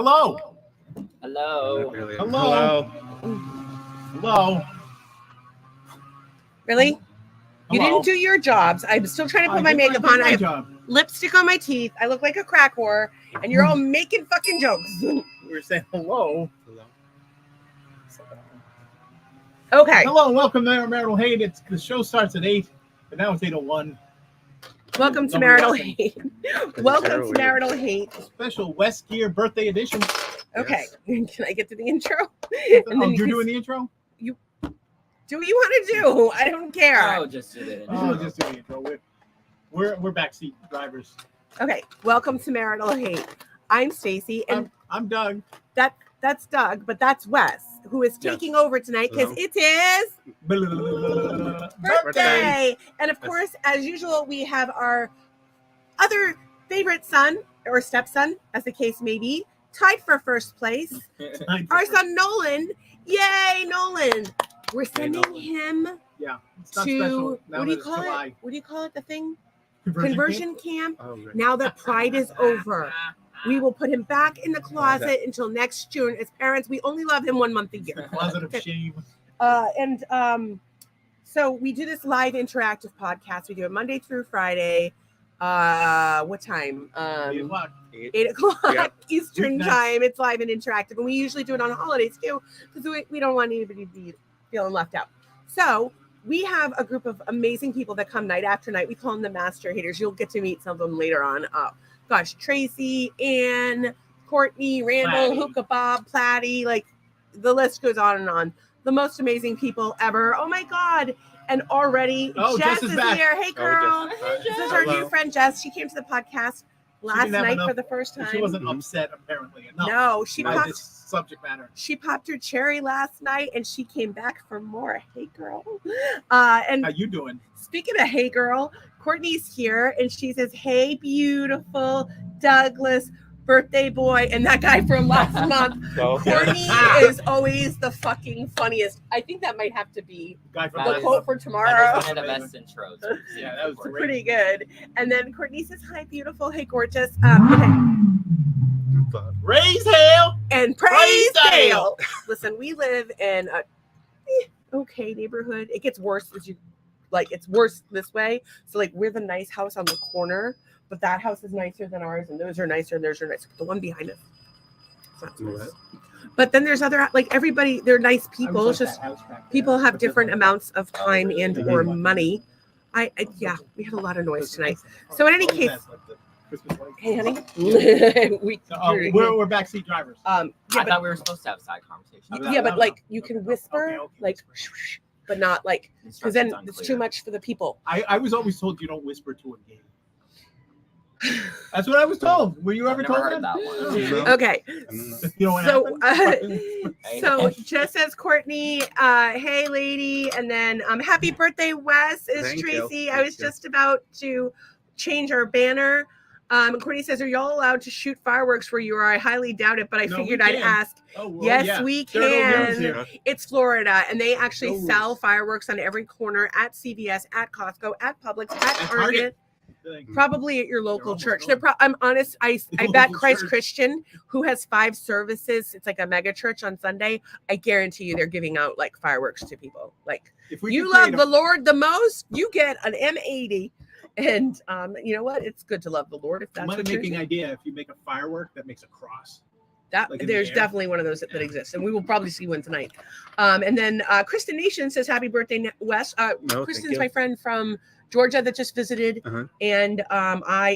Hello. Hello. Hello. Hello. Really? You Hello. didn't do your jobs. I'm still trying to put my makeup on. I have lipstick on my teeth. I look like a crack whore, and you're all making fucking jokes. We were saying hello. Okay. Hello and welcome to Marital Hate. The show starts at 8, but now it's 8:01. Welcome to Marital Hate. Welcome to Marital Hate. Special Wes Birthday edition. Okay. Yes. Can I get to the intro? You're doing the intro? Do what you want to do. I don't care. Oh, just do the intro. Oh, just do the intro. We're backseat drivers. Okay. Welcome to Marital Hate. I'm Stacy, and I'm Doug. That's Doug, but that's Wes, who is taking over tonight because it is birthday. And of course, as usual, we have our other favorite son or stepson, as the case may be, tied for first place. Our son Nolan. Yay, Nolan! We're sending him to what do you call it? What do you call it? The thing? Conversion camp. Oh, right. Now that Pride is over. We will put him back in the closet until next June. As parents, we only love him 1 month a year. Closet of shame. So we do this live interactive podcast. We do it Monday through Friday. What time? 8 o'clock. 8 o'clock Eastern time. It's live and interactive. And we usually do it on holidays too, because we don't want anybody to be feeling left out. So we have a group of amazing people that come night after night. We call them the Master Haters. You'll get to meet some of them later on. Tracy, Ann, Courtney, Randall, Hookah Bob, Platty, like the list goes on and on. The most amazing people ever. Oh my God. And already Jess is here. Hey girl. This is our new friend Jess. She came to the podcast last night for the first time. She wasn't upset apparently enough. No, she popped this subject matter. She popped her cherry last night and she came back for more. Hey girl. And how you doing? Speaking of hey girl, Courtney's here and she says, hey, beautiful Douglas birthday boy. And that guy from last month, Courtney is always the fucking funniest. I think that might have to be the quote for tomorrow. That is one of the best intros. Yeah, that was pretty good. And then Courtney says, hi, beautiful. Hey, gorgeous. Okay. Raise hell and praise Dale. Listen, we live in a okay neighborhood. It gets worse as you it's worse this way. So we're the nice house on the corner, but that house is nicer than ours, and those are nicer, and those are nicer. The one behind us. Nice. But then there's other everybody. They're nice people. It's just people have different amounts of time and or money. We had a lot of noise tonight. So in any case. Hey, honey. We're backseat drivers. I thought we were supposed to have side conversations. Yeah, but you can whisper, but not because then it's too much for the people. I was always told you don't whisper to a game. That's what I was told. Were you ever told that one? Okay. You know what so just as Courtney, hey lady, and then happy birthday, Wes is Tracy. I was just about to change our banner. Courtney says, are y'all allowed to shoot fireworks where you are? I highly doubt it, but I figured I'd ask. Yes, we can. It's Florida, and they actually sell fireworks on every corner at CVS, at Costco, at Publix, at Target. Probably at your local church. I'm honest. I bet Christ church. Christian, who has 5 services, it's like a mega church on Sunday. I guarantee you, they're giving out fireworks to people. If you love the Lord the most, you get an M80. And you know what? It's good to love the Lord if that's what you're making idea. If you make a firework that makes a cross. There's definitely one of those that exists, and we will probably see one tonight. And then Kristen Nation says, happy birthday, Wes. Kristen's my friend from Georgia that just visited, and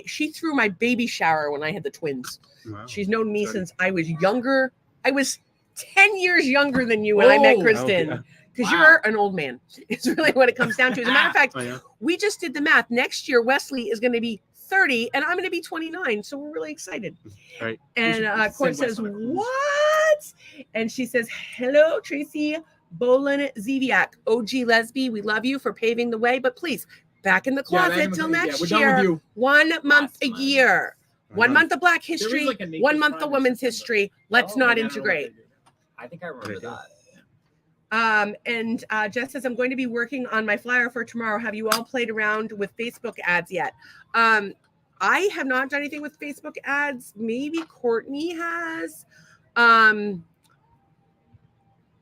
she threw my baby shower when I had the twins. Wow. She's known me since I was younger. I was 10 years younger than you when I met Kristen. Okay. Because you're an old man. It's really what it comes down to. As a matter of fact, we just did the math. Next year, Wesley is going to be 30, and I'm going to be 29. So we're really excited. Right. And Court says, what? And she says, hello, Tracy Bolin Ziviak, OG Lesby. We love you for paving the way, but please, back in the closet till next year. 1 month a year. 1 month of Black history, 1 month of women's history. Let's not integrate. I think I remember that. And Jess says, I'm going to be working on my flyer for tomorrow. Have you all played around with Facebook ads yet? I have not done anything with Facebook ads. Maybe Courtney has.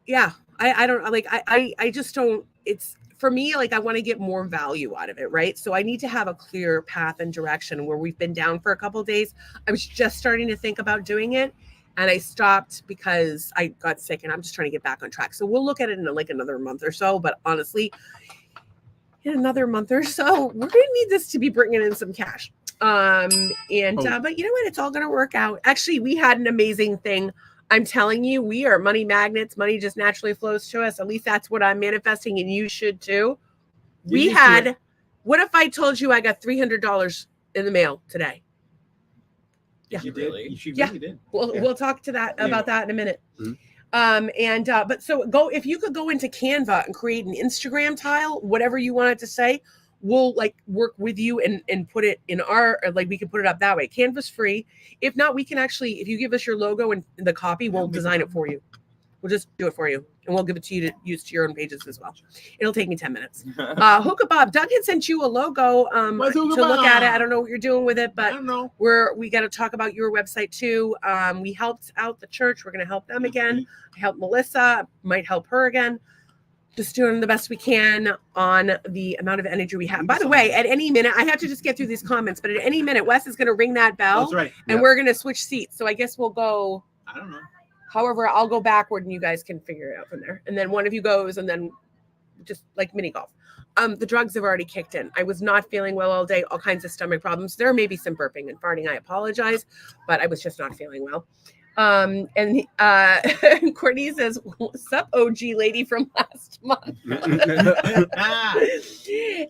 Yeah, I don't like, I just don't, it's for me, like I want to get more value out of it, right? So I need to have a clear path and direction. Where we've been down for a couple of days, I was just starting to think about doing it, and I stopped because I got sick, and I'm just trying to get back on track. So we'll look at it in like another month or so, but honestly, in another month or so, we're gonna need this to be bringing in some cash. But you know what? It's all gonna work out. Actually, we had an amazing thing. I'm telling you, we are money magnets. Money just naturally flows to us. At least that's what I'm manifesting, and you should too. We had. What if I told you I got $300 in the mail today? Yeah, you did. You really did. We'll talk to that about that in a minute. Mm-hmm. But so go, if you could go into Canva and create an Instagram tile, whatever you want it to say, we'll like work with you and put it in our, like we can put it up that way. Canva's free. If not, we can actually, if you give us your logo and the copy, we'll design it for you. We'll just do it for you, and we'll give it to you to use to your own pages as well. It'll take me 10 minutes. Hookah Bob, Doug had sent you a logo to look at it. I don't know what you're doing with it, but I don't know. We got to talk about your website too. We helped out the church. We're going to help them again. I helped Melissa, might help her again. Just doing the best we can on the amount of energy we have. By the way, at any minute, I have to just get through these comments, but at any minute, Wes is going to ring that bell. That's right. And we're going to switch seats. So I guess we'll go. I don't know. However, I'll go backward and you guys can figure it out from there. And then one of you goes, and then just like mini golf. The drugs have already kicked in. I was not feeling well all day, all kinds of stomach problems. There may be some burping and farting. I apologize, but I was just not feeling well. And Courtney says, "What's up, OG lady from last month?"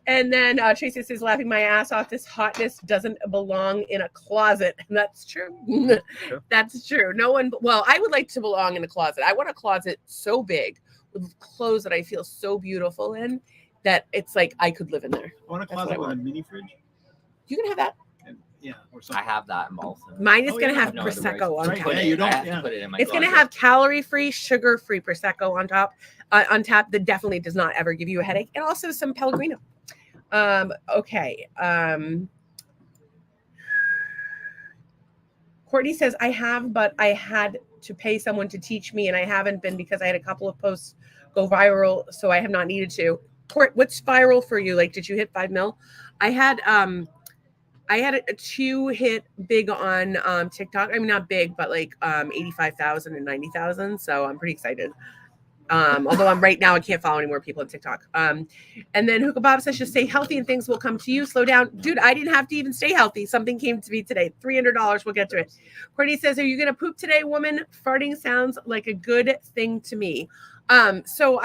And then Tracy says, "Laughing my ass off. This hotness doesn't belong in a closet." And that's true. That's true. No one. Well, I would like to belong in a closet. I want a closet so big with clothes that I feel so beautiful in that it's like I could live in there. I want a closet with a mini fridge. You can have that. Yeah, or something. I have that in Balsam. Mine is going to have Prosecco on top. You don't. Put it in my it's going to have calorie-free, sugar-free Prosecco on top. On tap, that definitely does not ever give you a headache. And also some Pellegrino. Okay. Courtney says, I have, but I had to pay someone to teach me, and I haven't been because I had a couple of posts go viral, so I have not needed to. Court, what's viral for you? Like, did you hit 5 mil? I had a 2 hit big on TikTok. I mean, not big, but like 85,000 and 90,000. So I'm pretty excited. Although right now I can't follow any more people on TikTok. And then Hookah Bob says, just stay healthy and things will come to you. Slow down. Dude, I didn't have to even stay healthy. Something came to me today. $300. We'll get to it. Courtney says, are you going to poop today, woman? Farting sounds like a good thing to me. So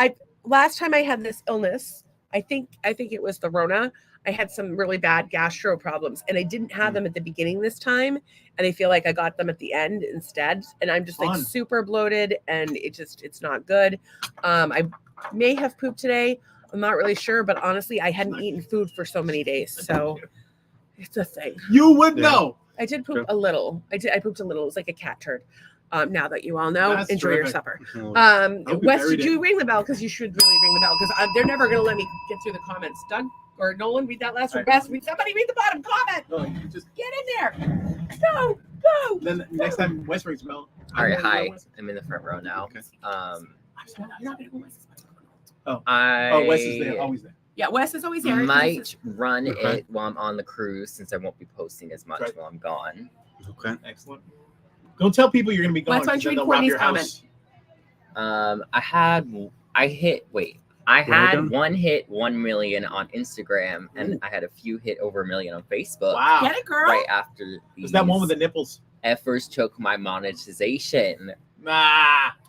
last time I had this illness, I think it was the Rona. I had some really bad gastro problems, and I didn't have them at the beginning this time. And I feel like I got them at the end instead. And I'm just like super bloated, and it's not good. I may have pooped today. I'm not really sure, but honestly, I hadn't eaten food for so many days. So it's a thing. You would know. I did poop a little. I pooped a little. It was like a cat turd. Now that you all know, enjoy your supper. Wes, did you ring the bell? Because you should really ring the bell, because they're never going to let me get through the comments. Doug or Nolan, read that last one. Wes, somebody read the bottom comment. No, you just get in there. Go. Then next time Wes rings the bell. All right, hi. I'm in the front row now. Okay. Wes is there, always there. Yeah, Wes is always there. Might run it while I'm on the cruise, since I won't be posting as much while I'm gone. Okay, excellent. Don't tell people you're going to be gone. Wes, why don't you read Courtney's comment? I had one hit 1 million on Instagram, and I had a few hit over 1 million on Facebook. Wow. Get it, girl. Right after is that one with the nipples? Efforts took my monetization.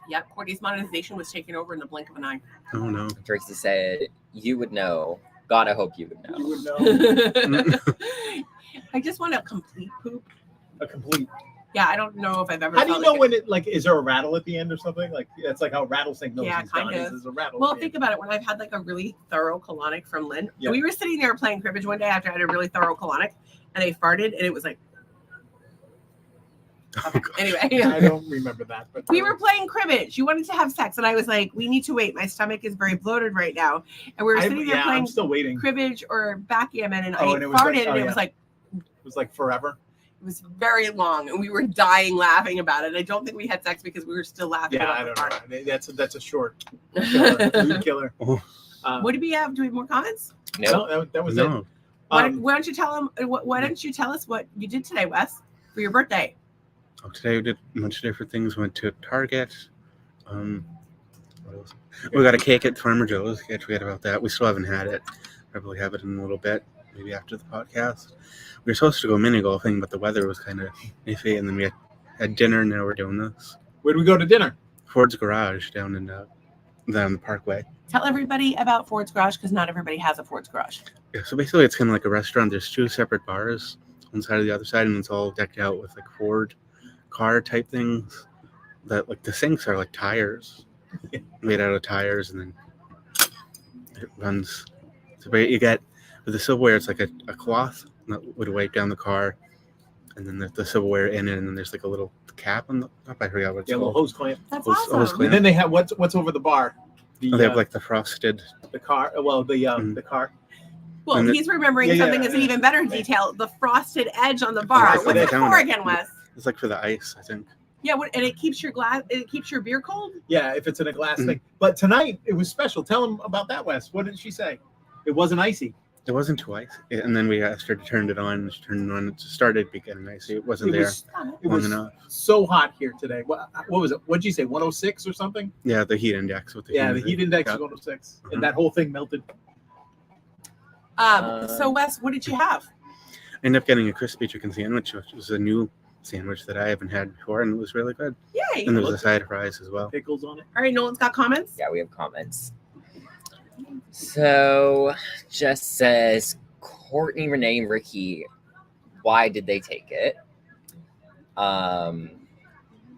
Yep, Courtney's monetization was taken over in the blink of an eye. Oh, no. Tracy said, you would know. God, I hope you would know. You would know. I just want a complete poop. A complete. Yeah, I don't know if I've ever. How do you know when it is there a rattle at the end or something? Like it's like how rattlesnake knows he's done. There's a rattle. Well, think about it. When I've had like a really thorough colonic from Lynn, we were sitting there playing cribbage one day after I had a really thorough colonic, and I farted, and it was like. Anyway, I don't remember that. But we were playing cribbage. You wanted to have sex, and I was like, "We need to wait. My stomach is very bloated right now." And we were sitting there playing I'm still waiting. cribbage or backgammon, and I farted, and it was like. was like forever. It was very long, and we were dying laughing about it. I don't think we had sex because we were still laughing. Yeah, about I the don't part. know. That's a short killer. What do we have? Do we have more comments? No, that was it. Why don't you tell them? Why don't you tell us what you did today, Wes, for your birthday? Oh, today we did a bunch of different things. Went to Target. What else? We got a cake at Farmer Joe's. Can't forget about that. We still haven't had it. Probably have it in a little bit, maybe after the podcast. We were supposed to go mini golfing, but the weather was kind of iffy, and then we had dinner, and now we're doing this. Where did we go to dinner? Ford's Garage down the Parkway. Tell everybody about Ford's Garage because not everybody has a Ford's Garage. Yeah, so basically it's kind of like a restaurant. There's 2 separate bars, one side or the other side, and it's all decked out with like Ford car type things. That like the sinks are like tires, made out of tires, and then it runs. So you get with the silverware, it's like a cloth that would wipe down the car, and then the silverware in it, and then there's like a little cap on the top. I forgot what it's little called. hose clamp. That's Hose awesome. clamp. And then they have what's over the bar. They have like the frosted. the car. Well, the car. Well, And he's remembering Yeah, something that's an even better detail: the frosted edge on the bar. Frosted What's it edge on for it. again, Wes? It's like for the ice, I think. Yeah, and it keeps your glass. It keeps your beer cold. Yeah, if it's in a glass Mhm. thing. But tonight it was special. Tell them about that, Wes. What did she say? It wasn't icy. It wasn't too icy, and then we asked her to turn it on. She turned it on. It started getting icy. It wasn't there It long was enough. so hot here today. What was it? What'd you say? 106 or something? Yeah, the heat index with the Yeah, the heat index Yeah. is 106, Mhm. and that whole thing melted. So Wes, what did you have? I ended up getting a crispy chicken sandwich, which was a new sandwich that I haven't had before, and it was really good. Yay! And there was a side of fries as well. Pickles on it. All right, Nolan's got comments. yeah, we have comments. So, just says Courtney, Renee, and Ricky. Why did they take it?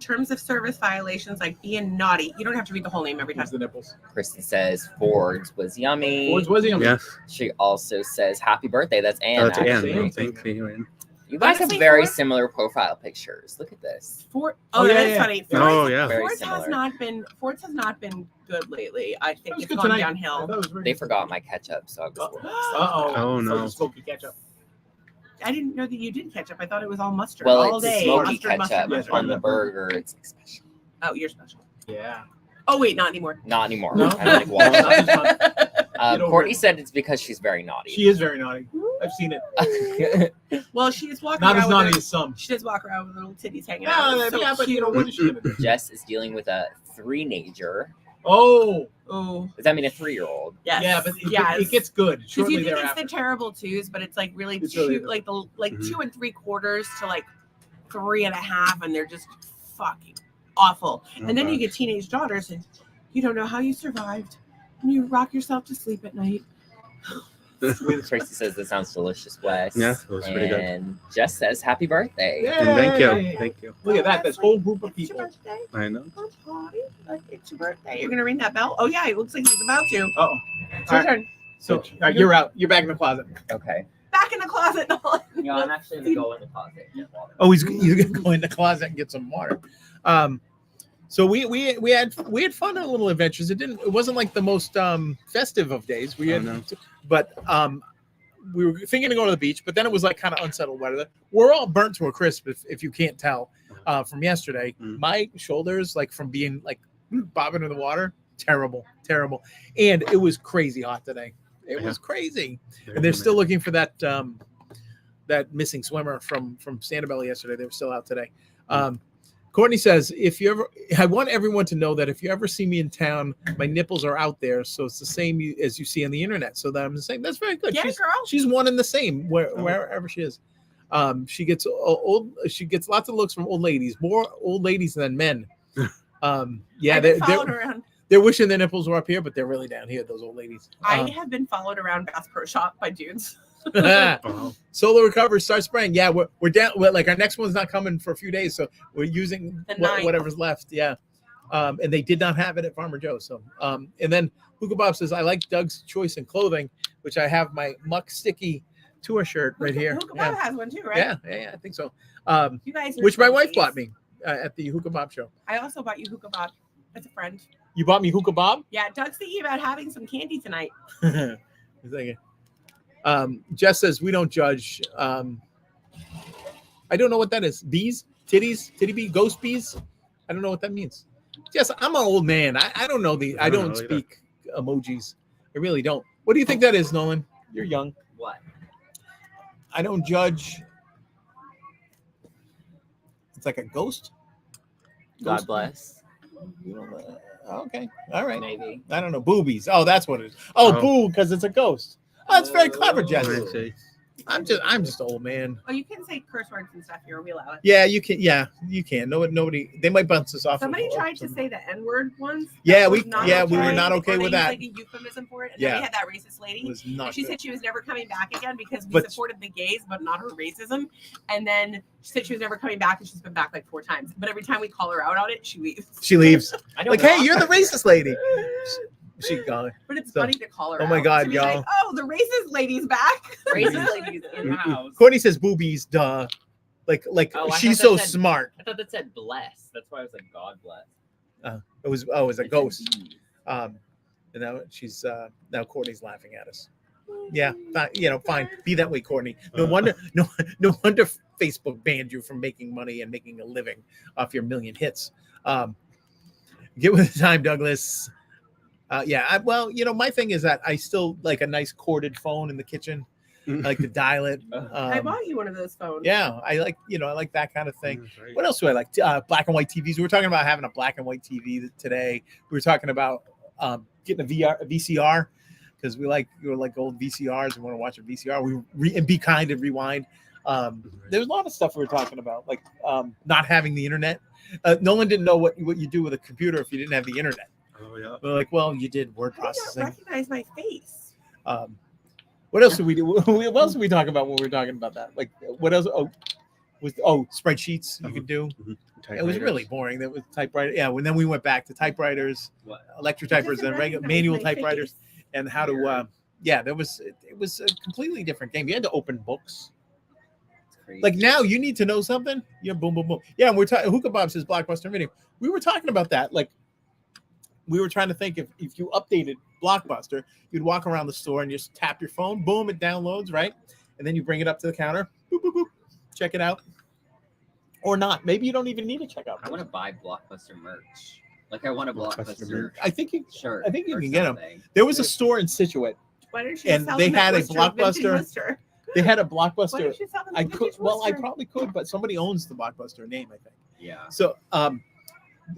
Terms of service violations like being naughty. You don't have to read the whole name every time. Here's the nipples. Kristen says Ford's was yummy. Ford's was yummy. Yes. She also says happy birthday. That's Anne. That's Anne. actually. Thank you, Anne. You guys have Honestly, very Ford- similar profile pictures. Look at this. Ford. Oh, Oh, yeah, that's yeah. funny. Oh, yeah. Very Ford's similar. has not been good lately. I That think was it's good gone tonight. I downhill. thought it was very They good. forgot my ketchup, so I was. Uh-oh. Oh, no. Smoky ketchup. I didn't know that you did ketchup. I thought it was all mustard Well, all it's day. smoky Mustard, mustard, ketchup mustard. on the burger. It's special. Oh, you're special. Yeah. Oh wait, not anymore. Not anymore. No? I don't like water. Get over Courtney it. said it's because she's very naughty. She is very naughty. I've seen it. Well, she just walking Not around as with naughty her, as some. she just walk around with little titties hanging No, out. It's so yeah, but you cute. know what is she gonna do? Jess is dealing with a 3-nager. Oh, Oh, Does that mean a 3-year-old? yes. yeah, but yes. it gets good Because shortly you think it's thereafter. the terrible twos, but it's like really It's two, really- like the Mhm. 2 3/4 to like 3.5, and they're just fucking awful. Oh, And then you gosh. get teenage daughters, and you don't know how you survived, and you rock yourself to sleep at night. Tracy says that sounds delicious, Wes. Yeah, it was pretty good. And Jess says happy birthday. Yeah. And thank you. Yay. Thank you. Look at that. This whole group of It's your people. birthday. I know. That's party. Like, it's your birthday. You're gonna ring that bell? Oh yeah, it looks like he's about to. Oh, It's your turn. so all right, you're out. You're back in the closet. Okay. Back in the closet. No, I'm actually going to go in the closet and get water. Oh, he's gonna go in the closet and get some water. So we had fun on little adventures. It wasn't like the most festive of days. We had, Oh, no. but we were thinking to go to the beach, but then it was like kind of unsettled weather. We're all burnt to a crisp if you can't tell from yesterday. Mm. My shoulders, like from being like bobbing in the water, terrible, and it was crazy hot today. It Yeah. was crazy. And they're still looking for that that missing swimmer from Sanibel yesterday. They were still out today. Courtney says, I want everyone to know that if you ever see me in town, my nipples are out there, so it's the same as you see on the internet. So that I'm the same. That's very good. Yeah, girl. She's one and the same wherever she is. She gets old. She gets lots of looks from old ladies, more old ladies than men. Yeah, I've been followed around. they're wishing their nipples were up here, but they're really down here. Those old ladies. I have been followed around Bass Pro Shop by dudes. Wow. Solar recovery starts spraying. Yeah, we're down. Like our next one's not coming for a few days, so we're using The ninth. whatever's left. Yeah, and they did not have it at Farmer Joe's. So, and then Hookah Bob says, I like Doug's choice in clothing, which I have my Muck Sticky tour shirt right here. Hookah Yeah. Bob has one too, right? Yeah, I think so. You guys, are Which my wife funsies. bought me at the Hookah Bob show. I also bought you Hookah Bob as a friend. You bought me Hookah Bob? Yeah, Doug's thinking about having some candy tonight. Jess says we don't judge. I don't know what that is. Bees, titties, titty bee, ghost bees. I don't know what that means. Yes, I'm an old man. I don't know I don't speak emojis. I really don't. What do you think that is, Nolan? You're young. What? I don't judge. It's like a ghost. God bless. You know, okay, all right. Maybe. I don't know. Boobies. Oh, that's what it is. Oh, boo, because it's a ghost. Oh, that's very clever, Jesse. I'm just old man. Oh, you can say curse words and stuff here. We allow it. Yeah, you can. Yeah, you can. Nobody. They might bounce us off. Somebody tried to say the N-word once. Yeah, we were not okay with that. Like a euphemism for it. And then we had that racist lady. And she said she was never coming back again because we supported the gays, but not her racism. And then she said she was never coming back, and she's been back like 4 times. But every time we call her out on it, she leaves. She leaves. Like, hey, you're the racist lady. She gone. But it's funny to call her. Oh my God, y'all! Like, oh, the racist lady's back. Racist ladies in the house. Courtney says boobies. Duh. Like she's so smart. I thought that said bless. That's why I was like, God bless. It was a ghost. And now she's now Courtney's laughing at us. Yeah, fine. Be that way, Courtney. No wonder Facebook banned you from making money and making a living off your million hits. Get with the time, Douglas. My thing is that I still like a nice corded phone in the kitchen. I like to dial it. I bought you one of those phones. Yeah, I like that kind of thing. Right. What else do I like? Black and white TVs. We were talking about having a black and white TV today. We were talking about getting a VCR because we like old VCRs and want to watch a VCR. And Be Kind and Rewind. There was a lot of stuff we were talking about, like not having the internet. Nolan didn't know what you do with a computer if you didn't have the internet. Oh yeah. We're like, well, you did word I processing. don't recognize my face. What else did we do? What else did we talk about when we were talking about that? Like, what else? Spreadsheets you could do. It was really boring. That was typewriter. Yeah. When then we went back to typewriters, electric typewriters, and regular manual typewriters, and how to. It was a completely different game. You had to open books. Like now, you need to know something. Yeah, boom, boom, boom. Yeah, and we're talking. Hookah Bob says Blockbuster Video. We were talking about that. Like, we were trying to think if you updated Blockbuster, you'd walk around the store and just tap your phone, boom, it downloads, right? And then you bring it up to the counter, boop, boop, boop, check it out. Or not. Maybe you don't even need to check out. I want to buy Blockbuster merch. Like I want a Blockbuster. I think you shirt. I think you can get them. There was a store in Scituate, and they had a Blockbuster. They had a Blockbuster. I could. Well, I probably could, but somebody owns the Blockbuster name, I think. Yeah. So,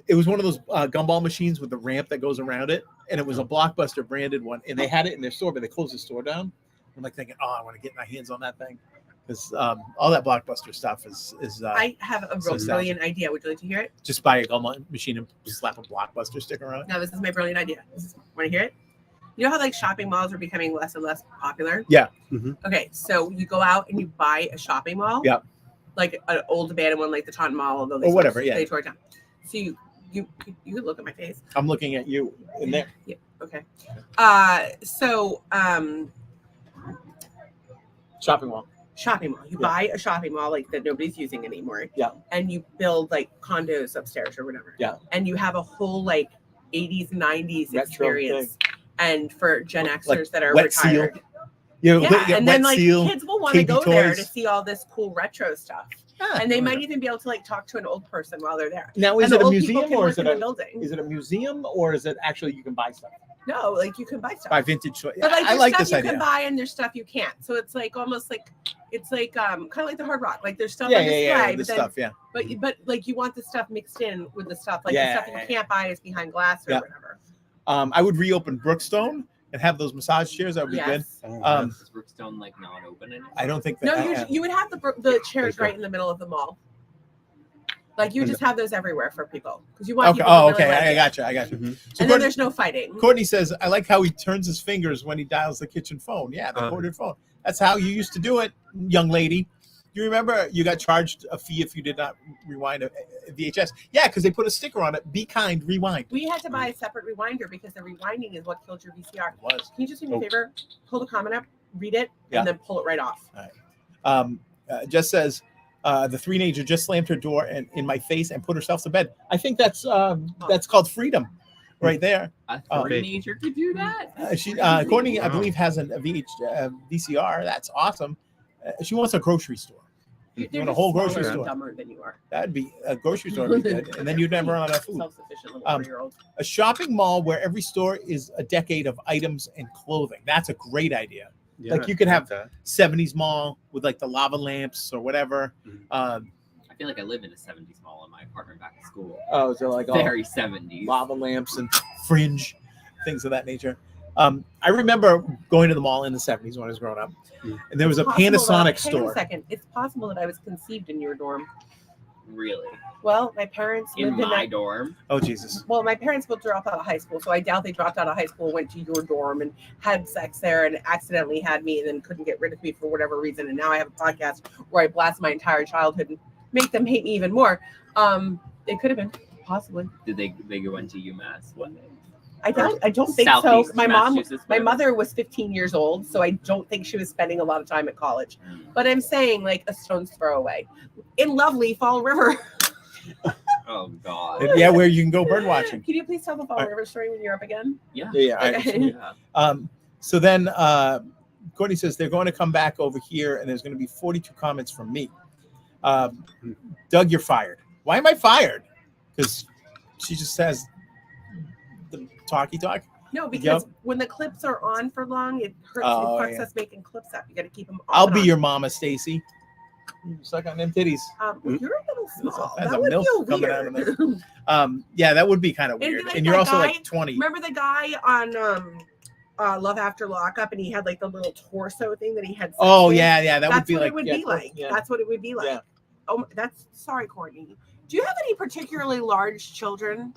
it was one of those gumball machines with the ramp that goes around it, and it was a Blockbuster branded one, and they had it in their store, but they closed the store down. I'm like thinking, I want to get my hands on that thing because all that Blockbuster stuff is. I have a brilliant idea. Would you like to hear it? Just buy a gumball machine and slap a Blockbuster sticker on it. No, this is my brilliant idea. Want to hear it? You know how like shopping malls are becoming less and less popular? Yeah. Mm-hmm. Okay, so you go out and you buy a shopping mall. Yeah. Like an old abandoned one, like the Taunton Mall, although or whatever. Yeah. They tore it down. So you could look at my face. I'm looking at you in there. Yeah. Okay. Shopping mall. Shopping mall. You buy a shopping mall like that nobody's using anymore. Yeah. And you build like condos upstairs or whatever. Yeah. And you have a whole like 80s, 90s Retro experience. thing. And for Gen Xers like that are Wet retired. Seal. You know, Yeah, and then like kids will want to go there to see all this cool retro stuff. Yeah, and they might even be able to like talk to an old person while they're there. Now, is it a museum or is it a building? Is it a museum or is it actually you can buy stuff? No, like you can buy stuff. Buy vintage toys. But like I like stuff this you idea. can buy and there's stuff you can't. So it's like almost like it's like kind of like the Hard Rock. Like there's stuff on display, the stuff, yeah. But like you want the stuff mixed in with the stuff. Like the stuff that you can't buy is behind glass or whatever. I would reopen Brookstone and have those massage chairs. That would be good. Is Brookstone like not open anymore? I don't think that. No, you would have the chairs right in the middle of the mall. Like you just have those everywhere for people because you want. Okay. People okay. really I got you. Mm-hmm. So and then there's no fighting. Courtney says, "I like how he turns his fingers when he dials the kitchen phone." Yeah, the corded phone. That's how you used to do it, young lady. You remember you got charged a fee if you did not rewind a VHS? Yeah, because they put a sticker on it. Be kind, rewind. We had to buy a separate rewinder because the rewinding is what killed your VCR. It was. Can you just do me a favor? Pull the comment up, read it, and then pull it right off. All right. Just says the teenager just slammed her door and in my face and put herself to bed. I think that's called freedom, right there. A teenager could do that. Courtney, I believe, has a VCR. That's awesome. She wants a grocery store. In a whole grocery store. Dumber than you are. That'd be a grocery store would be good, and then you'd never run out of food. Self-sufficient little 4-year-old. A shopping mall where every store is a decade of items and clothing. That's a great idea. Yeah, Like you could have that. 70s mall with like the lava lamps or whatever. I feel like I live in a 70s mall in my apartment back at school. Oh, so like Very 70s. lava lamps and fringe, things of that nature. I remember going to the mall in the 70s when I was growing up, and there was a Panasonic store. Hang on a second. It's possible that I was conceived in your dorm. Really? Well, my parents In lived in my that. dorm? Oh Jesus! Well, my parents both dropped out of high school, so I doubt they dropped out of high school, went to your dorm, and had sex there, and accidentally had me, and then couldn't get rid of me for whatever reason. And now I have a podcast where I blast my entire childhood and make them hate me even more. It could have been possibly. Did they go into UMass one day? I don't think so. Southeast My Massachusetts, my whatever. mother was 15 years old, so I don't think she was spending a lot of time at college. But I'm saying like a stone's throw away in lovely Fall River. Oh God. Yeah, where you can go bird watching. Can you please tell the Fall River story when you're up again? Yeah. Okay. Yeah. So then Courtney says they're going to come back over here, and there's going to be 42 comments from me. Doug, you're fired. Why am I fired? Because she just says the talky talk. No, because when the clips are on for long, it hurts. Oh, it fucks yeah. us making clips up. You got to keep them. I'll be your mama, Stacy. Suck on them titties. Well, you're a little small. That's That a would milk feel coming out of weird. there. Yeah, that would be kind of It'd be weird. like And you're that also guy- like 20. Remember the guy on Love After Lockup, and he had like the little torso thing that he had. sex Oh with? yeah, that would That's be what like it would yeah, be like. Yeah. That's what it would be like. Yeah. Oh, that's sorry, Courtney. Do you have any particularly large children?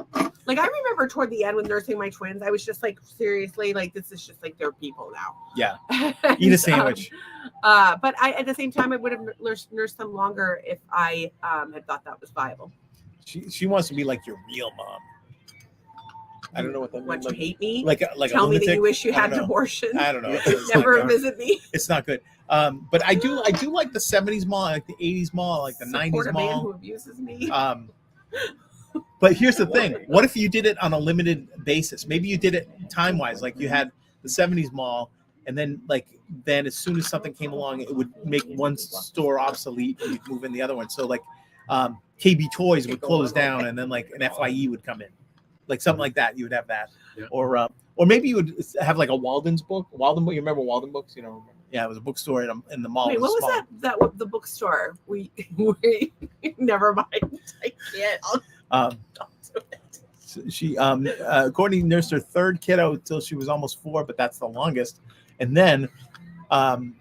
Like I remember toward the end when nursing my twins, I was just like, seriously, like this is just like they're people now. Yeah. And, Eat a sandwich. But I, at the same time, I would have nursed them longer if I had thought that was viable. She wants to be like your real mom. I don't know what that means. What, you hate me? Like a Tell me that lunatic? you wish you I had don't an know. abortion. I don't know. Never visit me. It's not good. But I do like the 70s mall, I like the 80s mall, like the Support 90s a man mall. who abuses me. But here's the thing. What if you did it on a limited basis? Maybe you did it time-wise, like you had the 70s mall, and then as soon as something came along, it would make one store obsolete and you'd move in the other one. So like KB Toys would close down and then like an FYE would come in. Like something like that. You would have that. Yeah. Or maybe you would have like a Walden's book. Walden book. You remember Walden books? You know, yeah, it was a bookstore in the mall. Wait, It what was small. that? The bookstore? We never mind. I can't. I'll do it. She Courtney nursed her third kiddo until she was almost 4, but that's the longest. And then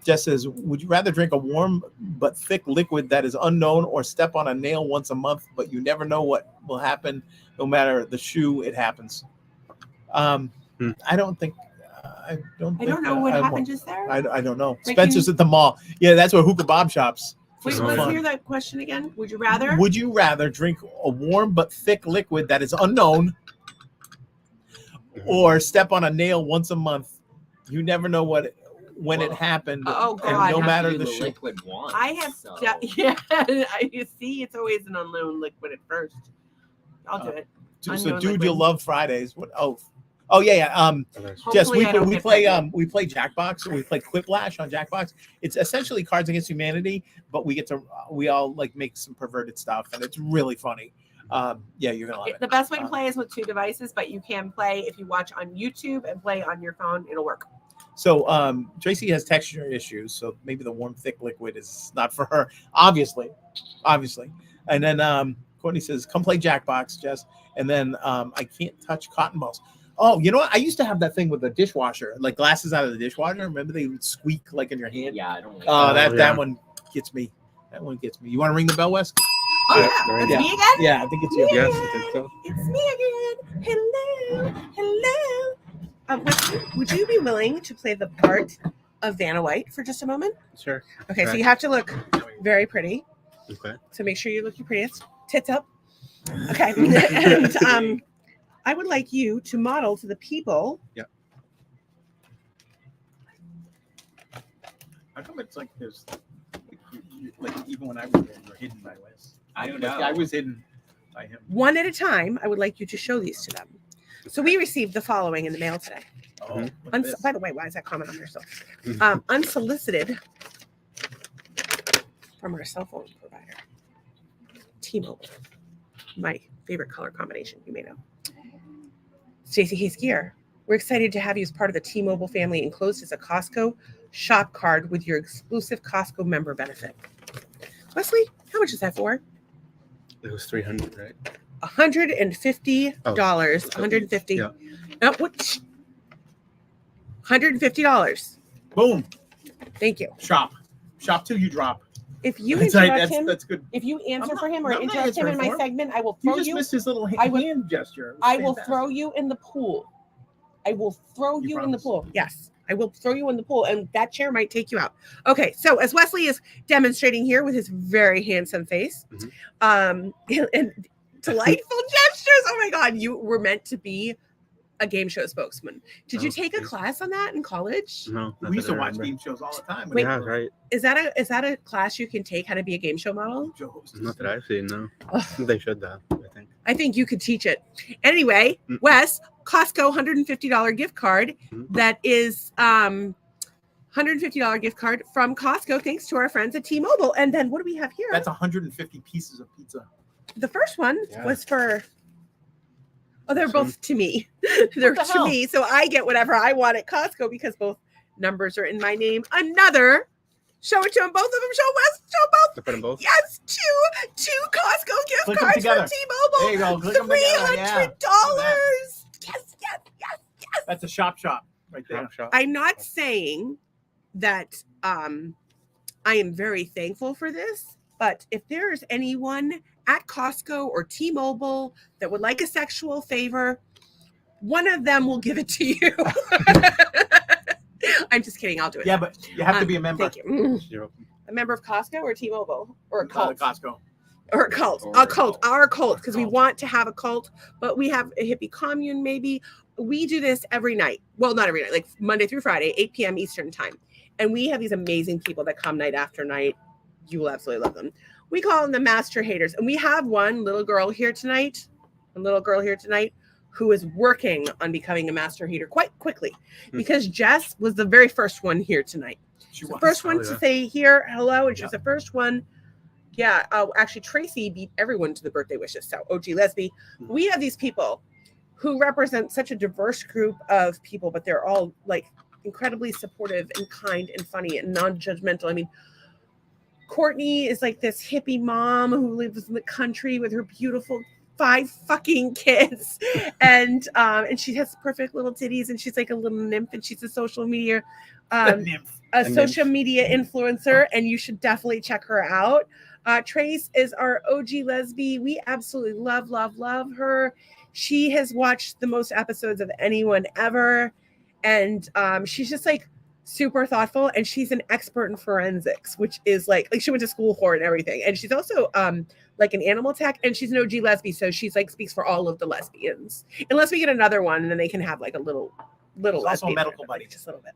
Jess says, would you rather drink a warm but thick liquid that is unknown or step on a nail once a month, but you never know what will happen no matter the shoe it happens? I don't think I don't know what happened just there. I don't know. Like, Spencer's at the mall. Yeah, that's where Hookah Bob shops. Wait, It's let's fun. hear that question again. Would you rather? Would you rather drink a warm but thick liquid that is unknown or step on a nail once a month? You never know when it happened. Oh, and God. no I have matter to do the shape. liquid once. I have, so. you see, it's always an unknown liquid at first. I'll do it. So, Unknown dude, liquid. you'll love Fridays. What? Oh yeah. Jess, Hopefully I don't we get play pregnant. we play Jackbox. We play Quiplash on Jackbox. It's essentially Cards Against Humanity, but we all like make some perverted stuff, and it's really funny. Yeah, you're gonna love it. The best way to play is with 2 devices, but you can play if you watch on YouTube and play on your phone. It'll work. So Tracy has texture issues, so maybe the warm thick liquid is not for her, obviously. And then Courtney says, "Come play Jackbox, Jess." And then I can't touch cotton balls. Oh, you know what? I used to have that thing with the dishwasher, like glasses out of the dishwasher. Remember they would squeak like in your hand? Yeah, I don't. Like Oh, that. that one gets me. That one gets me. You want to ring the bell, Wes? Oh, Yeah, yeah. It's yeah. me again? Yeah, I think it's you. Yes, I think so. It's me again. Hello. Would you be willing to play the part of Vanna White for just a moment? Sure. Okay, so Okay. you have to look very pretty. Okay. So make sure you look your prettiest. Tits up. Okay. And I would like you to model to the people. How come it's like there's like even when I was there, you were hidden by Wes? I don't Like, know. I was hidden by him. One at a time, I would like you to show these to them. So we received the following in the mail today. Oh, look at this. By the way, why is that comment on there still? Unsolicited from our cell phone provider, T-Mobile. My favorite color combination, you may know. Stacey Hayes Gear. We're excited to have you as part of the T-Mobile family. Enclosed is a Costco shop card with your exclusive Costco member benefit. Wesley, how much is that for? It was $300, right? $150. $150. Yeah. No, what? $150. Boom. Thank you. Shop till you drop. If you That's interrupt right. him, That's good. if you answer I'm for him or not interrupt him in answering my for him. segment, I will You throw just you. missed his little I will- hand gesture. It was I will fantastic. throw you in the pool. I will throw You you in the promise? pool. Yes, I will throw you in the pool, and that chair might take you out. Okay, so as Wesley is demonstrating here with his very handsome face, and delightful gestures. Oh my God, you were meant to be a game show spokesman. Did you take a class on that in college? No. not We used that to I watch remember. game shows all the time. Wait. Yeah, right. Is that a class you can take how to be a game show model? Not that I've seen, no. Ugh. They should, though, I think. I think you could teach it. Anyway, Wes, Costco $150 gift card. That is $150 gift card from Costco, thanks to our friends at T-Mobile. And then what do we have here? That's 150 pieces of pizza. The first one was for. Oh, they're This both to me. They're the to hell? me, so I get whatever I want at Costco because both numbers are in my name. Another. Show it to them. Both of them. Show Wes. Show both. To put them both? Yes, two Costco gift Click 'em cards together. from T-Mobile. There you go. Click 'em together. Yeah. $300. Yes. That's a shop right there. Shop. I'm not saying that I am very thankful for this, but if there's anyone at Costco or T-Mobile that would like a sexual favor, one of them will give it to you. I'm just kidding. I'll do it. Yeah, but you have to be a member. Thank you. You're A member of Costco or T-Mobile or a cult? Costco. Or a cult. Or A a cult. cult. Our cult, because we Cult. want to have a cult, but we have a hippie commune maybe. We do this every night. Well, not every night, like Monday through Friday, 8 p.m. Eastern time. And we have these amazing people that come night after night. You will absolutely love them. We call them the master haters. And we have one little girl here tonight, who is working on becoming a master hater quite quickly because Jess was the very first one here tonight. She The was. first one Oh, to yeah. say here, hello, and she's the first one. Yeah, actually, Tracy beat everyone to the birthday wishes. So, OG Lesby, we have these people who represent such a diverse group of people, but they're all like incredibly supportive and kind and funny and non-judgmental. I mean, Courtney is like this hippie mom who lives in the country with her beautiful 5 fucking kids, and she has perfect little titties, and she's like a little nymph, and she's a social media Nymph. a A social media influencer, and you should definitely check her out. Trace is our OG lesbian. We absolutely love her. She has watched the most episodes of anyone ever, and she's just like super thoughtful, and she's an expert in forensics, which is like she went to school for it and everything. And she's also like an animal tech, and she's an OG lesbian, so she's like speaks for all of the lesbians. Unless we get another one, and then they can have like a little She's also a lesbian medical everybody, buddy. just a little bit.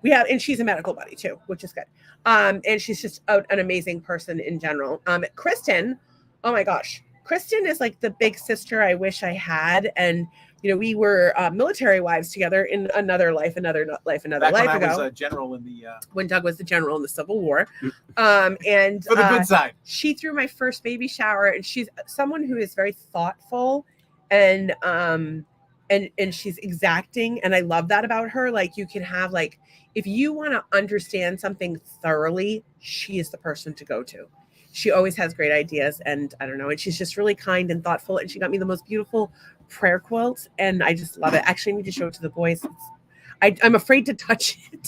We have, and she's a medical buddy too, which is good. And she's just an amazing person in general. Kristen, oh my gosh, Kristen is like the big sister I wish I had. And you know, we were military wives together in another life Back ago. when I was a general in the When Doug was the general in the Civil War. And for the good side. she threw my first baby shower, and she's someone who is very thoughtful and she's exacting, and I love that about her. Like, you can have like, if you want to understand something thoroughly, she is the person to go to. She always has great ideas, and I don't know, and she's just really kind and thoughtful, and she got me the most beautiful prayer quilt, and I just love it. Actually, I need to show it to the boys. I'm afraid to touch it.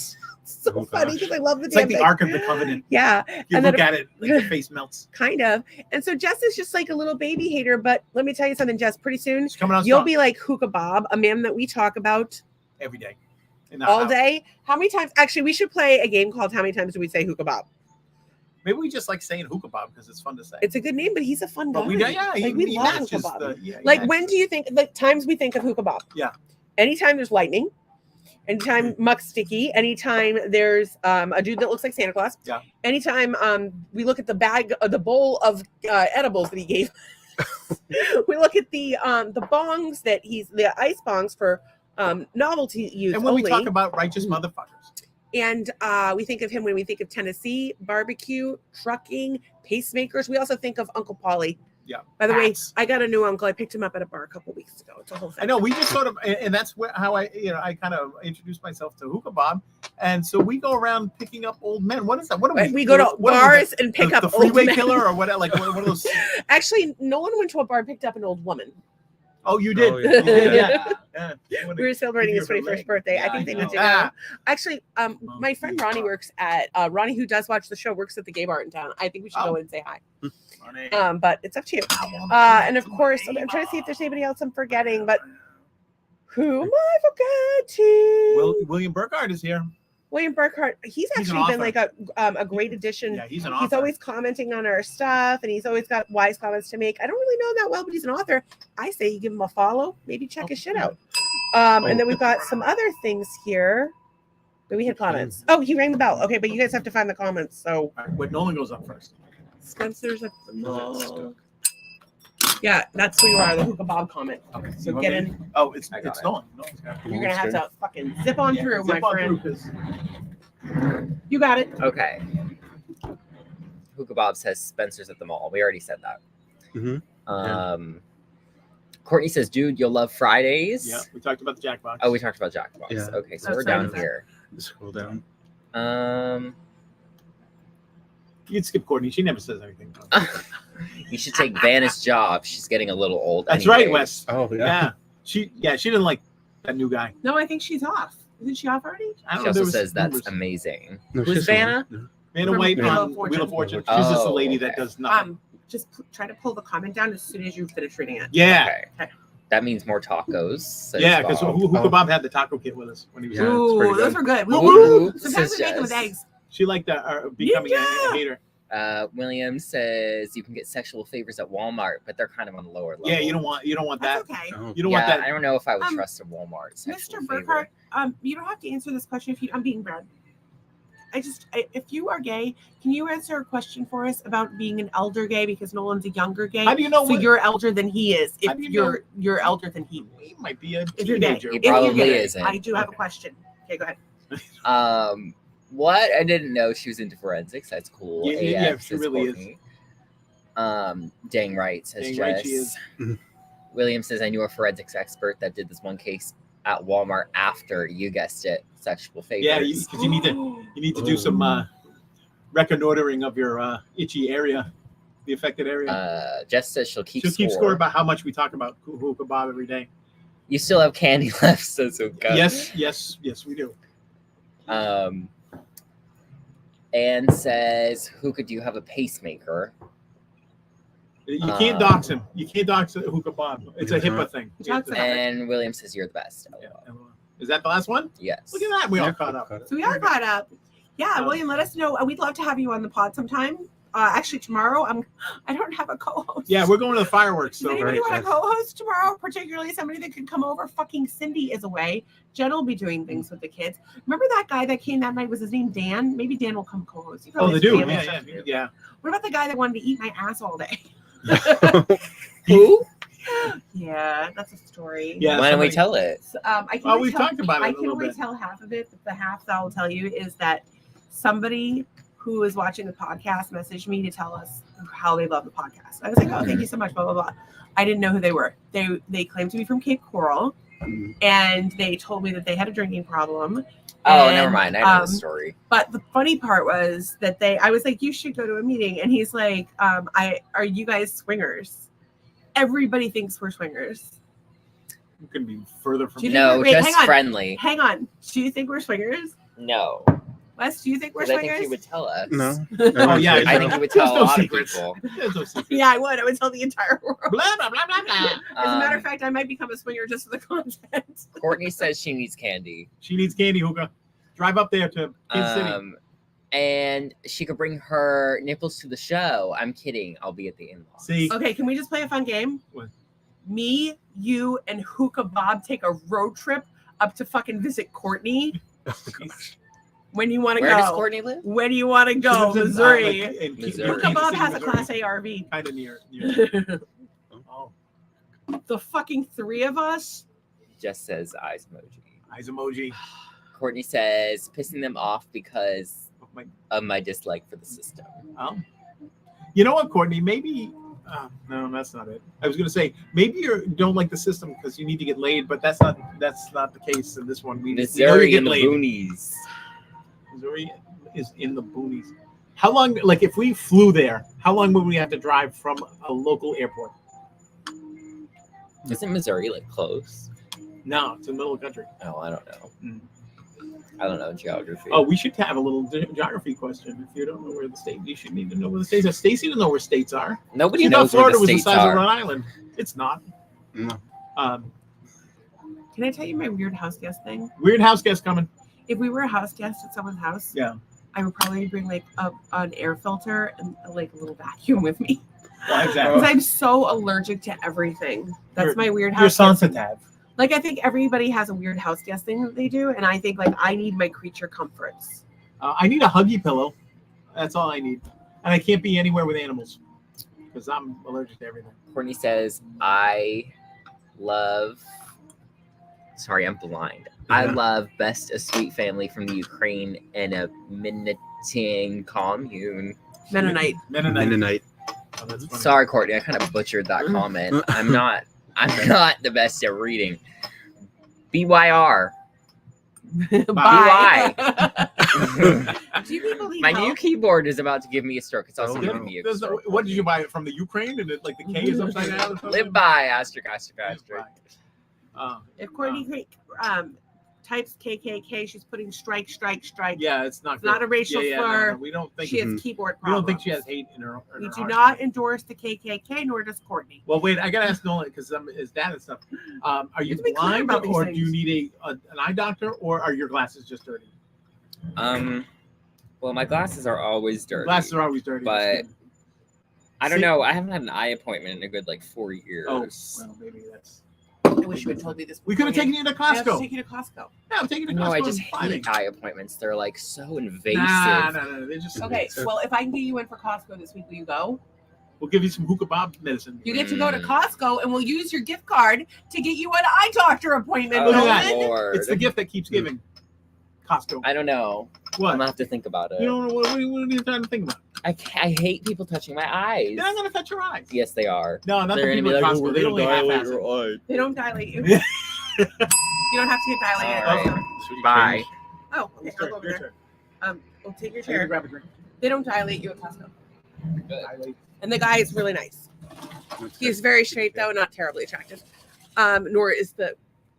It's so Oh, funny gosh. because I love the It's damn like the thing. Ark of the Covenant. Yeah. You And look then- at it, like your face melts. Kind of. And so Jess is just like a little baby hater, but let me tell you something, Jess, pretty soon It's coming on you'll strong be like Hookah Bob, a man that we talk about every day. In the all house. day. How many times? Actually, we should play a game called How Many Times Do We Say Hookah Bob? Maybe we just like saying hookah bob because it's fun to say. It's a good name, but he's a fun guy. But we like, we love Hookah matches Bob. he Like, matches when do you think, like, times we think of Hookah Bob? Yeah. Anytime there's lightning, anytime Muck Sticky, anytime there's a dude that looks like Santa Claus. Yeah. Anytime we look at the bag, the bowl of edibles that he gave. We look at the bongs the ice bongs for novelty use And when only. we talk about righteous motherfuckers. And we think of him when we think of Tennessee, barbecue, trucking, pacemakers. We also think of Uncle Paulie. Yeah. By the way, Hats. I got a new uncle. I picked him up at a bar a couple weeks ago. It's a whole thing. I know we just sort of, and that's how I kind of introduced myself to Hookah Bob, and so we go around picking up old men. What is that? What do we go to bars and pick up the freeway old men. killer or what? Like one of those. Actually, Nolan went to a bar and picked up an old woman. Oh, you did. Oh, yeah. You did, yeah. We were celebrating his 21st birthday. Yeah, I think they I went to know. go. Actually, my friend Ronnie works at Ronnie, who does watch the show, works at the gay bar in town. I think we should go and say hi. But it's up to you. And of course, I'm trying to see if there's anybody else I'm forgetting. But who am I forgetting? William Burkhardt is here. William Burkhardt. He's He's an actually been author. like a great addition. Yeah, he's an He's author. always commenting on our stuff, and he's always got wise comments to make. I don't really know him that well, but he's an author. I say you give him a follow, maybe check his shit out. And then we've got some other things here. But we had comments. Oh, he rang the bell. Okay, but you guys have to find the comments. So All right, but Nolan goes up first. Spencer's at the mall. Yeah, that's who you are, the Hookah Bob comment. Okay, So you get want me? in. Oh, it's I got it. Nolan. Nolan's got it. You're gonna have to fucking zip on through, Zip my on friend. through, 'cause- You got it. Okay. Hookah Bob says Spencer's at the mall. We already said that. Mhm. Courtney says, dude, you'll love Fridays. Yeah, we talked about the Jackbox. Oh, we talked about Jackbox. Yeah. Okay, so That's we're down right. here. Scroll down. You can skip Courtney. She never says anything. You should take Vanna's job. She's getting a little old. That's right, anyways. Wes. Oh, Yeah. She didn't like that new guy. No, I think she's off. Isn't she off already? I don't She know. also There was says that's rumors. amazing. No, Who's she's Vanna? fine. Vanna From White Wheel on of Fortune. Wheel of Fortune. Oh, She's just a lady that okay. does nothing. Just try to pull the comment down as soon as you finish reading it. Yeah. Okay. That means more tacos. says Yeah, because Bob. Hookah Bob had the taco kit with us when he was Yeah, it's Ooh, pretty those good. were good. Ooh, Sometimes says we make them with Jess. eggs. She liked becoming Yeah. a hater. William says you can get sexual favors at Walmart, but they're kind of on the lower level. Yeah, you don't want that. That's okay. Oh, You don't want Yeah, that. I don't know if I would Um, trust a Walmart sexual Mr. favor. Burkhart, you don't have to answer this question if I'm being bad. If you are gay, can you answer a question for us about being an elder gay because Nolan's a younger gay? How do you know So what- you're elder than he is. How If do you you're elder than he. He might be a If you're gay, teenager. He If you're probably gay, isn't. I do have a question. Okay, go ahead. What? I didn't know she was into forensics. That's cool. Yeah, AF, she says really is. Courtney. Dang right, says Dang Jess. right she is. William says, I knew a forensics expert that did this one case at Walmart after, you guessed it, sexual favors. Yeah, because you need to do some reconnoitering of your itchy area, the affected area. Jess says she'll keep She'll keep score about how much we talk about Hookah Bob every day. You still have candy left, says Hookah. Yes, we do. Anne says, Hookah, do you have a pacemaker? You can't dox him. You can't dox Hookah Bob. It's a HIPAA thing. He talks about it. And William says, you're the best. Yeah. Is that the last one? Yes. Look at that. We all Yeah, caught up. So we are caught up. Yeah, William, let us know. We'd love to have you on the pod sometime. Actually, tomorrow I don't have a co-host. Yeah, we're going to the fireworks. Does So anybody right, want to yes. co-host tomorrow? Particularly somebody that could come over. Fucking Cindy is away. Jen will be doing things with the kids. Remember that guy that came that night? Was his name Dan? Maybe Dan will come co-host. He probably they has do. family stuff to do. Yeah. What about the guy that wanted to eat my ass all day? Who? Yeah, that's a story. Yeah. Why don't we somebody- tell it? I can Oh, only we've talked about it I a can little only bit. tell half of it, but the half that I'll tell you is that somebody who is watching the podcast messaged me to tell us how they love the podcast. I was like, oh, thank you so much, blah, blah, blah. I didn't know who they were. They claimed to be from Cape Coral, and they told me that they had a drinking problem. Oh, And, never mind. I know the story. But the funny part was that I was like, you should go to a meeting. And he's like, are you guys swingers? Everybody thinks we're swingers. We couldn't be further from Do you that. No, wait, just hang on. friendly. Hang on. Do you think we're swingers? No. Wes, do you think we're 'Cause I think swingers? he would tell us. No. Oh, yeah. I think he would tell a There's no lot secrets. of people. There's no secret. Yeah, I would. I would tell the entire world. Blah, blah, blah, blah, blah. As a matter of Um, fact, I might become a swinger just for the content. Courtney says she needs candy. She needs candy, Hookah. Drive up there to Kansas City. And she could bring her nipples to the show. I'm kidding. I'll be at the in-laws. See, Okay, can we just play a fun game? What? Me, you, and Hookah Bob take a road trip up to fucking visit Courtney. When you want to Where does go? Courtney live? When do you want to she go? lives in, Missouri. Missouri. Hookah Bob has a Class A RV. Kind of near. Oh, The fucking three of us. Just says eyes emoji. eyes emoji. Courtney says pissing them off because of my dislike for the system. You know what, Courtney? Maybe. No, that's not it. I was going to say maybe you don't like the system because you need to get laid, but that's not the case in this one. Missouri in the boonies. Missouri is in the boonies. How long? Like, if we flew there, how long would we have to drive from a local airport? Isn't Missouri like close? No, it's in the middle of the country. Oh, I don't know. I don't know geography. Oh, we should have a little geography question. If you don't know where the state, you should need to know where the states are. Stacy doesn't know where states are. Nobody She knows thought Florida where the was the states size are. of Rhode Island. It's not. No. Can I tell you my weird house guest thing? Weird house guest coming. If we were a house guest at someone's house, Yeah. I would probably bring like an air filter and like a little vacuum with me. Well, exactly. Because I'm so allergic to everything. That's my weird You're house guest thing. sensitive. Like, I think everybody has a weird house guest thing that they do, and I think like I need my creature comforts. I need a huggy pillow. That's all I need, and I can't be anywhere with animals because I'm allergic to everything. Courtney says, I love. Sorry, I'm blind. I love Best a Sweet Family from the Ukraine and a Mennonite commune. Mennonite. Oh, that's funny. Sorry, Courtney, I kind of butchered that comment. I'm not the best at reading. BYR. Bye. BY. Do you people need My help? new keyboard is about to give me a stroke. It's also giving me a stroke. What did you buy it from the Ukraine? And it, like the K is upside down? Or something? Live by asterisk. If Courtney types KKK, she's putting strike. Yeah, it's not. It's not a racial slur. No, we don't think She has keyboard we don't problems. think she has hate in her. We do not endorse the KKK, nor does Courtney. Well, wait, I gotta ask Nolan because his dad and stuff. Are you have to be clear blind, about these or do things. you need an eye doctor, or are your glasses just dirty? Well, my glasses are always dirty. Glasses are always dirty. But I don't know. I haven't had an eye appointment in a good 4 years. Oh, well, maybe that's. I wish you had told me this. We could have taken you to I have to Costco. take you to Costco. Yeah, I'm taking you to Costco. No, I just on Friday. hate eye appointments. They're so invasive. No. They're just Okay, well, if I can get you in for Costco this week, will you go? We'll give you some hookah bob medicine. You get to go to Costco, and we'll use your gift card to get you an eye doctor appointment. Oh, Look at that. Nolan. Lord. It's the gift that keeps giving. Costco. I don't know. What? I'm gonna have to think about it. You don't know what are you trying to think about? I hate people touching my eyes. They're not gonna touch your eyes. Yes, they are. No, not They're the gonna people be at Costco. They only half-ass it. eye. They don't dilate you. You don't have to get dilated. All right. Oh, Bye. Oh, okay. Your I'll turn, go over your there. turn. We'll take your Here, chair. grab a drink. They don't dilate you at Costco. Good. And the guy is really nice. He's very straight, though, not terribly attractive. Nor is the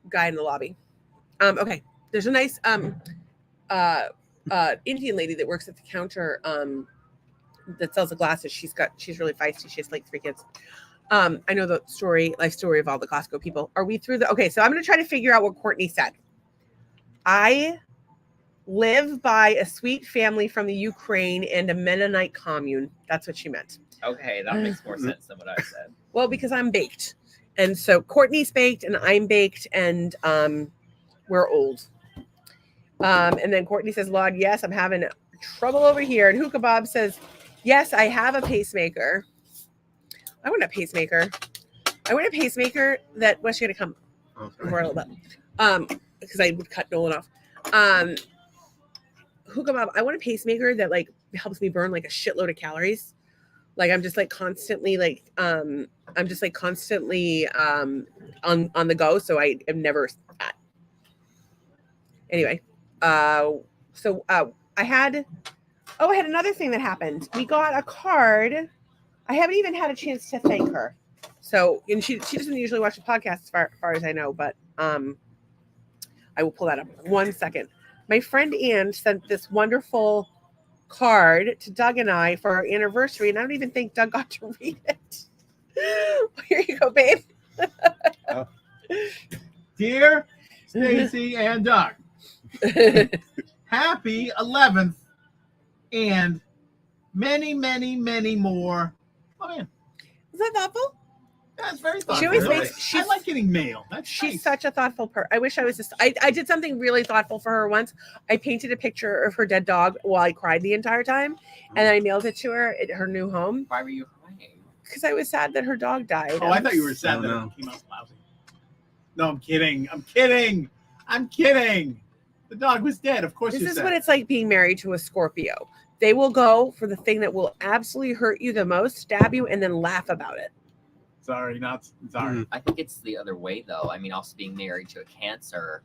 guy in the lobby. Okay. There's a nice Indian lady that works at the counter that sells the glasses. She's really feisty. She has 3 kids. I know the life story of all the Costco people. Are we through okay, so I'm going to try to figure out what Courtney said. I live by a sweet family from the Ukraine and a Mennonite commune. That's what she meant. Okay, that makes more sense than what I said. Well, because I'm baked. And so Courtney's baked and I'm baked and we're old. And then Courtney says, Lord, yes, I'm having trouble over here. And Hookah Bob says, yes, I have a pacemaker. I want a pacemaker. I want a pacemaker that, well, she's going to come over a little bit. Because I would cut Nolan off. Hookah Bob, I want a pacemaker that helps me burn a shitload of calories. I'm just constantly on the go. So I am never fat. Anyway. So I had another thing that happened. We got a card. I haven't even had a chance to thank her. So, and she doesn't usually watch the podcast as far as I know, but I will pull that up. 1 second. My friend Ann sent this wonderful card to Doug and I for our anniversary, and I don't even think Doug got to read it. Here you go, babe. Dear Stacy and Doug, happy 11th and many, many, many more. Oh, man. Is that thoughtful? That's very thoughtful. She always makes. I like getting mail. She's nice. such a thoughtful person. I wish I was just. I did something really thoughtful for her once. I painted a picture of her dead dog while I cried the entire time, and then I mailed it to her at her new home. Why were you crying? Because I was sad that her dog died. Oh, I thought you were sad that it came out lousy. No, I'm kidding. The dog was dead. Of course. This you're is sad. what it's like being married to a Scorpio. They will go for the thing that will absolutely hurt you the most, stab you, and then laugh about it. Sorry, not sorry. I think it's the other way, though. I mean, also being married to a Cancer,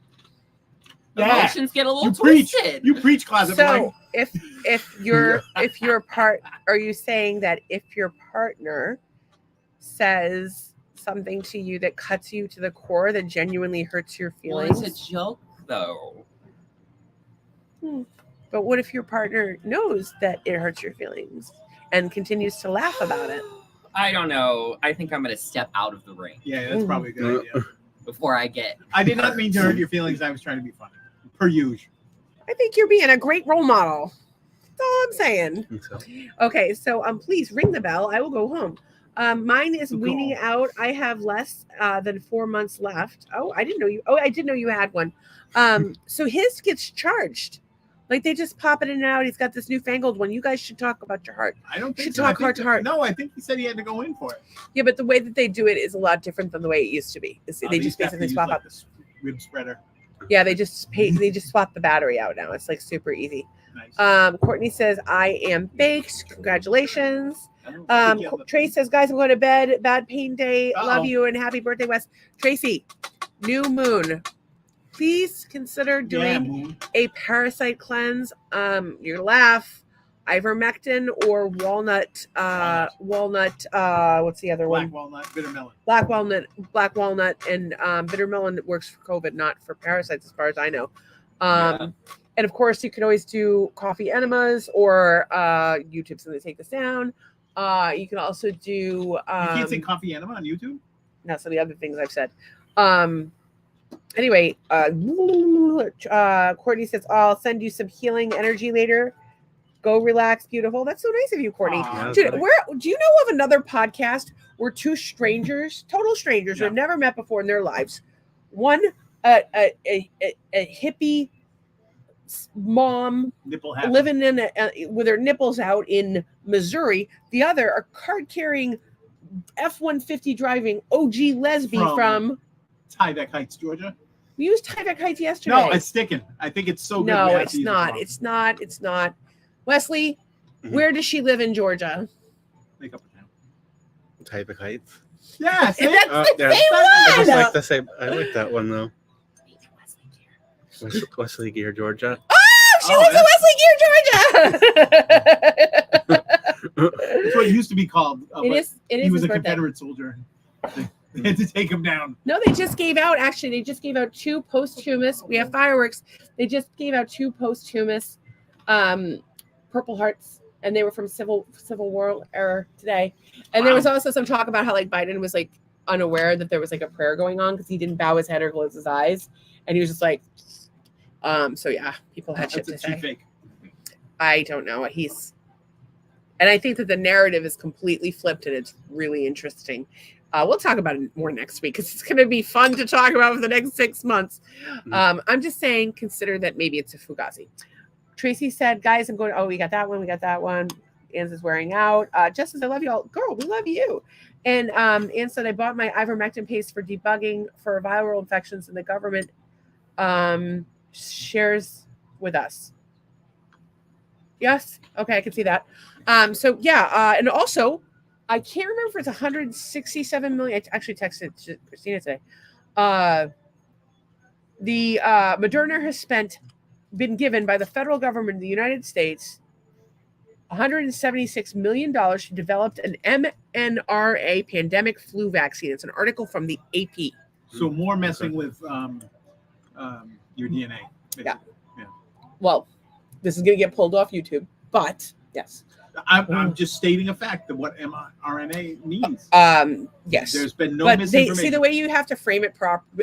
Yeah. emotions get a little You preach. twisted. You preach, closet boy. So if your part, are you saying that if your partner says something to you that cuts you to the core, that genuinely hurts your Well, feelings? it's a joke, though. But what if your partner knows that it hurts your feelings and continues to laugh about it? I don't know. I think I'm going to step out of the ring Yeah, that's probably a good idea. before I get. I did not mean to hurt your feelings. I was trying to be funny. Per usual. I think you're being a great role model. That's all I'm saying. I think so. Okay, so please ring the bell. I will go home. Mine is Go weaning out. I have less than 4 months left. Oh, I didn't know you. Oh, I did know you had one. So his gets charged. Like they just pop it in and out. He's got this newfangled one. You guys should talk about your heart. I don't think Should so. talk I think heart to heart. No, I think he said he had to go in for it. Yeah, but the way that they do it is a lot different than the way it used to be. They just basically swap out. the rib spreader. Yeah, they just swap the battery out now. It's like super easy. Nice. Courtney says, I am baked. Congratulations. I don't think he had the- Trace says, guys, I'm going to bed. Bad pain day. Uh-oh. Love you and happy birthday, Wes. Tracy, new moon. Please consider Yeah, doing Moon. a parasite cleanse. Your laugh, ivermectin or walnut. What's the other Black one? walnut, bitter melon. Black walnut, and bitter melon works for COVID, not for parasites, as far as I know. Yeah. And of course, you can always do coffee enemas or YouTube's going to take this down. You can also do. You can't say coffee enema on YouTube? Now some of the other things I've said. Anyway, Courtney says, I'll send you some healing energy later. Go relax, beautiful. That's so nice of you, Courtney. Aw, Dude, buddy. do you know of another podcast where two strangers, total strangers, who Yeah. have never met before in their lives, one a hippie mom Nipple happy. living in with her nipples out in Missouri, the other a card-carrying F-150 driving OG lesbian from Tyvek Heights, Georgia. we used Tyvek Heights yesterday. No, it's sticking. I think it's so good. No, we have it's to use not. it It's not. It's not. Wesley, Mhm. where does she live in Georgia? Make up a town. Type of heights. Yeah, see? That's the yeah. same I one. just like the same. I like that one though. Wesley Gear, Georgia. She Oh, lives in Wesley Gear, Georgia. That's what it used to be called. It but is. It is He was his a birthday. Confederate soldier. They had to take him down. No, they just gave out. Actually, they just gave out 2 posthumous. We have fireworks. They just gave out 2 posthumous Purple Hearts, and they were from Civil War era today. And there was also some talk about how like Biden was like unaware that there was like a prayer going on because he didn't bow his head or close his eyes, and he was just like, So yeah, people had shit That's to a cheap say. fake. I don't know what he's. And I think that the narrative is completely flipped, and it's really interesting. We'll talk about it more next week because it's going to be fun to talk about for the next 6 months. I'm just saying, consider that maybe it's a Fugazi. Tracy said, guys, I'm going, oh, we got that one. Anne's is wearing out. Jess says, I love you all. Girl, we love you. And Anne said, I bought my ivermectin paste for debugging for viral infections, and the government shares with us. Yes. Okay, I can see that. So yeah, and also, I can't remember if it's 167 million. I actually texted to Christina today. The Moderna has been given by the federal government of the United States $176 million to develop an mRNA pandemic flu vaccine. It's an article from the AP. So more messing with your DNA. Basically. Yeah. Well, this is going to get pulled off YouTube, but yes. I'm just stating a fact of what mRNA means. Yes. There's been no But misinformation. see, the way you have to frame it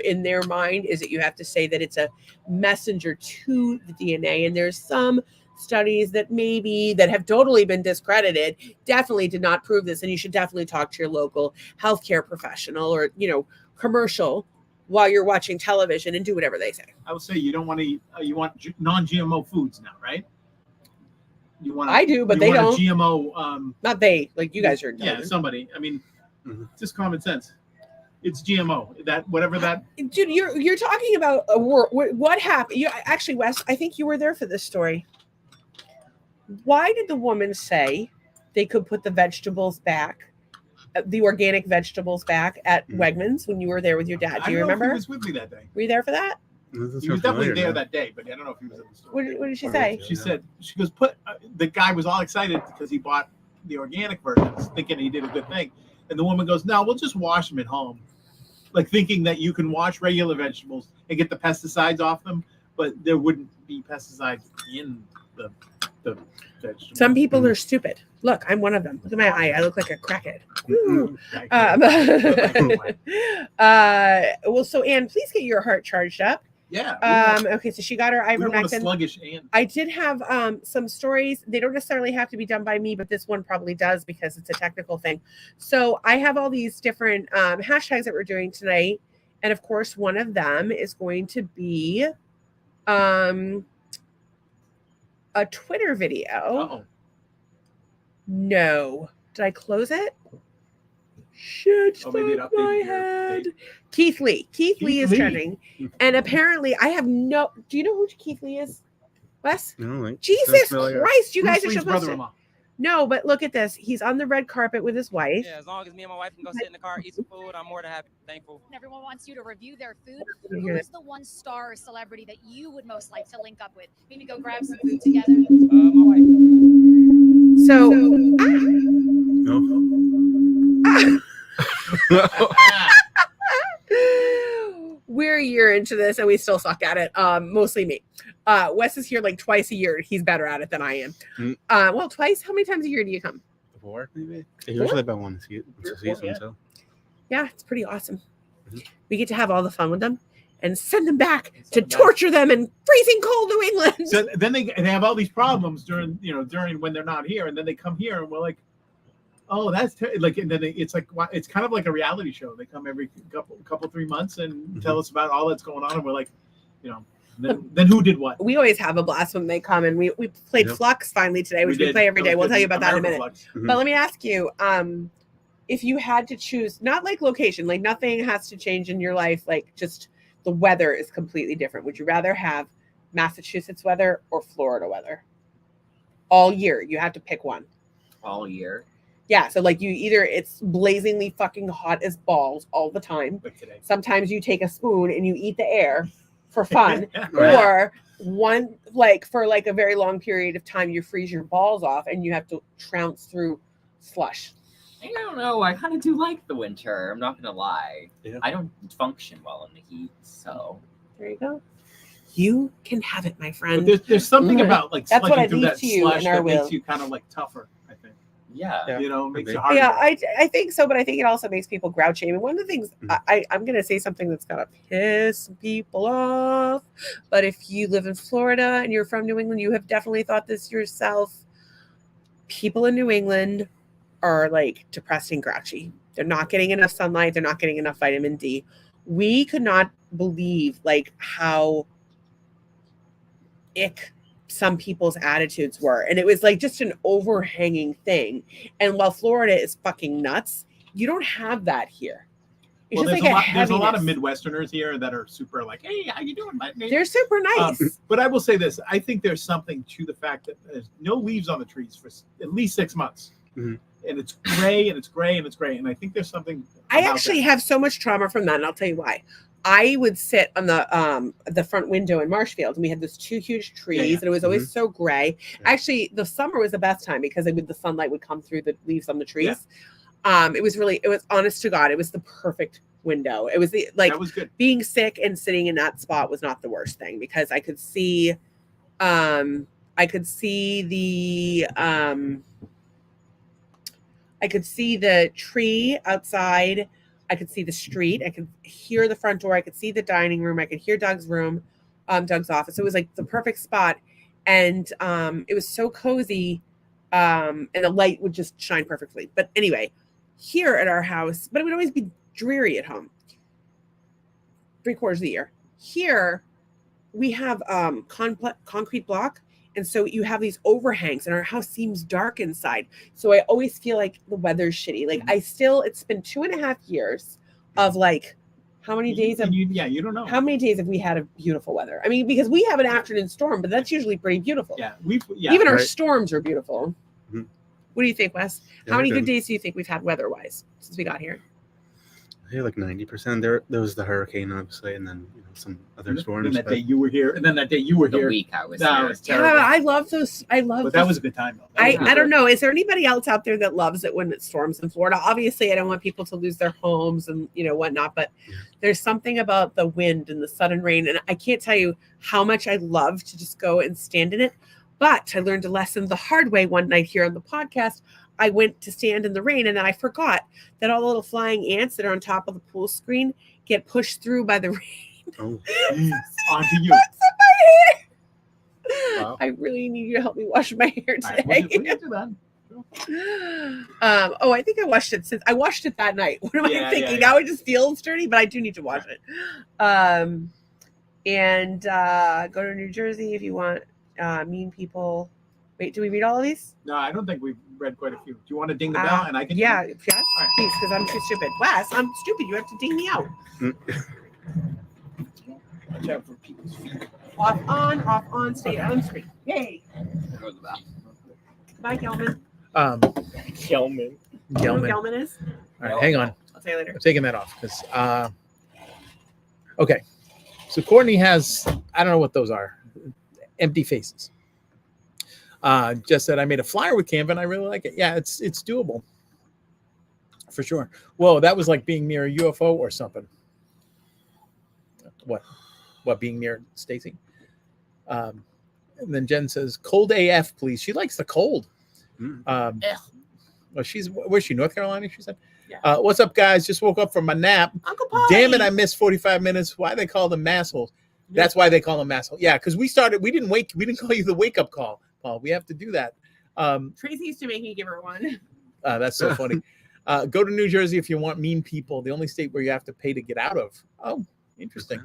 in their mind is that you have to say that it's a messenger to the DNA, and there's some studies that have totally been discredited, definitely did not prove this, and you should definitely talk to your local healthcare professional or commercial while you're watching television and do whatever they say. I would say you don't want to eat. You want non-GMO foods now, right? You want. I do, but they want don't. A GMO. Not they, like you guys are. Yeah, somebody. I mean, Mhm. it's just common sense. it's GMO. That whatever that. Dude, you're talking about a war. What happened? You actually, Wes, I think you were there for this story. Why did the woman say they could put the vegetables back, the organic vegetables back at Wegmans when you were there with your dad? Do you remember? He was with me that day. Were you there for that? He was definitely there that day, but I don't know if he was in the store. What did she say? She said, she goes, the guy was all excited because he bought the organic versions, thinking he did a good thing. And the woman goes, no, we'll just wash them at home. Like thinking that you can wash regular vegetables and get the pesticides off them, but there wouldn't be pesticides in the vegetables. Some people are stupid. Look, I'm one of them. Look at my eye. I look like a crackhead. Well, so Anne, please get your heart charged up. Yeah. Okay, so she got her ivermectin. Sluggish Anne. I did have some stories. They don't necessarily have to be done by me, but this one probably does because it's a technical thing. So I have all these different hashtags that we're doing tonight. And of course, one of them is going to be a Twitter video. Uh-oh. No. Did I close it? Shit, maybe it stuck my updated your head. date. Keith Lee. Keith Lee is Lee. trending. And apparently I have no... Do you know who Keith Lee is? Wes? No, like, Jesus Christ, you guys are Bruce Lee's supposed to... brother-in-law. No, but look at this. He's on the red carpet with his wife. Yeah, as long as me and my wife can go sit in the car, eat some food, I'm more than happy. Thankful. Everyone wants you to review their food. Who is the one star or celebrity that you would most like to link up with? Maybe go grab some food together. My wife. So... We're a year into this and we still suck at it. Mostly me. Wes is here like twice a year. He's better at it than I am. Well, twice. How many times a year do you come? 4, maybe. Usually about one a season. Yeah. So Yeah, it's pretty awesome. We get to have all the fun with them and send them back to torture them in freezing cold New England. So then they have all these problems during when they're not here, and then they come here and we're like, oh, that's like, and then it's kind of like a reality show. They come every couple 3 months and tell us about all that's going on, and we're like, then who did what? We always have a blast when they come, and we played Flux finally today, which we play every day. We'll tell you about that in a minute. But let me ask you, if you had to choose, not like location, like nothing has to change in your life, like just the weather is completely different. Would you rather have Massachusetts weather or Florida weather? All year, you have to pick one. All year. Yeah, so like it's blazingly fucking hot as balls all the time. Like today. Sometimes you take a spoon and you eat the air for fun, Right. or one for a very long period of time you freeze your balls off and you have to trounce through slush. I don't know. I kind of do like the winter. I'm not gonna lie. Yeah. I don't function well in the heat, so There you go. You can have it, my friend. But there's something about like That's what I sledging through leave that to you slush in our that makes will. you kind of like tougher. I think yeah. makes it harder. Yeah, I think so, but I think it also makes people grouchy. I mean, one of the things I'm going to say something that's going to piss people off, but if you live in Florida and you're from New England, you have definitely thought this yourself. People in New England are like depressed and grouchy. They're not getting enough sunlight. They're not getting enough vitamin D. We could not believe like how ick some people's attitudes were, and it was like just an overhanging thing. And while Florida is fucking nuts, you don't have that here. It's just like there's a lot of Midwesterners here that are super like, hey, how you doing, mate? They're super nice. But I will say this: I think there's something to the fact that there's no leaves on the trees for at least 6 months, and it's gray and it's gray and it's gray, and I think there's something. I actually have so much trauma from that, and I'll tell you why. I would sit on the front window in Marshfield, and we had those 2 huge trees, and it was always so gray. Actually, the summer was the best time because the sunlight would come through the leaves on the trees. It was honest to God, it was the perfect window. It was that was good. Being sick and sitting in that spot was not the worst thing because I could see the tree outside. I could see the street. I could hear the front door. I could see the dining room. I could hear Doug's room, Doug's office. It was like the perfect spot. And it was so cozy. And the light would just shine perfectly. But anyway, here at our house, but it would always be dreary at home. 3/4 of the year. Here, we have concrete block. And so you have these overhangs and our house seems dark inside. So I always feel like the weather's shitty. Like it's been 2.5 years of like how many days of you don't know. how many days have we had of beautiful weather? I mean, because we have an afternoon storm, but that's usually pretty beautiful. Even our storms are beautiful. Mhm. What do you think, Wes? Yeah, How many they're good good. days do you think we've had weather-wise since we got here? I feel like 90%. There was the hurricane, obviously, and then some other storms. And that day you were here, and then that day you were The here. week I was No, there. it was terrible. Yeah, I love those. I love. But that was a good time, though. I don't know. Is there anybody else out there that loves it when it storms in Florida? Obviously, I don't want people to lose their homes and whatnot, but there's something about the wind and the sudden rain, and I can't tell you how much I love to just go and stand in it. But I learned a lesson the hard way one night here on the podcast. I went to stand in the rain, and then I forgot that all the little flying ants that are on top of the pool screen get pushed through by the rain. Oh, onto you. Wow. I really need you to help me wash my hair All today. right, we'll get to that. I think I washed it that night. What am I thinking? Now it just feels dirty, but I do need to wash it. And go to New Jersey if you want mean people. Wait, do we read all of these? No, I don't think we've read quite a few. Do you want to ding the bell and I can? Yeah, yes, right. please, because I'm too stupid. Wes, I'm stupid. You have to ding me out. Watch out for people's feet. Off on, stay on screen. Yay. Bye, Gelman. Gelman. You know who Gelman is? All right, hang on. I'll tell you later. I'm taking that off because. Okay, so Courtney has, I don't know what those are, empty faces. Just said I made a flyer with Canva and I really like it. Yeah, it's doable for sure. Whoa, that was like being near a UFO or something. What being near Stacy? And then Jen says, "Cold AF, please." She likes the cold. Well, where's she? North Carolina, she said. Yeah. What's up, guys? Just woke up from my nap. Uncle Paul. Damn it, I missed 45 minutes. Why they call them massholes? That's why they call them massholes. Yeah, because we didn't call you the wake up call, Paul. We have to do that. Tracy used to make me give her one. That's so funny. Go to New Jersey if you want mean people. The only state where you have to pay to get out of. Oh, interesting.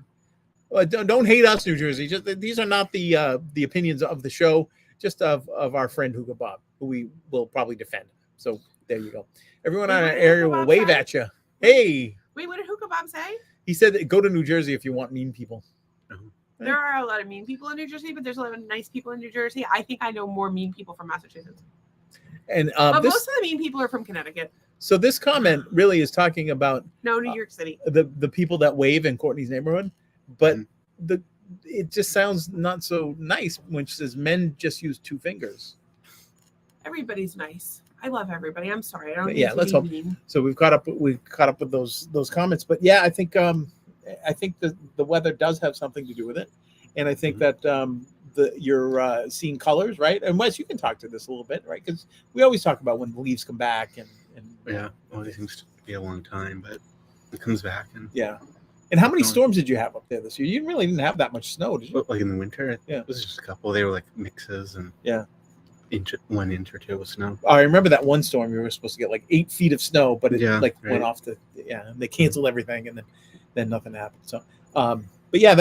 Well, don't hate us, New Jersey. Just these are not the opinions of the show, just of our friend Hugo Bob, who we will probably defend. So there you go. Everyone on our area will wave at you. Hey. Wait, what did Hugo Bob say? He said that go to New Jersey if you want mean people. There are a lot of mean people in New Jersey, but there's a lot of nice people in New Jersey. I think I know more mean people from Massachusetts. And but most of the mean people are from Connecticut. So this comment really is talking about New York City. The people that wave in Courtney's neighborhood, but it just sounds not so nice when she says men just use two fingers. Everybody's nice. I love everybody. I'm sorry. I don't. Yeah, let's hope. Mean. So we've caught up with those comments, but yeah, I think the weather does have something to do with it, and I think that you're seeing colors, right? And Wes, you can talk to this a little bit, right? Because we always talk about when the leaves come back, and yeah, well, it seems to be a long time, but it comes back, and yeah. And how many storms did you have up there this year? You didn't have that much snow, did you? Like in the winter, yeah, it was just a couple. They were like mixes, and 1 inch or two of snow. I remember that one storm you were supposed to get like 8 feet of snow, but it went off they canceled everything, and then nothing happened. So, but yeah,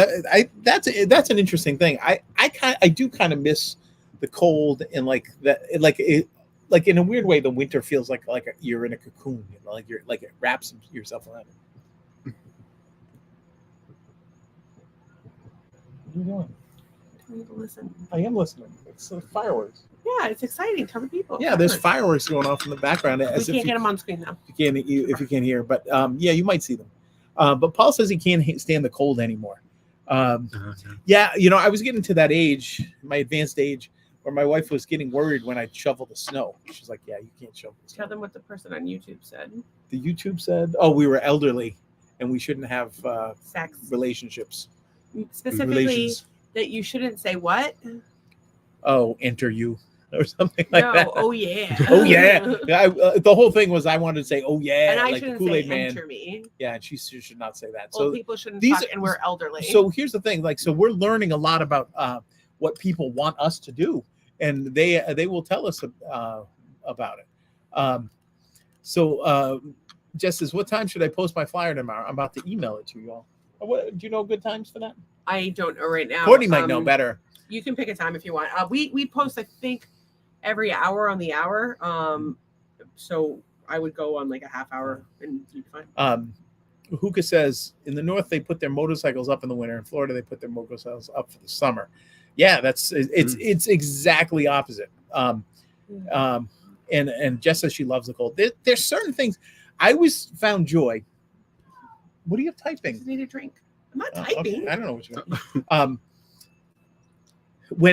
that's an interesting thing. I do kind of miss the cold and like that, like in a weird way, the winter feels like you're in a cocoon, like you're like it wraps yourself around it. What are you doing? I need to listen. I am listening. It's fireworks. Yeah, it's exciting. Tell the people. Yeah, there's fireworks going off in the background. We can't get them on screen now. If you can't hear, but yeah, you might see them. But Paul says he can't stand the cold anymore. Yeah, I was getting to that age, my advanced age, where my wife was getting worried when I shovel the snow. She's like, "Yeah, you can't shovel the snow." Tell them what the person on YouTube said. The YouTube said, "Oh, we were elderly, and we shouldn't have sex relationships." Specifically, that you shouldn't say what? Oh, enter you. Or something like that. Oh yeah. Oh yeah. The whole thing was I wanted to say, oh yeah, and I like shouldn't Kool-Aid say Man. Enter me. Yeah, and she should not say that. Well, so people shouldn't talk, and we're elderly. So here's the thing, so we're learning a lot about what people want us to do, and they will tell us about it. Jess says, what time should I post my flyer tomorrow? I'm about to email it to you all. Do you know good times for that? I don't know right now. Courtney might know better. You can pick a time if you want. We post, I think, every hour on the hour. So I would go on like a half hour and you'd be fine. Hookah says in the north they put their motorcycles up in the winter. In Florida they put their motorcycles up for the summer. Yeah, it's exactly opposite. And Jess says she loves the cold. There's certain things. I always found joy. What are you typing? I just need a drink. I'm not typing. Okay. I don't know what you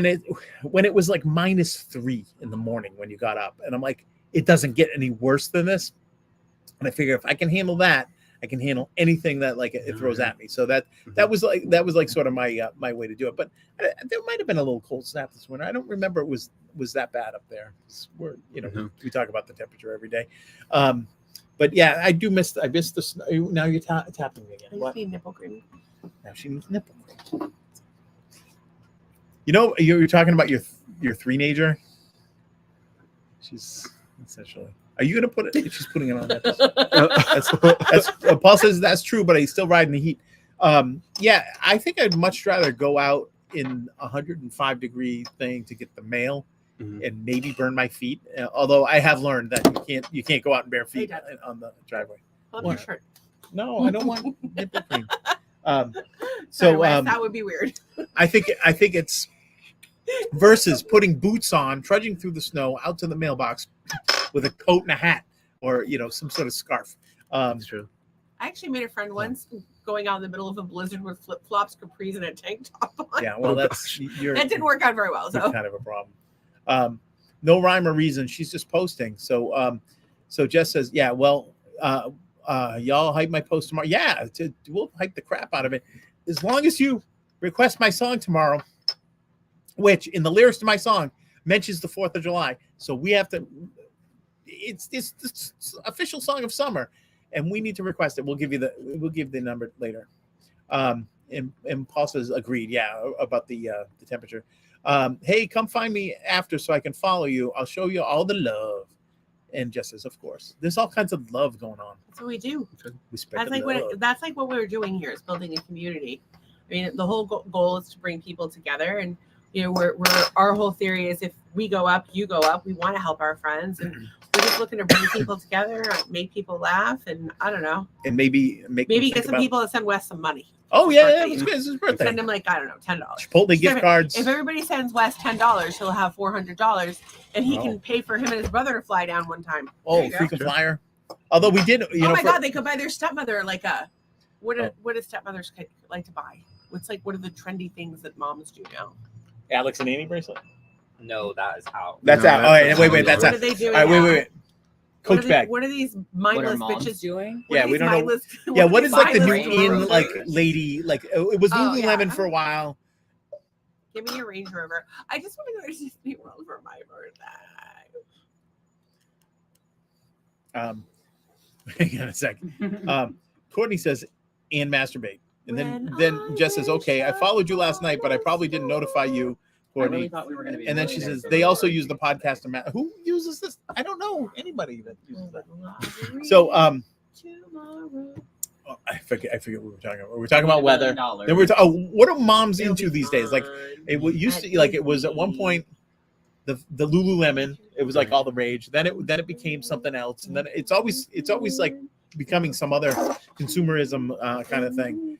mean. When it was like -3 in the morning when you got up, and I'm like, it doesn't get any worse than this. And I figure if I can handle that, I can handle anything that like it throws at me. So that was like sort of my my way to do it. But there might have been a little cold snap this winter. I don't remember it was that bad up there. We're we talk about the temperature every day. But yeah, I miss the snow. Now you're tapping me again. I just need nipple cream. Now she needs nipple cream. You're talking about your 3-nager. She's essentially. Are you gonna put it? She's putting it on that. That's Paul says that's true, but he's still riding the heat. Yeah, I think I'd much rather go out in 105-degree thing to get the mail and maybe burn my feet. Although I have learned that you can't go out in bare feet on the driveway. Love your shirt. No, I don't want nipple cream. That would be weird. I think it's versus putting boots on, trudging through the snow out to the mailbox with a coat and a hat or some sort of scarf. That's true. I actually made a friend once going out in the middle of a blizzard with flip-flops, capris, and a tank top on. Yeah, well, that didn't work out very well. So kind of a problem. No rhyme or reason. She's just posting. So Jess says, yeah, well, y'all hype my post tomorrow. Yeah, we'll hype the crap out of it as long as you request my song tomorrow, which in the lyrics to my song mentions the 4th of July. So we have to. It's the official song of summer, and we need to request it. We'll give the number later. And Paul says agreed. Yeah, about the temperature. Hey, come find me after so I can follow you. I'll show you all the love. And Jess says, of course, there's all kinds of love going on. That's what we do. We spread that's like what we're doing here is building a community. I mean, the whole goal is to bring people together, and we're our whole theory is if we go up, you go up. We want to help our friends, and we're just looking to bring people together, make people laugh, and I don't know. And maybe get some people to send Wes some money. Oh yeah, it's his birthday. Send him like I don't know, $10. Chipotle gift cards. If everybody sends Wes $10, he'll have $400, and he can pay for him and his brother to fly down one time. Oh, freaking flyer! Although we did, God, they could buy their stepmother like a what do stepmothers like to buy? What are the trendy things that moms do now? Alex and Annie bracelet. No, that is out. That's out. Oh, wait, that's out. What are they doing? All right, wait. Coach bag. What are these mindless what are moms bitches doing? Yeah, we don't know. Yeah, what is like the new in like lady like it was Lululemon for a while. Give me a Range Rover. I just want to go to Disney World for my birthday. Hang on a second. Courtney says, and masturbate. And then Jess says, okay, I followed you last night, but I probably didn't notify you, Courtney. I really thought we were going to be. And then she says, they also use the podcast. Who uses this? I don't know anybody that uses that. So, I forget what we were talking about. We were talking about weather. Then what are moms into these days? Like it used to, like it was at one point the Lululemon. It was like all the rage. Then it became something else, and then it's always like becoming some other consumerism kind of thing.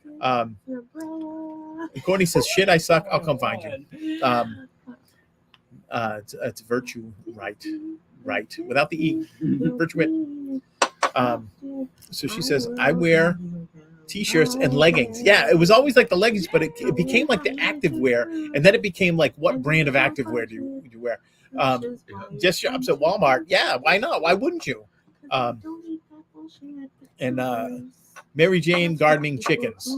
Courtney says, "Shit, I suck. I'll come find you." It's virtue, right, without the e. Virtue. So she says, I wear t-shirts and leggings. Yeah, it was always like the leggings, but it became like the active wear, and then it became like what brand of active wear do you wear? Just shops at Walmart. Yeah, why not? Why wouldn't you? And Mary Jane gardening chickens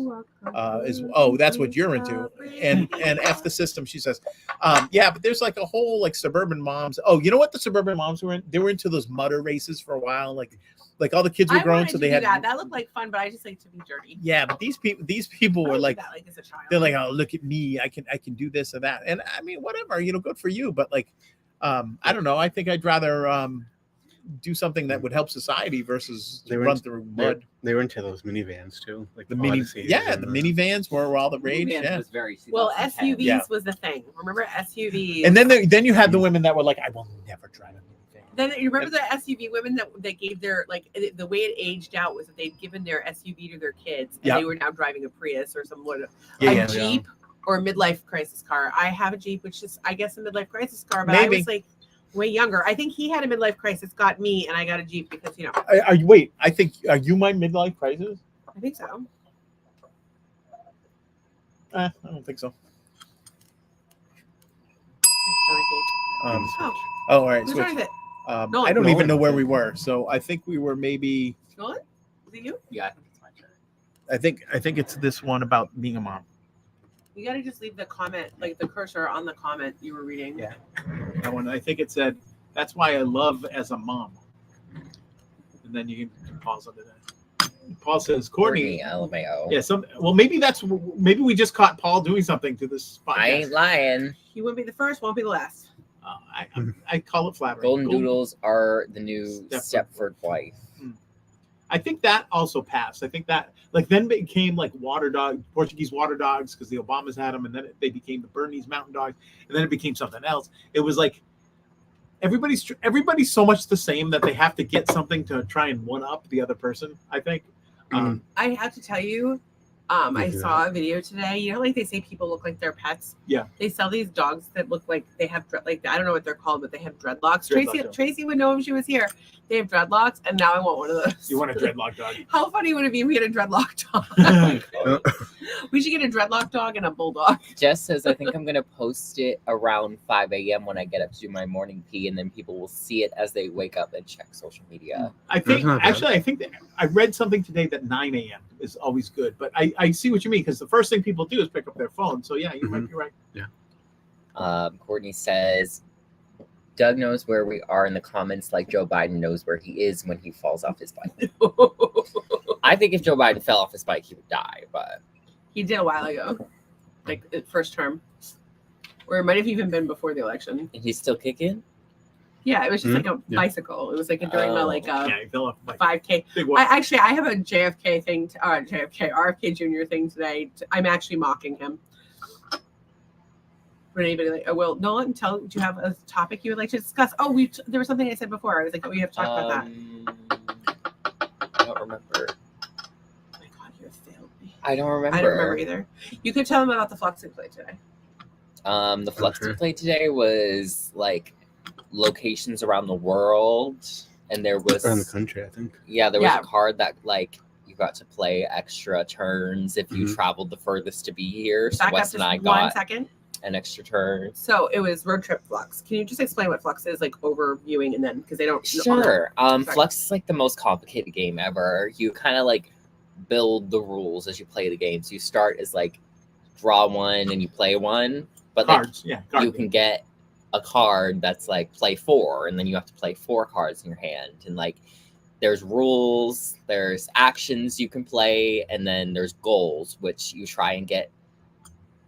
that's what you're into. And F the system, she says. Yeah, but there's like a whole like suburban moms. Oh, you know what the suburban moms were in? They were into those mutter races for a while. Like all the kids were grown, so they had that looked like fun, but I just like to be dirty. Yeah, but these people were like, as a child. They're like, oh, look at me, I can do this or that. And I mean, whatever, good for you. But like, I don't know. I think I'd rather do something that would help society versus run through mud. They were into those minivans too, like the minivans were all the rage. Yeah. Was very SUVs was the thing. Remember SUVs? And then you had the women that were like, I will never drive a minivan. Then you remember the SUV women that they gave their the way it aged out was that they'd given their SUV to their kids and they were now driving a Prius or some Jeep or a midlife crisis car. I have a Jeep, which is I guess a midlife crisis car, but I was like way younger. I think he had a midlife crisis, got me, and I got a Jeep because Wait, I think are you my midlife crisis? I think so. I don't think so. All right, switch. I don't even know where we were, so I think we were maybe. Nolan? Is it you? Yeah, I think it's my turn. I think it's this one about being a mom. You got to just leave the comment, like the cursor on the comment you were reading. Yeah. That one, I think it said, "That's why I love as a mom." And then you can pause under that. Paul says, "Courtney, LMAO." Yeah. Maybe we just caught Paul doing something to this podcast. I ain't lying. He won't be the first, won't be the last. I call it flattering. Golden Doodles are the new Stepford wife. I think that also passed. I think that then became like Portuguese water dogs because the Obamas had them, and then they became the Bernese mountain dogs, and then it became something else. It was like everybody's so much the same that they have to get something to try and one up the other person. I think. I have to tell you, I saw a video today. You know, like they say people look like their pets. Yeah. They sell these dogs that look like they have I don't know what they're called, but they have dreadlocks. Dreadlocks, Tracy would know if she was here. They have dreadlocks, and now I want one of those. You want a dreadlock dog? How funny would it be if we had a dreadlock dog? We should get a dreadlock dog and a bulldog. Jess says, I think I'm going to post it around 5 a.m. when I get up to do my morning pee, and then people will see it as they wake up and check social media. I think that I read something today that 9 a.m. is always good, but I see what you mean because the first thing people do is pick up their phone. So yeah, you might be right. Yeah. Courtney says, Doug knows where we are in the comments like Joe Biden knows where he is when he falls off his bike. I think if Joe Biden fell off his bike, he would die, but he did a while ago, like first term, or it might have even been before the election. And he's still kicking? Yeah, it was just like a bicycle. It was like during the he fell off a 5K. I have a JFK thing, RFK Jr. thing today. I'm actually mocking him. Would anybody Nolan, do you have a topic you would like to discuss? Oh, there was something I said before. I was like, we have to talk about that. I don't remember. Oh my God, you have failed me. I don't remember. I don't remember either. You could tell them about the Flux and Play today. The Flux and Play today was like locations around the world, and there was around the country, I think. Yeah, there was a card that like you got to play extra turns if you traveled the furthest to be here. So Wes and I got 1 second. An extra turn. So it was road trip Flux. Can you just explain what Flux is, like overviewing, and then because they don't. Sure. Flux is like the most complicated game ever. You kind of like build the rules as you play the game. So you start as like draw one and you play one, but cards. You can get a card that's like play 4, and then you have to play 4 cards in your hand, and like there's rules, there's actions you can play, and then there's goals which you try and get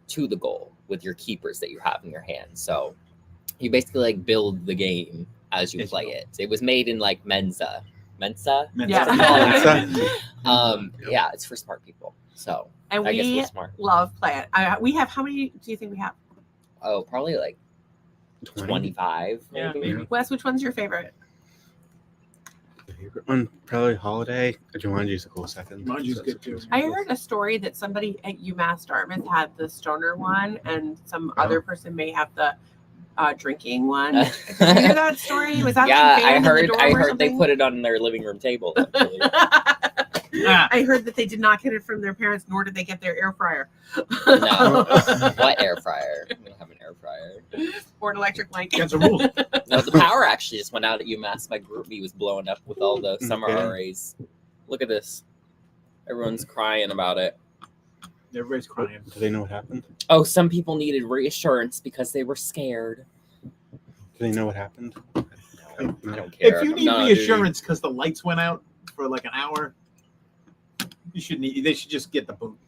to the goal with your keepers that you have in your hand. So you basically like build the game as you play it. It was made in like Mensa. Yeah. Yeah, it's for smart people. So and I guess we we're smart. love Play It. We have, how many do you think we have? Oh, probably like 25. Maybe. Wes, which one's your favorite? Favorite one, probably Holiday. Jumanji's a cool second. Jumanji's good too. I heard a story that somebody at UMass Dartmouth had the stoner one, and some other person may have the drinking one. Did you hear that story? Was that I heard they put it on their living room table. I heard that they did not get it from their parents, nor did they get their air fryer. No. What air fryer? We don't have an air fryer. Or an electric blanket. That's a rule. No, the power actually just went out at UMass. My groupie was blowing up with all the summer RAs. Look at this. Everyone's crying about it. Everybody's crying. Do they know what happened? Oh, some people needed reassurance because they were scared. Do they know what happened? I don't care. If you need reassurance because the lights went out for like an hour, they should just get the boot.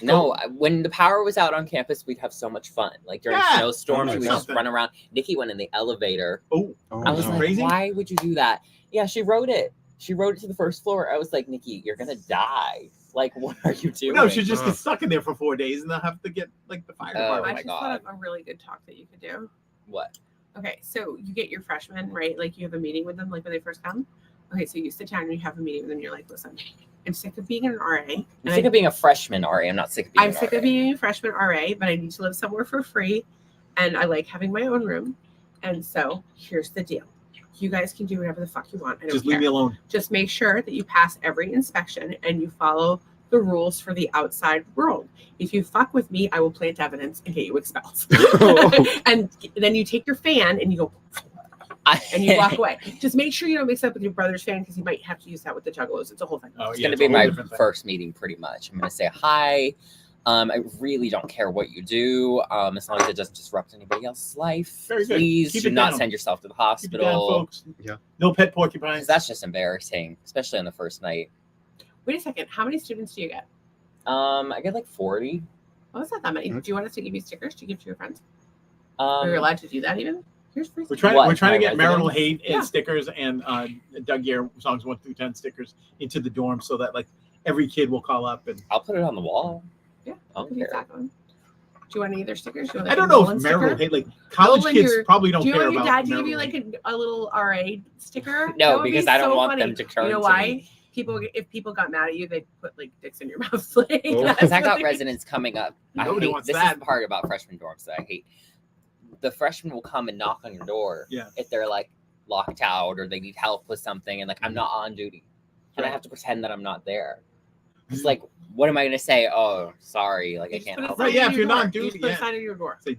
No, when the power was out on campus, we'd have so much fun. Like during snowstorms, we'd just run around. Nikki went in the elevator. I was like, crazy? Why would you do that? Yeah, she rode it. She rode it to the first floor. I was like, Nikki, you're going to die. Like, what are you doing? No, she'll just get stuck in there for 4 days and they'll have to get like the fire department. I just thought of a really good talk that you could do. What? Okay, so you get your freshmen, right? Like you have a meeting with them, like when they first come. Okay, so you sit down and you have a meeting with them. And you're like, listen, I'm sick of being an RA. I'm sick of being a freshman RA. I'm not sick of being I'm sick of being a freshman RA, but I need to live somewhere for free. And I like having my own room. And so here's the deal. You guys can do whatever the fuck you want. I don't Just care. leave me alone. Just make sure that you pass every inspection and you follow the rules for the outside world. If you fuck with me, I will plant evidence and get you expelled. And then you take your fan and you go and you walk away. Just make sure you don't mix up with your brother's fan because you might have to use that with the juggalos. It's a whole thing. Oh, It's yeah, going to it's be a whole my different thing. first meeting, pretty much. I'm going to say hi. I really don't care what you do, as long as it doesn't disrupt anybody else's life. Very good. Please Keep do it not down. send yourself to the Keep it down, hospital. folks. Yeah. No pet Because porcupines. that's just embarrassing, especially on the first night. Wait a second. How many students do you get? I get like 40. Oh, it's not that many. Okay. Do you want us to give you stickers to give to your friends? Are you allowed to do that even? Here's free We're stickers. trying. What, We're trying to my get marital residence? hate and stickers and Doug Gear songs 1 through 10 stickers into the dorm so that like every kid will call up and. I'll put it on the wall. Yeah, I don't Give you care. that one. Do you want any other stickers? Do you want, I like, don't a know Nolan if marital sticker? hate like college Nolan, kids your- probably don't Do you care want your about dad to give you marital like a little RA sticker? That No, would be because I don't so want funny. them to turn You know to why? me. If people got mad at you, they'd put like dicks in your mouth. Like, Oh. that's Because I what got they- residents coming up. Nobody I hate wants this that. is the part about freshman dorms that I hate. The freshmen will come and knock on your door Yeah. if they're like locked out or they need help with something, and like I'm not on duty, and I have to pretend that I'm not there. It's like, what am I gonna say? Oh, sorry, like You I just can't put a help. sign Right, yeah, on if your you're not door. doing- You just put yeah. a sign on your door. So,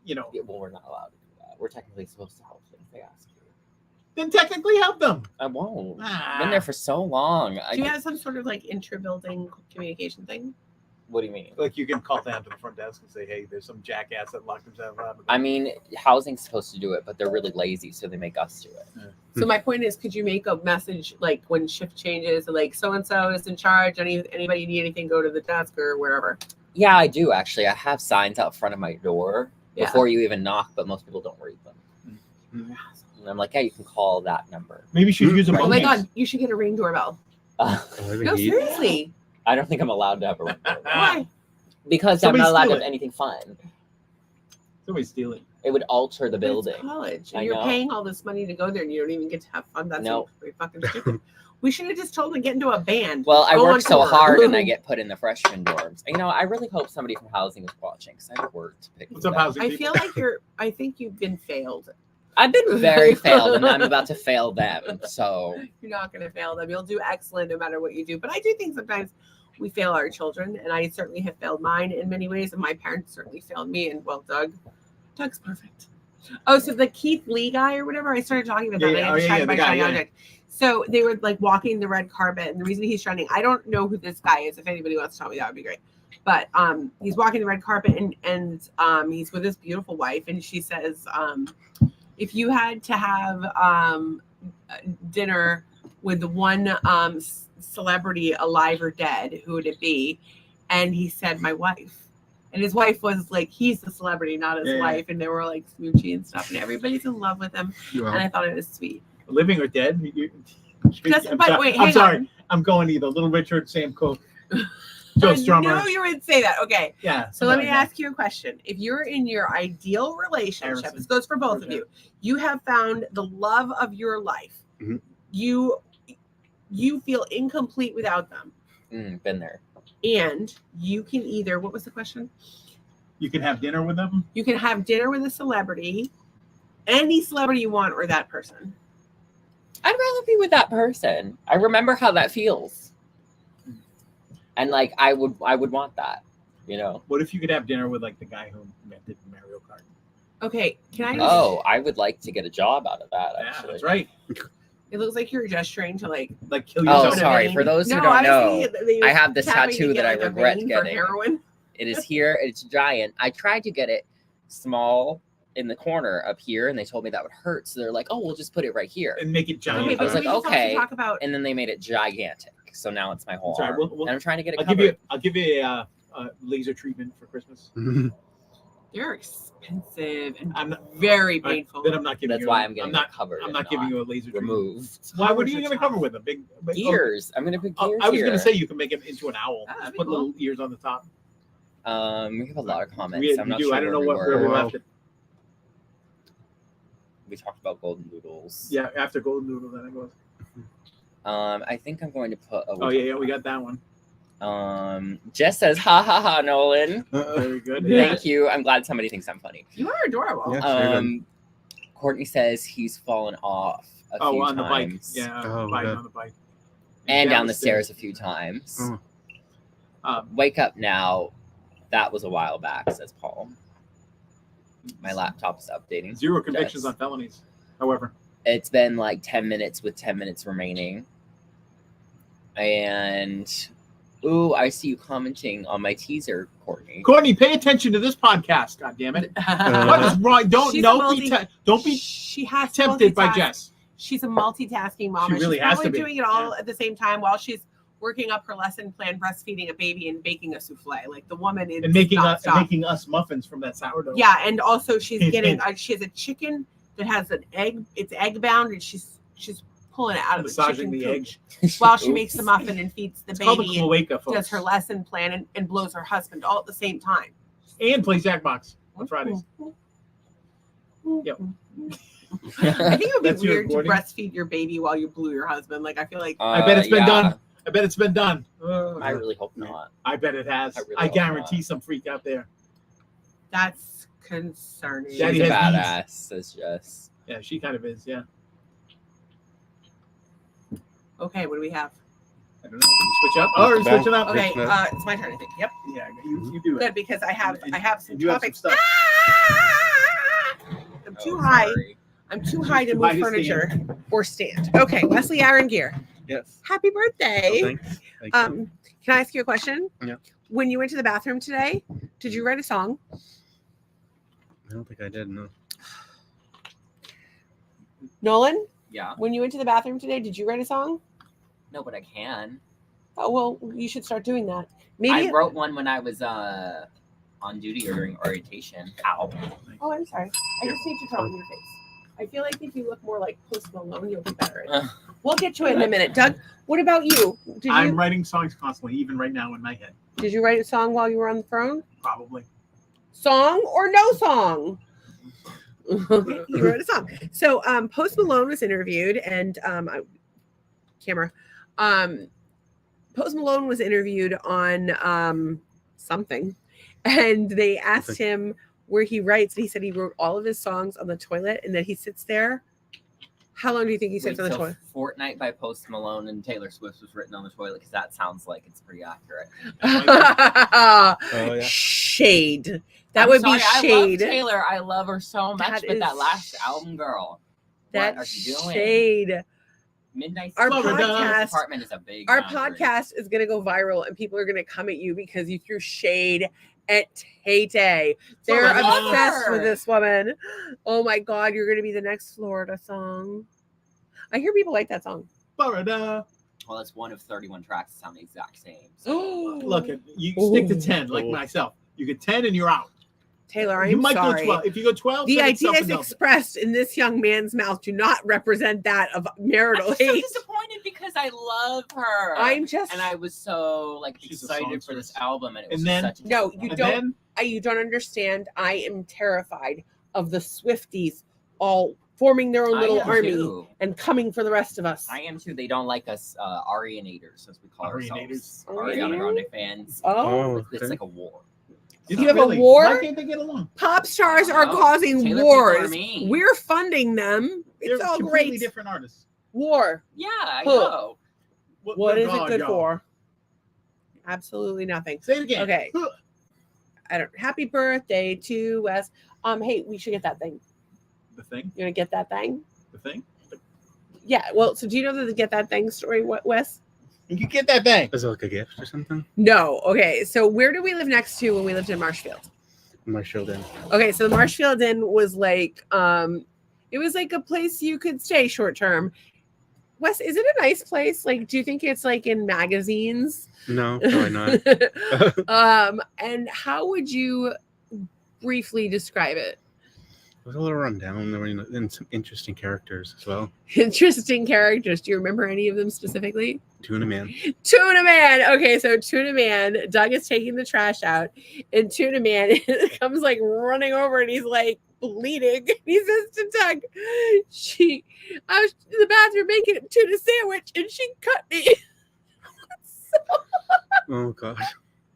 you know, Yeah, well, we're not allowed to do that. We're technically supposed to help them if they ask you. then technically help them. I won't. Ah. Been there for so long. Do you have some sort of like inter-building communication thing? What do you mean? Like you can call down to the front desk and say, "Hey, there's some jackass that locked himself out." I mean, housing's supposed to do it, but they're really lazy, so they make us do it. So my point is, could you make a message like when shift changes, like so and so is in charge? Anybody need anything, go to the desk or wherever. Yeah, I do actually. I have signs out front of my door Yeah. before you even knock, but most people don't read them. Mhm. And I'm like, yeah, you can call that number. maybe you should use a Right. Oh my bonus. god, you should get a Ring doorbell. Oh, I No, think he- seriously. I don't think I'm allowed to have a ring doorbell Why? because Somebody I'm not allowed to steal have it. anything fun. Somebody's stealing. It would alter the But it's building. college. I And you're know. paying all this money to go there and you don't even get to have fun. That's No. pretty fucking stupid. We should have just told them to get into a band. Well, I Go on work so tour. hard and I get put in the freshman dorms. You know, I really hope somebody from housing is watching because I worked to pick What's these up, up. housing I people? feel like I think you've been failed. I've been very failed and I'm about to fail them. So You're not going to fail them. You'll do excellent no matter what you do. But I do think sometimes we fail our children, and I certainly have failed mine in many ways, and my parents certainly failed me. And well, Doug's perfect. Oh, so the Keith Lee guy or whatever, I started talking about that. Yeah, I yeah. had to Oh, try to yeah, buy the guy, shiny yeah. object. So they were like walking the red carpet, and the reason he's trending, I don't know who this guy is. If anybody wants to tell me, that would be great. But he's walking the red carpet, and he's with his beautiful wife, and she says, if you had to have dinner with the one celebrity alive or dead, who would it be? And he said, my wife. And his wife was like, he's the celebrity, not his Yeah. wife. And they were like smoochy and stuff, and everybody's in love with him. Well, And I thought it was sweet. Living or dead? But wait, hang on. I'm going either Little Richard, Sam Cooke, Joe I Strummer. knew you would say that. Okay. Yeah. So let me something like ask you a question. If you're in your ideal relationship, Harrison. this goes for both of Okay. you. You have found the love of your life. Mhm. You feel incomplete without them. been there. And you can either, what was the question? that. You can have dinner with them. You can have dinner with a celebrity, any celebrity you want, or that person. I'd rather be with that person. I remember how that feels. And like I would want that, you know. What if you could have dinner with like the guy who invented Mario Kart? Okay, can I? Oh, I would like to get a job out of that Yeah, actually. that's right. It looks like you're gesturing to like. Like kill Oh, yourself. sorry. vein. For those who No, don't I was know, thinking they I were have this tapping to tattoo get, that I like, a regret vein for getting. heroin. It is here. It's giant. I tried to get it small in the corner up here, and they told me that would hurt. So they're like, "Oh, we'll just put it right here." And make it giant. Okay, I but was we like, just have to okay. talk about. And then they made it gigantic. So now it's my whole Sorry, arm. we'll- and I'm trying to get it I'll covered. give you a laser treatment for Christmas. They're expensive and I'm not very all right, painful. Then I'm not giving That's you. why I'm getting not. it covered. I'm and not giving you a laser treatment. removed. Why? What are you Towers going to are cover with them? Big Ears. I'm gonna put ears I was going here. to say you can make it into an owl. Oh, that'd Just be put cool. little ears on the top. We have a lot of comments. We I'm not do. sure I don't know where where we were. left it. We talked about golden noodles. Yeah, after golden noodle, then it goes. I think I'm going to put. Oh yeah, we got that one. Jess says, "Ha ha ha, Nolan." Very good. Thank you. I'm glad somebody thinks I'm funny. You are adorable. Yeah. Courtney says he's fallen off a few on times. the bike. Yeah, Oh, bike yeah. on the bike. And down the stairs a few times. Oh. Wake up now. That was a while back, says Paul. My laptop is updating. 0 convictions Jess. on felonies. However, It's been like 10 minutes with 10 minutes remaining. And, ooh, I see you commenting on my teaser, Courtney. Courtney, pay attention to this podcast. God damn it! What is wrong? Don't be She has tempted by multitask. Jess. She's a multitasking mom. She really she's has probably to be. doing it all at the same time while she's working up her lesson plan, breastfeeding a baby, and baking a souffle. Like the woman is And making nonstop. us muffins from that sourdough. Yeah, and also she's getting she has a chicken that has an egg. It's egg bound, and she's pulling it out of Massaging the the chicken egg. coop while she makes the muffin and feeds the It's called the baby. cloaca, And folks. does her lesson plan and blows her husband all at the same time. And plays Jackbox on Fridays. Yep. I think it would be That's your weird to recording? breastfeed your baby while you blew your husband. Like I feel like I bet it's been yeah. done. I bet it's been done. I really hope not. I bet it has. I really I hope guarantee not. some freak out there. that's concerning. She's Daddy a has badass, says Jess. Yeah, she kind of is. Yeah. Okay, what do we have? I don't know. Did you switch up? Oh, are you Back. switching up? Okay, Which one? it's my turn. I think. Yep. Yeah, you do it. Good because I have some You have some topics. stuff. I'm too Oh, high. sorry. I'm too high to Too move high to furniture or stand. Okay, Wesley Aaron Gear. Yes. Happy birthday. Oh, thanks. Thank you. Can I ask you a question? Yeah. When you went to the bathroom today, did you write a song? I don't think I did. No. Nolan, Yeah. when you went to the bathroom today, did you write a song? No, but I can. Oh well, you should start doing that. I Maybe. wrote one when I was on duty or during orientation. Ow. Oh, I'm sorry. I just need to draw on your face. I feel like if you look more like Post Malone, you'll be better at it. We'll get to it in a minute. Doug, what about you? I'm writing songs constantly, even right now in my head. Did you write a song while you were on the throne? Probably. Song or no song? Okay, you wrote a song. So Post Malone was interviewed and Post Malone was interviewed on something, and they asked him where he writes, and he said he wrote all of his songs on the toilet and that he sits there. How long do you think he sits on the toilet? Fortnite by Post Malone and Taylor Swift was written on the toilet because that sounds like it's pretty accurate. Oh, yeah. Shade. That I'm would sorry, be I shade. love Taylor. I love her so much, That but that is last album, girl. That what are you doing? shade. Midnight Our Sunrise podcast- Department is a big Our boundary. podcast is going to go viral, and people are going to come at you because you threw shade at Tay-Tay. They're I love obsessed her. with this woman. Oh my God, you're going to be the next Florida song. I hear people like that song. Florida. Well, it's one of 31 tracks that sound the exact same. So. Look, you stick to 10 like myself. You get 10 and you're out. Taylor, You I'm might sorry. go 12. If you go 12, The then it's ideas something else. expressed in this young man's mouth do not represent that of marital I'm so hate. disappointed because I love her. I'm just and I was so She's a excited for this songstress. album, and it was And then- such a No, you And disappointment. then you don't understand. I am terrified of the Swifties all forming their own little I am army too. and coming for the rest of us. I am too. They don't like us Arianators, as we call Arianators. ourselves. Ariana Grande fans. Oh, It's okay. like a war. Is You it have a really? war? Why can't they get along? pop stars are No, causing Taylor people are wars. mean. We're funding them. It's They're all completely great. different artists. War. Yeah, I Huh. know. What is it God, good yo. for? Absolutely nothing. Say it again. Okay. I don't. Happy birthday to Wes. Hey, we should get that thing. The thing. You gonna get that thing? The thing. Yeah. Well, so do you know the get that thing story, Wes? You get that thing. Is it like a gift or something? No. Okay. So where did we live next to when we lived in Marshfield? Marshfield Inn. Okay. So the Marshfield Inn was like, it was like a place you could stay short term. Wes, is it a nice place? Like, do you think it's like in magazines? No, probably not. And how would you briefly describe it? It was a little rundown. There were some interesting characters as well. Interesting characters. Do you remember any of them specifically? Tuna Man. Tuna Man. Okay, so Tuna Man, Doug is taking the trash out, and Tuna Man comes like running over and he's like, bleeding. He says to Doug, I was in the bathroom making a tuna sandwich and she cut me. Oh God.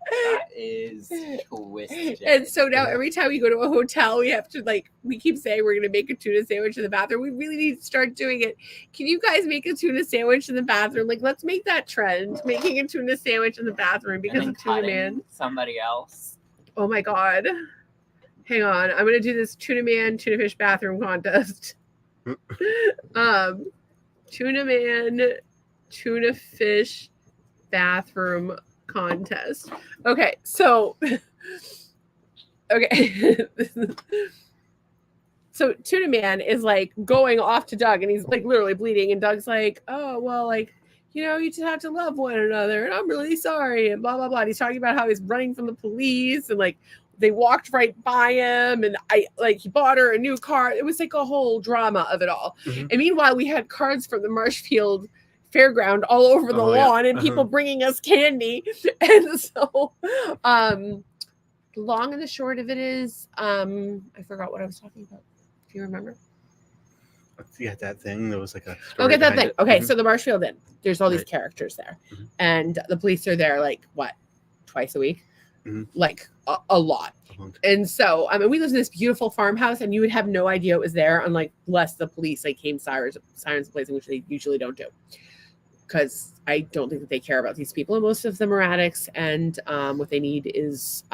That is twisted. And so now every time we go to a hotel, we have to we keep saying we're going to make a tuna sandwich in the bathroom. We really need to start doing it. Can you guys make a tuna sandwich in the bathroom? Let's make that trend, making a tuna sandwich in the bathroom because of Tuna Man. Somebody else. Oh my God. Hang on. I'm going to do this Tuna Man, Tuna Fish bathroom contest. Tuna Man, Tuna Fish bathroom contest. Okay, so so Tuna Man is going off to Doug and he's literally bleeding and Doug's oh well, you just have to love one another and I'm really sorry and blah blah blah. And he's talking about how he's running from the police and they walked right by him and he bought her a new car. It was a whole drama of it all. Mm-hmm. And meanwhile we had cards from the Marshfield fairground all over the lawn and people bringing us candy. And so the long and the short of it is I forgot what I was talking about. Do you remember? Yeah, that thing. There was a story. Okay, that thing. It. Okay, Mm-hmm. So the Marshfield Inn. There's all these characters there. Mm-hmm. And the police are there twice a week? Mm-hmm. A lot. And so we lived in this beautiful farmhouse and you would have no idea it was there unless the police came sirens blazing, which they usually don't do. Because I don't think that they care about these people. And most of them are addicts. And what they need is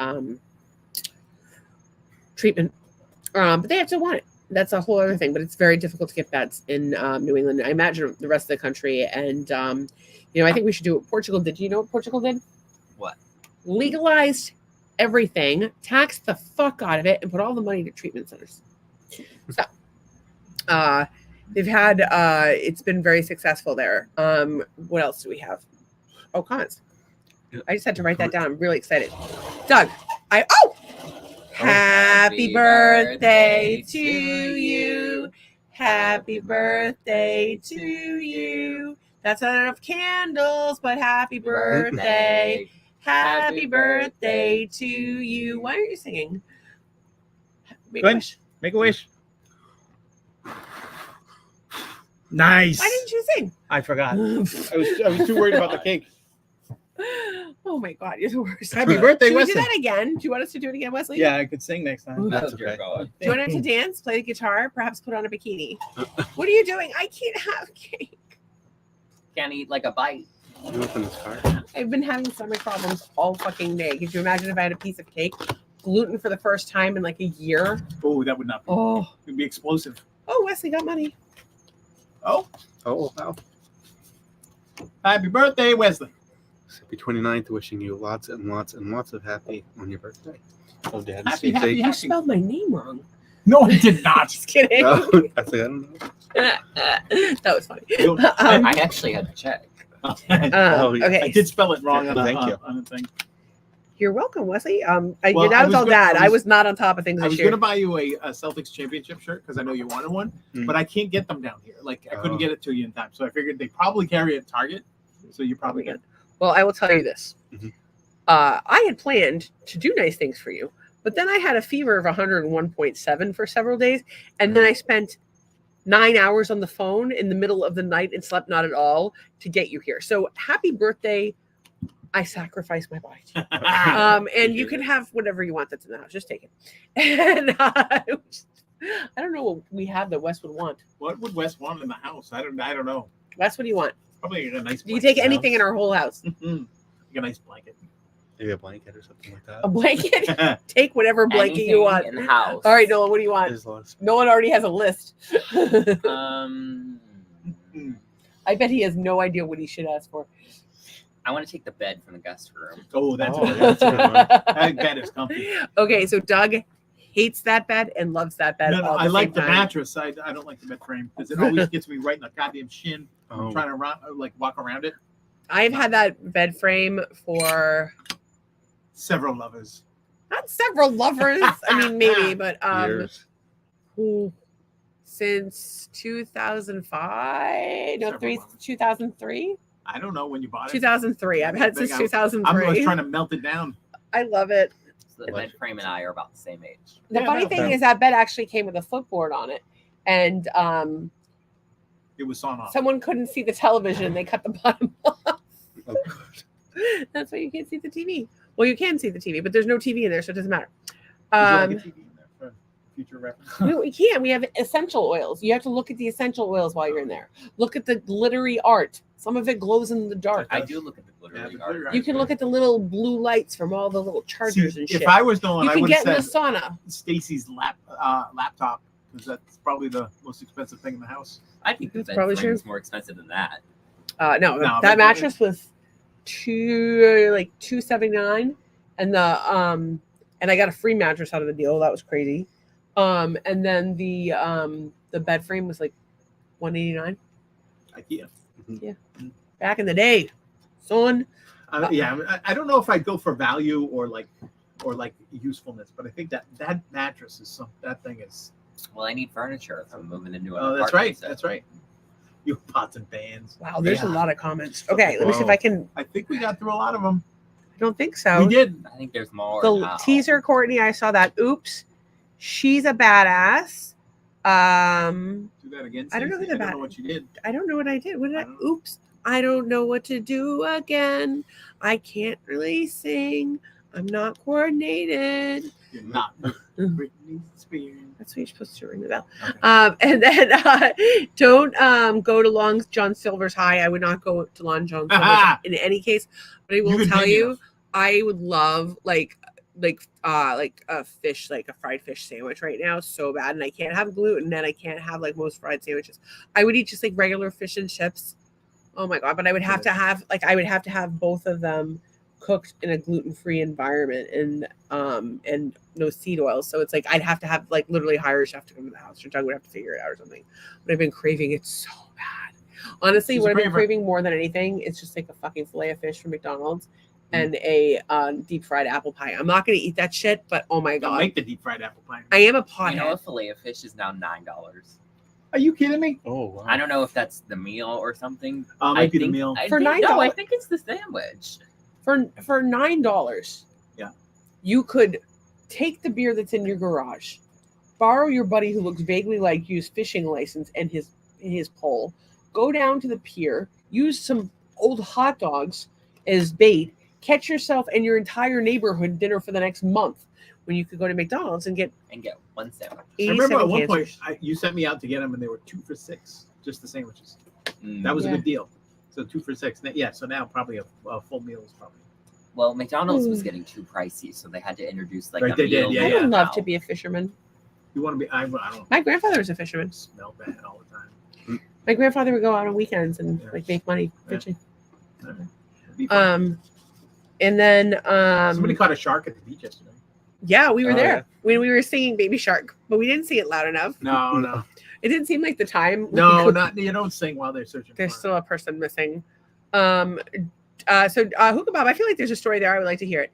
treatment. But they have to want it. That's a whole other thing. But it's very difficult to get beds in New England. I imagine the rest of the country. And, I think we should do what Portugal did. Do you know what Portugal did? What? Legalized everything, taxed the fuck out of it, and put all the money to treatment centers. So, they've had it's been very successful there. What else do we have? Oh, cons. I just had to write that down. I'm really excited. Doug, happy birthday to you. Happy birthday to you. That's not enough candles, but happy birthday. Happy birthday to you. Why aren't you singing? Make a wish. Make a wish. Nice. Why didn't you sing? I forgot. I was too worried about the cake. Oh my God, you're the worst. Happy birthday, Should we Wesley. do that again? Do you want us to do it again, Wesley? Yeah, I could sing next time. That's okay. Do you want him to dance, play the guitar, perhaps put on a bikini? What are you doing? I can't have cake. Can't eat a bite. Open this car. I've been having stomach problems all fucking day. Could you imagine if I had a piece of cake? Gluten for the first time in a year. Oh, that would not be. Oh. It would be explosive. Oh, Wesley got money. Oh. Wow. Happy birthday, Wesley. Happy 29th, wishing you lots and lots and lots of happy on your birthday. Oh, Dad. Happy. You spelled my name wrong. No, I did not. Just kidding. I don't know. That was funny. I actually had to check. Okay. I did spell it wrong on Thank the thing. You're welcome, Wesley. Well, That was all that. I was not on top of things I was this year. going to buy you a Celtics championship shirt because I know you wanted one, but I can't get them down here. I couldn't get it to you in time. So I figured they probably carry it at Target. So you probably get it. Well, I will tell you this. Mm-hmm. I had planned to do nice things for you, but then I had a fever of 101.7 for several days. And then I spent 9 hours on the phone in the middle of the night and slept not at all to get you here. So happy birthday. I sacrificed my body. And you can have whatever you want that's in the house. Just take it. And I don't know what we have that Wes would want. What would Wes want in the house? I don't know. Wes, what do you want? Probably a nice. You take anything in our whole house. Like a nice blanket. Maybe a blanket or something like that. A blanket? Take whatever blanket Anything you want. in the house. All right, Nolan, what do you want? There's lots. Nolan already has a list. I bet he has no idea what he should ask for. I want to take the bed from the guest room. Oh, that's Oh, a that's a good one. that bed is comfy. Okay, so Doug hates that bed and loves that bed. No, all I like the same time. mattress. I don't like the bed frame because it always gets me right in the goddamn shin. Oh. I'm trying to walk around it. I've had that bed frame for Several lovers. not several lovers. I mean, maybe, but Years. since 2005. No, Several lovers. 2003. I don't know when you bought it. 2003. I've had it since I 2003. was trying to melt it down. I love it. So the bed frame and I are about the same age. The funny thing is that bed actually came with a footboard on it, and it was sawn off. someone couldn't see the television. They cut the bottom off. Oh, That's why you can't see the TV. Well, you can see the TV, but there's no TV in there, so it doesn't matter. Would you like a TV in there for future reference? We can't. We have essential oils. You have to look at the essential oils while you're in there. Look at the glittery art. Some of it glows in the dark. I do look at the glittery art. You can look at the little blue lights from all the little chargers and shit. If I was the one, you I can would get in have the said sauna. Stacy's laptop, because that's probably the most expensive thing in the house. I think the That's bed probably frame is true. more expensive than that. No, No, that but- mattress was $279, and and I got a free mattress out of the deal. That was crazy. And then the bed frame was like $189. IKEA. Back in the day, son. Yeah, I don't know if I'd go for value or like usefulness, but I think that mattress is that thing is. Well, I need furniture if I'm moving into an Oh, that's apartment, right. so- That's right. You pots and pans. Wow, there's a Yeah. lot of comments. Okay, let me see if Wow. I can. I think we got through a lot of them. I don't think so. We did. I think there's more. The now. teaser, Courtney, I saw that. Oops, she's a badass. Do that again. I don't know who Stacey. the I don't know what you did. I don't know what I did. What did I? I don't know. Oops, I don't know what to do again. I can't really sing. I'm not coordinated. You're not Britney Spears. That's what you're supposed to ring the bell. Okay. And then don't go to Long John Silver's High. I would not go to Long John Silver's in any case. But I will You've been tell big you, enough. I would love like a fish, like a fried fish sandwich right now, so bad. And I can't have gluten, and I can't have like most fried sandwiches. I would eat just like regular fish and chips. Oh my god! But I would have to have both of them cooked in a gluten-free environment and no seed oils. So it's like I'd have to have like literally hire a chef to come to the house, or Doug would have to figure it out or something. But I've been craving it so bad. Honestly, She's what a I've been craver. craving more than anything, it's just like a fucking fillet of fish from McDonald's and a deep fried apple pie. I'm not gonna eat that shit, but oh my Don't god, make the deep fried apple pie. I am a You pothead. know, a fillet of fish is now $9. Are you kidding me? Oh, wow. I don't know if that's the meal or something. Might be the think- meal. I For think- $9? No, I think it's the sandwich. For $9, Yeah. you could take the beer that's in your garage, borrow your buddy who looks vaguely like you's fishing license and his pole, go down to the pier, use some old hot dogs as bait, catch yourself and your entire neighborhood dinner for the next month, when you could go to McDonald's and get one sandwich. I remember 87 at one point cancers. you sent me out to get them, and they were 2 for $6, just the sandwiches. Mm. That was a Yeah. good deal. So 2 for $6. Yeah. So now probably a full meal is probably. Well, McDonald's was Mm. getting too pricey, so they had to introduce like Right, a they did, meal. yeah, I would love now. to be a fisherman. You want to be? I don't My grandfather was a fisherman. smell bad all the time. My grandfather would go out on weekends and Yeah. like make money Yeah. fishing. It'd be fun. And then Somebody caught a shark at the beach yesterday. yeah, we were Oh, there yeah. when we were singing Baby Shark, but we didn't sing it loud enough. No, no, It didn't seem like the time. no, not you don't sing while they're searching. There's for still a person missing. Hookah Bob, I feel like there's a story there. I would like to hear it.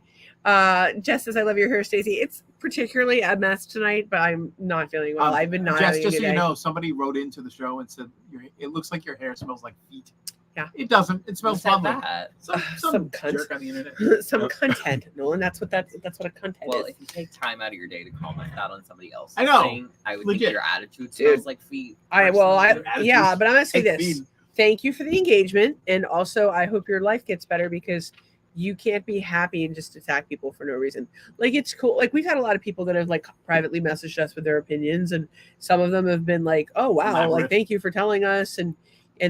Jess says, I love your hair, Stacey. It's particularly a mess tonight, but I'm not feeling well. I've been not Jess, having a just good so you day. know, somebody wrote into the show and said it looks like your hair smells like feet. Yeah. It doesn't. It Who smells said lovely. that? Some Some cunt. jerk on the internet. Some content, Nolan. That's what a content Well, is. if you take time out of your day to comment that on somebody else, I know. I would Legit. think your attitude Dude. smells like feet. Yeah, Attitudes. but I'm gonna say Like this. feet. Thank you for the engagement, and also I hope your life gets better, because you can't be happy and just attack people for no reason. Like, it's cool. Like, we've had a lot of people that have like privately messaged us with their opinions, and some of them have been like, "Oh wow, like Elaborate. thank you for telling us," and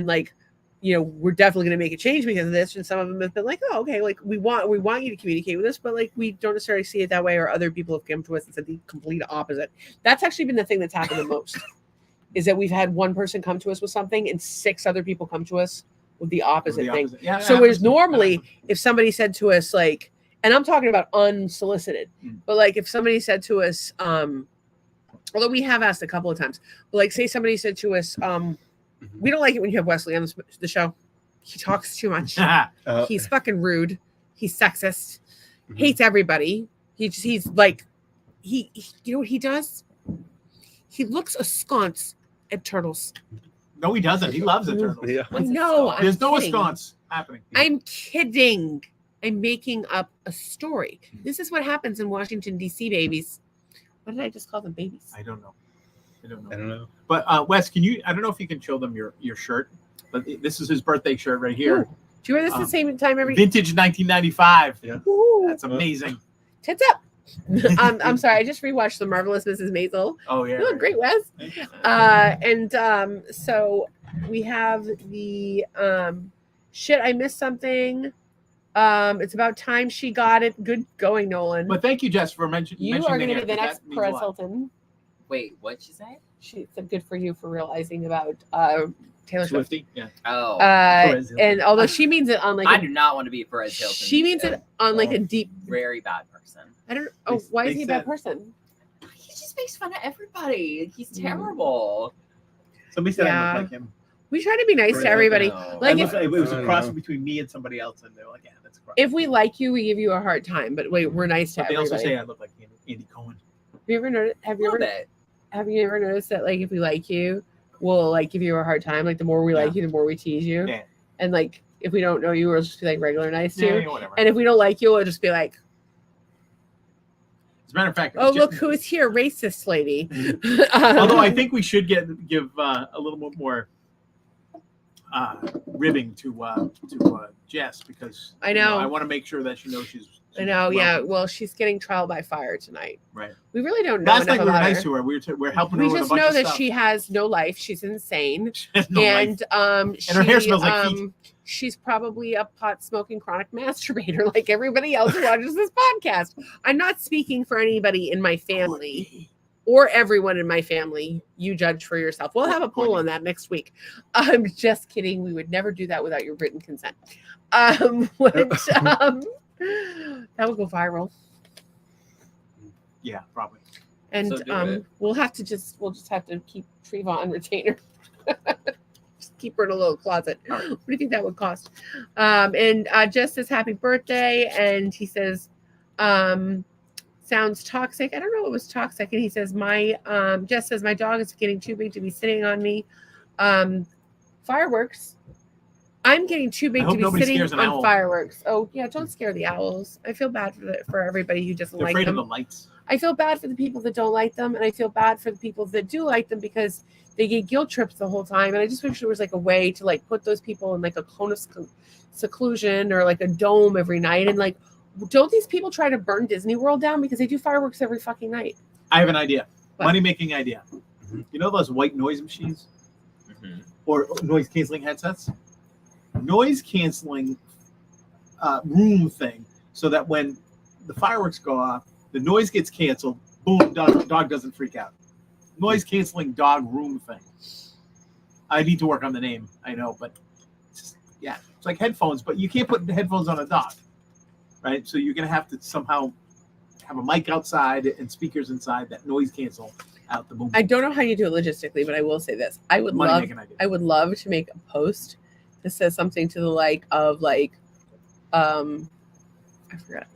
like, you know, we're definitely going to make a change because of this. And some of them have been like, "Oh, okay, like we want you to communicate with us, but like we don't necessarily see it that way." Or other people have come to us and said the complete opposite. That's actually been the thing that's happened the most. Is that we've had one person come to us with something and 6 other people come to us with the opposite The thing. opposite. Yeah, So that whereas happens. normally if somebody said to us like, and I'm talking about unsolicited, but like if somebody said to us, although we have asked a couple of times, but like say somebody said to us, we don't like it when you have Wesley on the show. He talks too much. He's fucking rude. He's sexist. Hates everybody. He's like, he you know what he does? He looks askance at turtles. No, he doesn't. He loves the turtles. Yeah. What's No, a I'm There's no kidding. ensconce happening. I'm kidding. I'm making up a story. This is what happens in Washington, D.C., babies. What did I just call them, babies? I don't know. I don't know. But Wes, can you? I don't know if you can show them your shirt, but this is his birthday shirt right here. Ooh. Do you wear this at the same time every? Vintage 1995. Yeah. Ooh. That's amazing. Tits up. I'm sorry. I just rewatched The Marvelous Mrs. Maisel. Oh yeah. You look great, Wes. Thank you. So we have the shit. I missed something. It's about time she got it. Good going, Nolan. But thank you, Jess, for mentioning. You are going to be the that next means a Perez lot. Hilton. Wait, what'd she say? She said, "Good for you for realizing about Taylor Swift." Swifty. Yeah. Oh, Perez Hilton. And although she means it on like, I do not want to be Perez Hilton. she means it on like a deep. Very bad person. I don't. Oh, Makes- why is he a makes bad sense. person? He just makes fun of everybody. He's terrible. Somebody said I Yeah. look like him. We try to be nice Perez to everybody. No. Like I if, look- it was I a don't cross know. between me and somebody else, and they're like, "Yeah, that's a cross." if we like you, we give you a hard time. But wait, we're nice to But they everybody. also say I look like Andy Cohen. Have you ever noticed? A little bit. Have you ever noticed that like if we like you, we'll like give you a hard time. Like the more we like you, the more we tease you. Yeah. And like if we don't know you, we'll just be like regular nice to you. Yeah, whatever. And if we don't like you, we'll just be like, As a matter of fact, "Oh, it's just- look who's here, racist lady." Although I think we should give a little bit more ribbing to Jess because I know. I want to make sure that she knows she's I know, yeah. welcome. Well, she's getting trial by fire tonight. Right. We really don't know Last enough night we were about nice her. to her. We're helping her We with a just bunch know of that stuff. she has no life. She's insane, She has no life. and her hair smells like feet. she's probably a pot smoking chronic masturbator like everybody else who watches this podcast. I'm not speaking for anybody in my family or everyone in my family. You judge for yourself. We'll have a poll on that next week. I'm just kidding. We would never do that without your written consent. That would go viral. Yeah, probably. And So do it. we'll just have to keep Treva on retainer. Just keep her in a little closet. All right. What do you think that would cost? And Jess says happy birthday, and he says, sounds toxic. I don't know what was toxic. And he says, Jess says my dog is getting too big to be sitting on me. Fireworks. I'm getting too big I to hope be nobody sitting scares an on owl. fireworks. Oh yeah, don't scare the owls. I feel bad for everybody who doesn't They're like afraid them. of the lights. I feel bad for the people that don't like them, and I feel bad for the people that do like them because they get guilt trips the whole time. And I just wish there was like a way to like put those people in like a cone of seclusion or like a dome every night. And like, don't these people try to burn Disney World down because they do fireworks every fucking night? I have an idea. What? Money-making idea. You know those white noise machines or noise canceling headsets? Noise canceling room thing, so that when the fireworks go off, the noise gets canceled. Boom, dog doesn't freak out. Noise canceling dog room thing. I need to work on the name. I know, but it's like headphones, but you can't put headphones on a dog, right? So you're gonna have to somehow have a mic outside and speakers inside that noise cancel out the boom. I don't know how you do it logistically, but I will say this: I would Money-making idea. I would love to make a post that says something to the like of like, I forgot.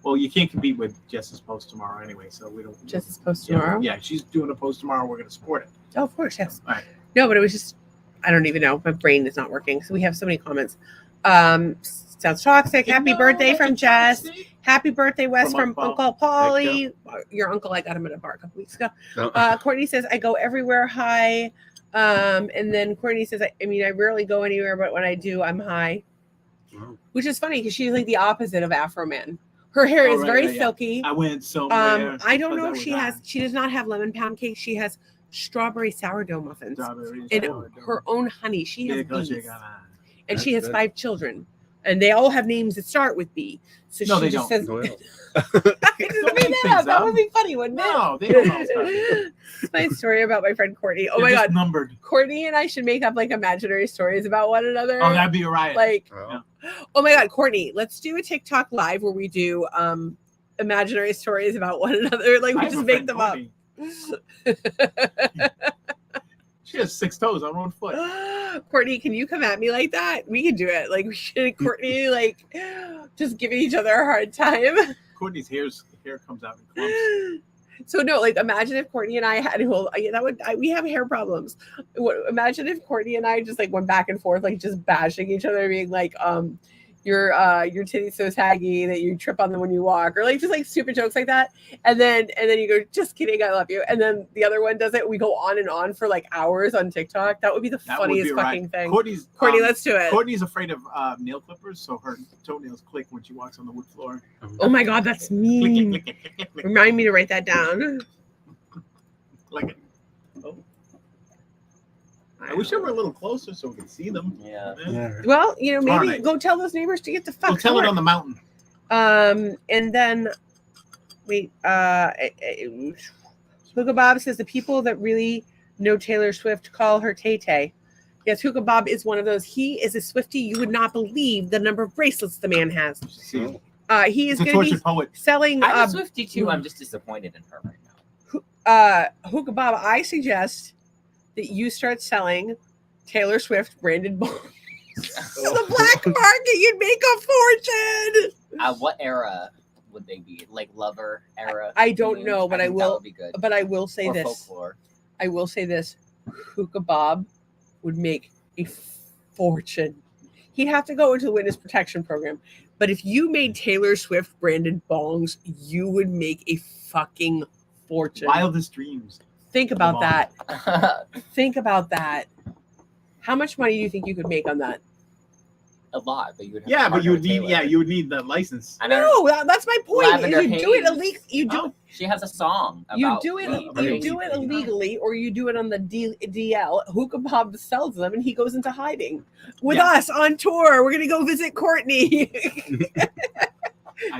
Well, you can't compete with Jess's post tomorrow anyway, so we don't. Just post tomorrow. Yeah, she's doing a post tomorrow. We're going to support it. Oh, of course, yes. All right. No, but it was just, I don't even know. My brain is not working. So we have so many comments. Sounds toxic. Happy birthday from Jess. Happy birthday, Wes, from Uncle Paulie. Your uncle, I got him at a bar a couple weeks ago. No. Courtney says, I go everywhere high. And then Courtney says, I mean, I rarely go anywhere, but when I do, I'm high. Wow. Which is funny because she's like the opposite of Afro Man. Her hair is very silky. I went somewhere. I don't know if because she does not have lemon pound cake. She has strawberry sourdough muffins strawberries. and her own honey. She has Because bees, you're gonna- and she That's has good. 5 children, and they all have names that start with B. So No, she they just don't. says, Well, I just made that up. That would be funny, wouldn't it? No, they don't know. It's my story about my friend Courtney. Oh They're my just god, numbered. Courtney and I should make up like imaginary stories about one another. Oh, that'd be a riot. Like, well, oh my god, Courtney, let's do a TikTok live where we do imaginary stories about one another. Like I we have just a make friend, them up. Courtney. She has 6 toes on one foot. Courtney, can you come at me like that? We can do it. Like we should, Courtney, like just giving each other a hard time. Courtney's hair comes out in clumps. So no, like imagine if Courtney and I had we have hair problems. Imagine if Courtney and I just like went back and forth, like just bashing each other, being like, your titty's so saggy that you trip on them when you walk, or like just like stupid jokes like that. And then you go, just kidding, I love you. And then the other one does it. We go on and on for like hours on TikTok. That would be the funniest fucking thing. Courtney, let's do it. Courtney's afraid of nail clippers, so her toenails click when she walks on the wood floor. Oh my God, that's mean. Click, click, click, click, click. Remind me to write that down. Like it. Oh. I wish they were a little closer so we could see them. Yeah. Well, maybe Tomorrow go tell those neighbors to get the fuck. We'll tell it on the mountain. And then wait, Hookah Bob says the people that really know Taylor Swift call her Tay Tay. Yes, Hookah Bob is one of those. He is a Swiftie. You would not believe the number of bracelets the man has. He is going to be poet. selling. I'm a Swiftie too. I'm just disappointed in her right now. Hookah Bob, I suggest that you start selling Taylor Swift branded balls. The black market, you'd make a fortune. What era would they be? Like Lover era? I don't know, but I think will. That would be good. But I will say Or this. Folklore. I will say this. Hookah Bob would make a fortune. He'd have to go into the witness protection program. But if you made Taylor Swift branded bongs, you would make a fucking fortune. Wildest dreams. Think about that. Think about that. How much money do you think you could make on that? A lot, but you would have Yeah, to but you would partner need with Taylor. you would need the license. I know. No, that's my point. Lavender You do it Haze. illegal. You do. She has a song. You About do it. Taylor. You do it illegally, or you do it on the DL. Hookah Bob sells them, and he goes into hiding with us on tour. We're gonna go visit Courtney. Do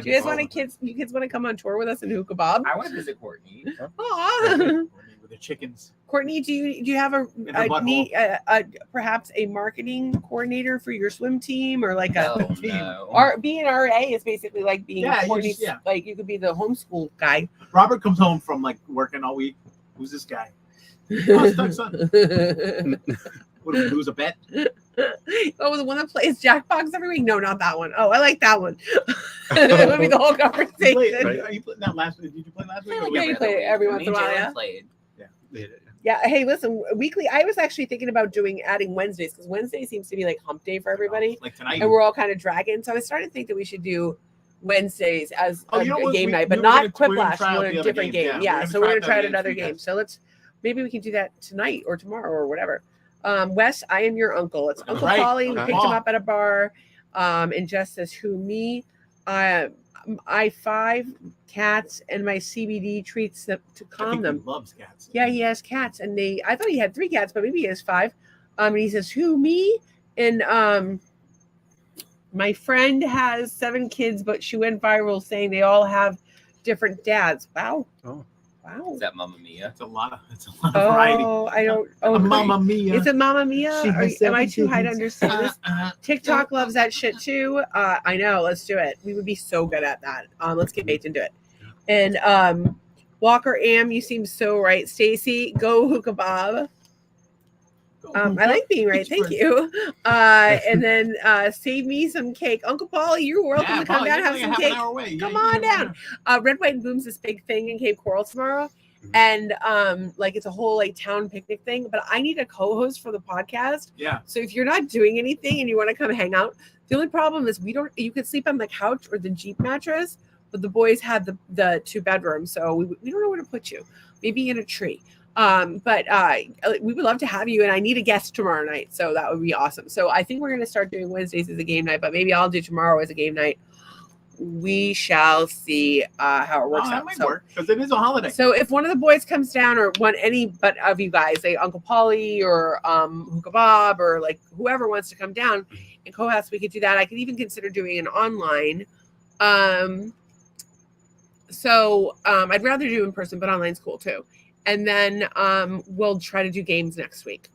you guys want You kids want to come on tour with us in Hookah Bob? I want to visit Courtney. Aw. With the chickens. Courtney, do you have perhaps a marketing coordinator for your swim team, or like No. being RA is basically like being Courtney's, yeah. like you could be the homeschool guy. Robert comes home from like working all week. Who's this guy? Oh, Stuck Son. What do we lose a bet? Oh, the one that plays Jackbox every week? No, not that one. Oh, I like that one. That would be the whole conversation. Are you playing that last week? Did you play last week? Yeah, you play it every once in a while, yeah. Played. Yeah. Hey, listen, weekly. I was actually thinking about adding Wednesdays, because Wednesday seems to be like hump day for everybody, Like tonight. and we're all kind of dragging. So I started to think that we should do Wednesdays as a game night, but we're not gonna Quiplash. try out We want the a other different games, game. yeah. Yeah, We're so we're gonna gonna try try out out the another games for you game. guys. So maybe we can do that tonight or tomorrow or whatever. Wes, I am your uncle. It's Uncle Right. Polly. We Okay. picked him up at a bar. And Jess says, who, me? I 5 cats and my CBD treats them to I calm think them. he loves cats. Yeah, he has cats, and I thought he had 3 cats, but maybe he has 5. And he says, who, me? And my friend has 7 kids, but she went viral saying they all have different dads. Wow. Oh. Wow. Is that Mamma Mia? It's a lot of variety. I don't. Oh, Mamma Mia. Is it Mamma Mia? She has Am I 7 too high to kids. understand this? TikTok loves that shit too. I know. Let's do it. We would be so good at that. Let's get Bates into it. And Walker Am, you seem so right. Stacy, go Hookah Bob. I like being right. Thank you. And then save me some cake. Uncle Paulie, you're welcome to come down and have some cake. Come on down. Red, White, and Boom's this big thing in Cape Coral tomorrow. And it's a whole town picnic thing. But I need a co-host for the podcast. Yeah. So if you're not doing anything and you want to come hang out, the only problem is you can sleep on the couch or the Jeep mattress, but the boys had the 2 bedrooms. So we don't know where to put you. Maybe in a tree. But we would love to have you, and I need a guest tomorrow night, so that would be awesome. So I think we're going to start doing Wednesdays as a game night, but maybe I'll do tomorrow as a game night. We shall see how it works out. That might work, because it is a holiday. So if one of the boys comes down, or any but of you guys, like Uncle Polly or Hookah Bob, or whoever wants to come down and co-host, we could do that. I could even consider doing an online. So I'd rather do in person, but online's cool too. And then we'll try to do games next week.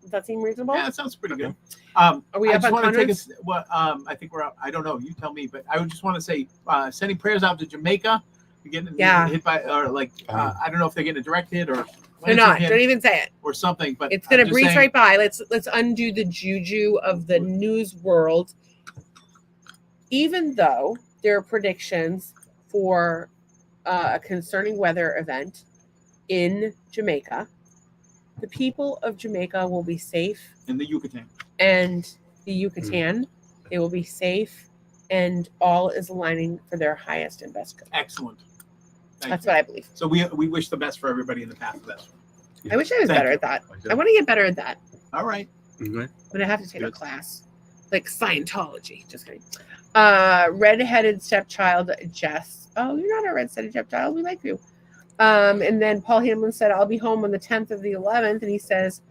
Does that seem reasonable? Yeah, that sounds pretty good. Are we I up just on want to take comments? I think we're up. I don't know. You tell me. But I would just want to say, sending prayers out to Jamaica. Getting hit by, or I don't know if they're getting a direct hit or They're not. Don't even say it. or something. But It's gonna I'm just breeze saying- right by. Let's undo the juju of the news world. Even though there are predictions for a concerning weather event in Jamaica. The people of Jamaica will be safe. In the Yucatan. And the Yucatan, they will be safe, and all is aligning for their highest and best good. Excellent. That's what I believe. So we wish the best for everybody in the path of this. I wish I was better at that. I want to get better at that. All right. But I have to take a class. Like Scientology. Just kidding. Red-headed stepchild Jess. Oh, you're not a red-headed stepchild. We like you. And then Paul Hamlin said, I'll be home on the 10th of the 11th. And he says,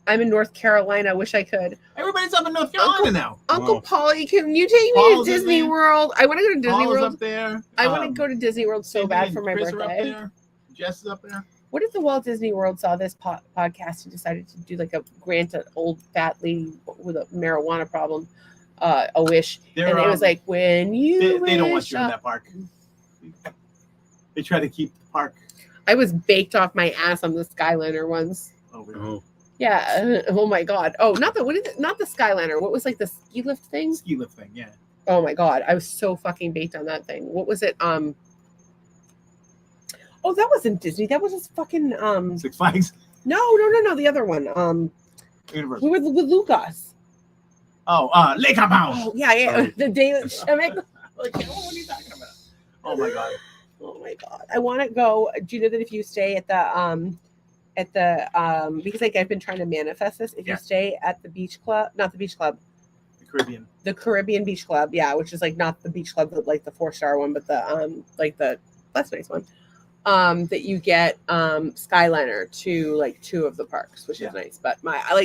I'm in North Carolina. Wish I could. Everybody's up in North Carolina now. Uncle Paulie, can you take me to Disney World? I want to go to Disney World. Up there. I want to go to Disney World so bad for my birthday. Jess is up there. What if the Walt Disney World saw this podcast and decided to do like a grant an old fat lady with a marijuana problem a wish? And it was like, when you they don't want you in that park. They try to keep the park. I was baked off my ass on the Skyliner once. Oh, really? Yeah. Oh my God. Oh, not the Skyliner. What was like the ski lift thing? Ski lift thing, yeah. Oh my God. I was so fucking baked on that thing. What was it? Oh, that wasn't Disney. That was just fucking Six Flags. No, the other one. Universal. We were with Lucas. Oh, Lake Compound. Oh, yeah. The Daily Shemmick. What are you talking about? Oh my God. Oh my God. I want to go. Do you know that if you stay at the because like I've been trying to manifest this, if you stay at the beach club, not the beach club, the Caribbean Beach Club, yeah, which is like not the beach club, but like the 4-star one, but the like the less nice one, that you get Skyliner to like 2 of the parks, which is nice. But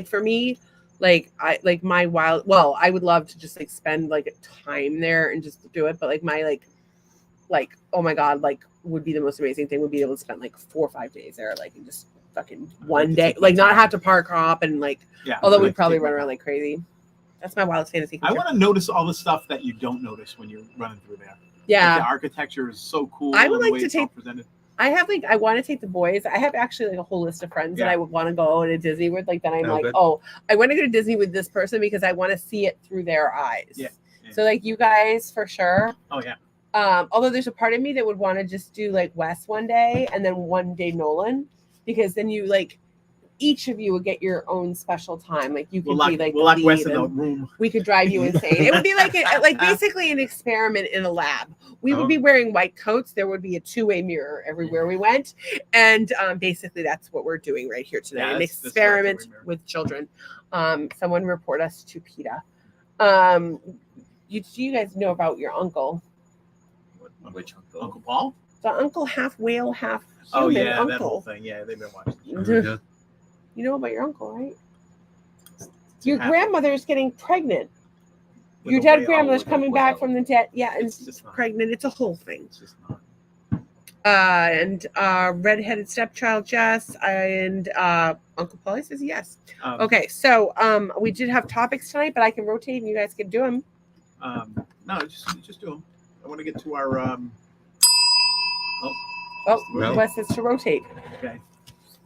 for me, like I would love to just like spend like a time there and just do it, but like my like oh my God, like would be the most amazing thing would be able to spend like 4 or 5 days there, like and just fucking one day, like not have to park hop and like although we'd probably run around like crazy. That's my wildest fantasy. I want to notice all the stuff that you don't notice when you're running through there. Yeah, like the architecture is so cool. I would like to take. Presented. I want to take the boys. I have actually like a whole list of friends that I would want to go to Disney with. Like then I'm I want to go to Disney with this person because I want to see it through their eyes. Yeah. So like you guys for sure. Oh yeah. Although there's a part of me that would want to just do like Wes one day and then one day Nolan, because then you like each of you would get your own special time. Like you could be like we'll lock Wes in the room. We could drive you insane. It would be like basically an experiment in a lab. We would be wearing white coats. There would be a 2-way mirror everywhere we went, and basically that's what we're doing right here today. An experiment with children. Someone report us to PETA. You guys know about your uncle? Which uncle? Uncle Paul? The uncle half whale, half human. Oh yeah, uncle. that whole thing. Yeah, they've been watching. You know about your uncle, right? Your grandmother is getting pregnant. Your dead grandmother's coming back from the dead. Yeah, and it's pregnant. It's a whole thing. It's just not. And redheaded stepchild Jess and Uncle Paulie says yes. Okay, so we did have topics tonight, but I can rotate and you guys can do them. No, just do them. I want to get to our. Wes says to rotate. Okay.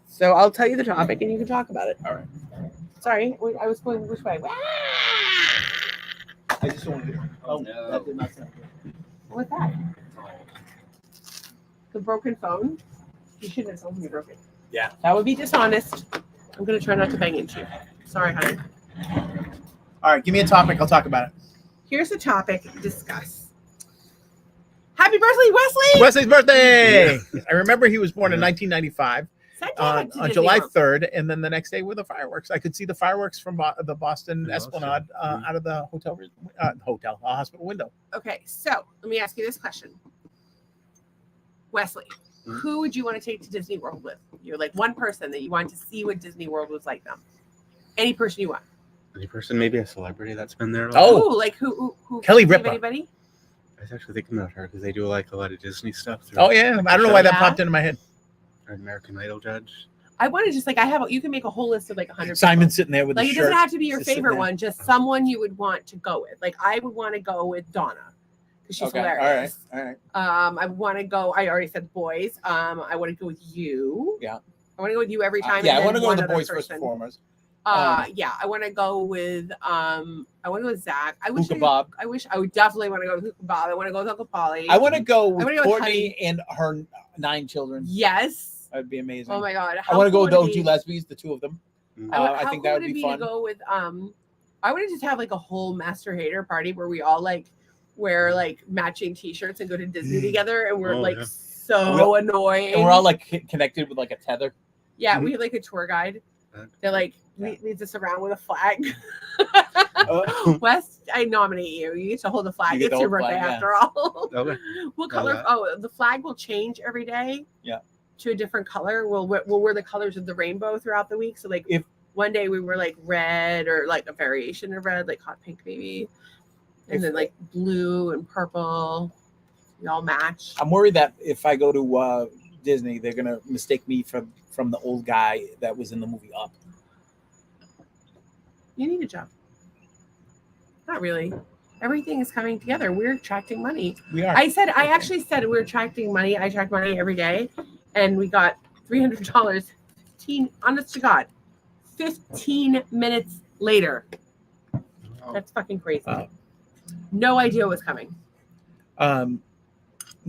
So I'll tell you the topic and you can talk about it. All right. Sorry, I was going which way? I just don't want to. Oh no, that did not sound good. What's that? The broken phone? You shouldn't have told me you broke it. Yeah. That would be dishonest. I'm going to try not to bang into you. Sorry, honey. All right, give me a topic. I'll talk about it. Here's the topic. Discuss. Happy birthday, Wesley! Wesley's birthday! I remember he was born in 1995 on July 3rd, and then the next day were the fireworks. I could see the fireworks from the Boston Esplanade out of the hospital window. Okay, so let me ask you this question. Wesley, who would you want to take to Disney World with? You're like one person that you want to see what Disney World was like them. Any person you want. Any person, maybe a celebrity that's been there. Oh, like who? Kelly Ripa. Anybody? I was actually thinking about her because they do like a lot of Disney stuff. Oh yeah, I don't know why that popped into my head. Or an American Idol judge. I want to just like you can make a whole list of like 100. Simon sitting there with like his it shirt. doesn't have to be your favorite one, just someone you would want to go with. Like I would want to go with Donna because she's hilarious. All right. I want to go. I already said boys. I want to go with you. Yeah. I want to go with you every time. I want to go with the boys first and foremost. Yeah, I want to go with Zach. Hookah I wish I would definitely want to go with Hookah Bob. I want to go with Uncle Polly. I want to go with wanna go with Courtney and her 9 children. Yes. That'd be amazing. Oh my god. I want to go with those 2 lesbians, the 2 of them. I think that would be fun. To go with I would just have like a whole Master Hater party where we all like wear like matching T-shirts and go to Disney together, and we're so annoying. And we're all like connected with like a tether. Yeah, we have like a tour guide that like leads us around with a flag. Wes, I nominate you. You get to hold the flag. It's your birthday after all. Okay. What color? Oh, the flag will change every day. Yeah. To a different color. We'll wear the colors of the rainbow throughout the week. So like if one day we were like red or like a variation of red, like hot pink maybe, and then like blue and purple, we all match. I'm worried that if I go to Disney, they're gonna mistake me from the old guy that was in the movie Up. You need a job. Not really. Everything is coming together. We're attracting money. We are. I actually said we're attracting money. I attract money every day, and we got $300. Honest to God, 15 minutes later. That's fucking crazy. No idea what was coming.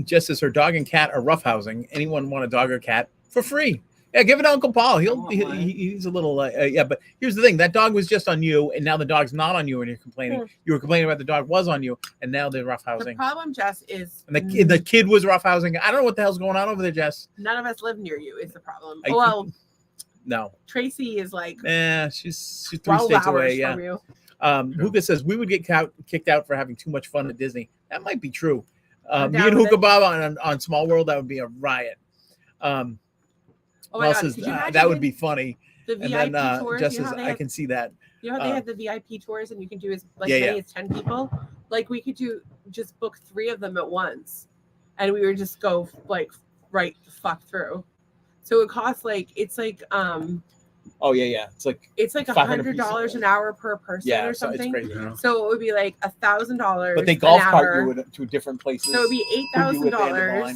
Just as her dog and cat are roughhousing, anyone want a dog or cat for free? Yeah, give it to Uncle Paul. He's a little but here's the thing: that dog was just on you, and now the dog's not on you, and you're complaining. You were complaining about the dog was on you, and now they're roughhousing. The problem, Jess, is and the kid was roughhousing. I don't know what the hell's going on over there, Jess. None of us live near you. Is the problem? No. Tracy is like, she's 3 states away. Yeah. From you. Hookah says we would get kicked out for having too much fun at Disney. That might be true. Me and Hookah Bob on Small World, that would be a riot. Oh my God, could you imagine that would be funny. The VIP tours, just as I can see that. You know how they have the VIP tours and you can do as many as 10 people? Like we could just book 3 of them at once, and we would just go like right the fuck through. So it costs it's like it's like $100 an hour per person or something. It's crazy. So it would be like $1,000. But they golf cart you to different places. So it would be $8,000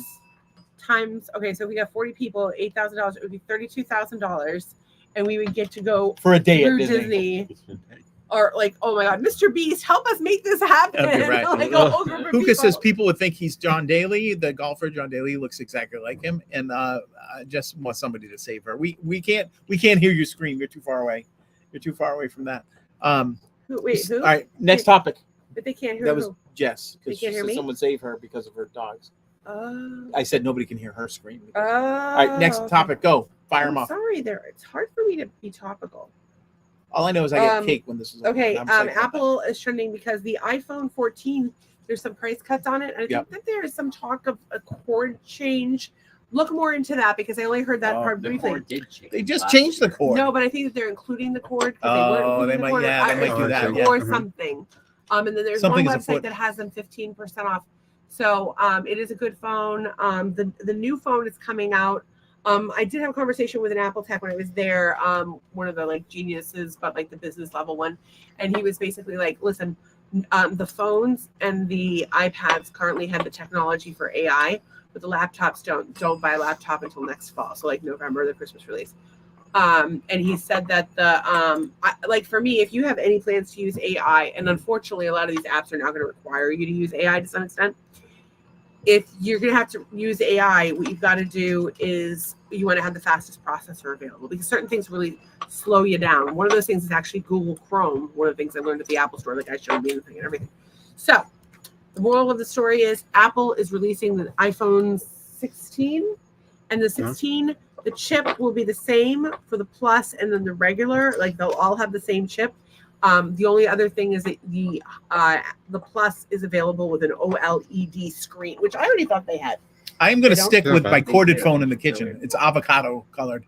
times. Okay, so if we got 40 people, $8,000. It would be $32,000, and we would get to go for a day through at Disney. Or like, oh my God, Mr. Beast, help us make this happen. Okay, right. Like a whole group of Hookah people. says people would think he's John Daly, the golfer. John Daly looks exactly like him, and just want somebody to save her. We can't hear you scream. You're too far away. You're too far away from that. Wait, who? All right, next topic. But they can't hear. That was Jess because she said someone save her because of her dogs. Oh. I said nobody can hear her scream. Oh. All right, next topic. Go. Fire them off. Sorry, it's hard for me to be topical. All I know is I get cake when this is okay. Apple is trending because the iPhone 14, there's some price cuts on it. And I think that there is some talk of a cord change. Look more into that because I only heard that part briefly. They just changed the cord. No, but I think that they're including the cord. They might do that. Or something. And then there's one website that has them 15% off. So it is a good phone. The new phone is coming out. I did have a conversation with an Apple tech when I was there, one of the geniuses, but the business level one. And he was basically like, listen, the phones and the iPads currently have the technology for AI, but the laptops don't buy a laptop until next fall. So November, the Christmas release. And he said that for me, if you have any plans to use AI, and unfortunately a lot of these apps are now going to require you to use AI to some extent. If you're going to have to use AI, what you've got to do is you want to have the fastest processor available because certain things really slow you down. One of those things is actually Google Chrome. One of the things I learned at the Apple store, I showed me and everything. So the moral of the story is Apple is releasing the iPhone 16 and the 16, the chip will be the same for the Plus and then the regular, they'll all have the same chip. The only other thing is that the Plus is available with an OLED screen, which I already thought they had. I am going to stick with my corded phone in the kitchen. It's avocado colored.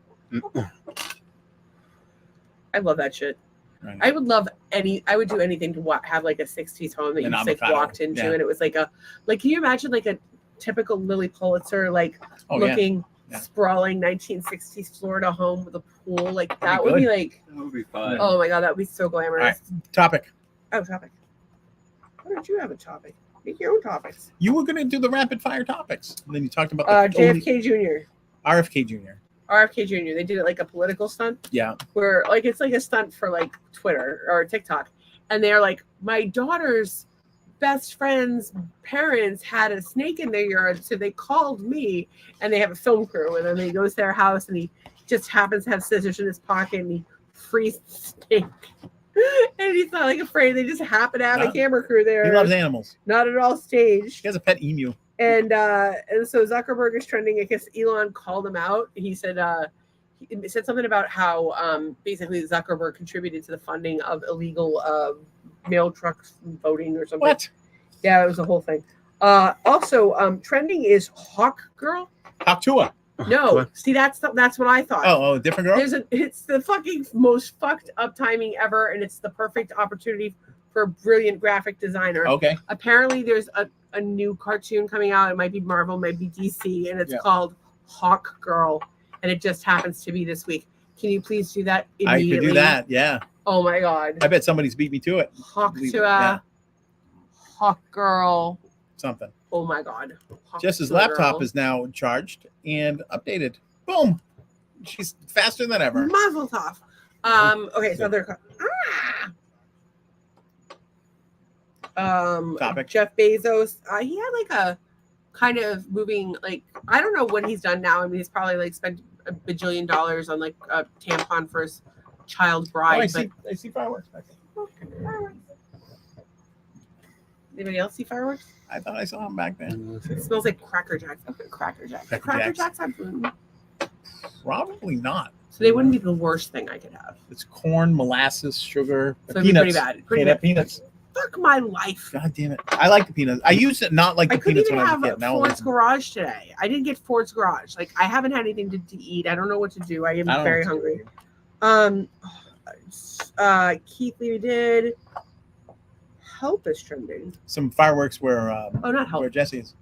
I love that shit. Right. I would do anything to have a 60s home that you just walked into and it was can you imagine a typical Lily Pulitzer looking sprawling 1960s Florida home with a pool that would be that would be fun. Oh my God, that would be so glamorous. All right. Topic. Oh, topic. Why don't you have a topic? Make your own topics. You were going to do the rapid fire topics, and then you talked about the JFK Jr. RFK Jr. RFK Jr. They did it like a political stunt. Yeah. Where like it's like a stunt for like Twitter or TikTok, and they're like, my daughter's best friend's parents had a snake in their yard, so they called me, and they have a film crew, and then he goes to their house, and he just happens to have scissors in his pocket, and he frees the snake. And he's not like afraid. They just happen to have a camera crew there. He loves animals. Not at all staged. He has a pet emu. And so Zuckerberg is trending. I guess Elon called him out. He said he said something about how basically Zuckerberg contributed to the funding of illegal mail trucks voting or something. What? Yeah, it was a whole thing. Also, trending is Hawk Girl. Hawktua. No, What? see that's what I thought. Oh, different girl. It's the fucking most fucked up timing ever, and it's the perfect opportunity for a brilliant graphic designer. Okay. Apparently, there's a new cartoon coming out. It might be Marvel, might be DC, and it's Yeah. called Hawk Girl, and it just happens to be this week. Can you please do that I immediately? could do that. Yeah. Oh my god. I bet somebody's beat me to it. Hawk Believe to it, yeah. Hawk Girl. Something. Oh my god. Hawk Jess's to laptop girl. is now charged and updated. Boom. She's faster than ever. Mazel tov. Okay, so they're Topic. Jeff Bezos. He had like a kind of moving, like, I don't know what he's done now. I mean, he's probably like spent $1 bajillion on like a tampon for his child bride. I see fireworks back there. Fireworks. Anybody else see fireworks? I thought I saw him back there. It smells like Cracker Jacks. Okay, Cracker Jacks. Cracker Cracker Jacks. Jacks have gluten, Probably not. so they wouldn't be the worst thing I could have. It's corn, molasses, sugar, So it'd be pretty bad. Pretty bad. Peanuts. Fuck my life. God damn it. I like the peanuts. I used to not like I the couldn't peanuts even when I was have a kid. Now I Ford's like Garage today. I didn't get Ford's Garage. Like, I haven't had anything to eat. I don't know what to do. I am I don't know very what to hungry. do. Keith Lee did. Help is trending. Some fireworks where Not Help. where Jesse is.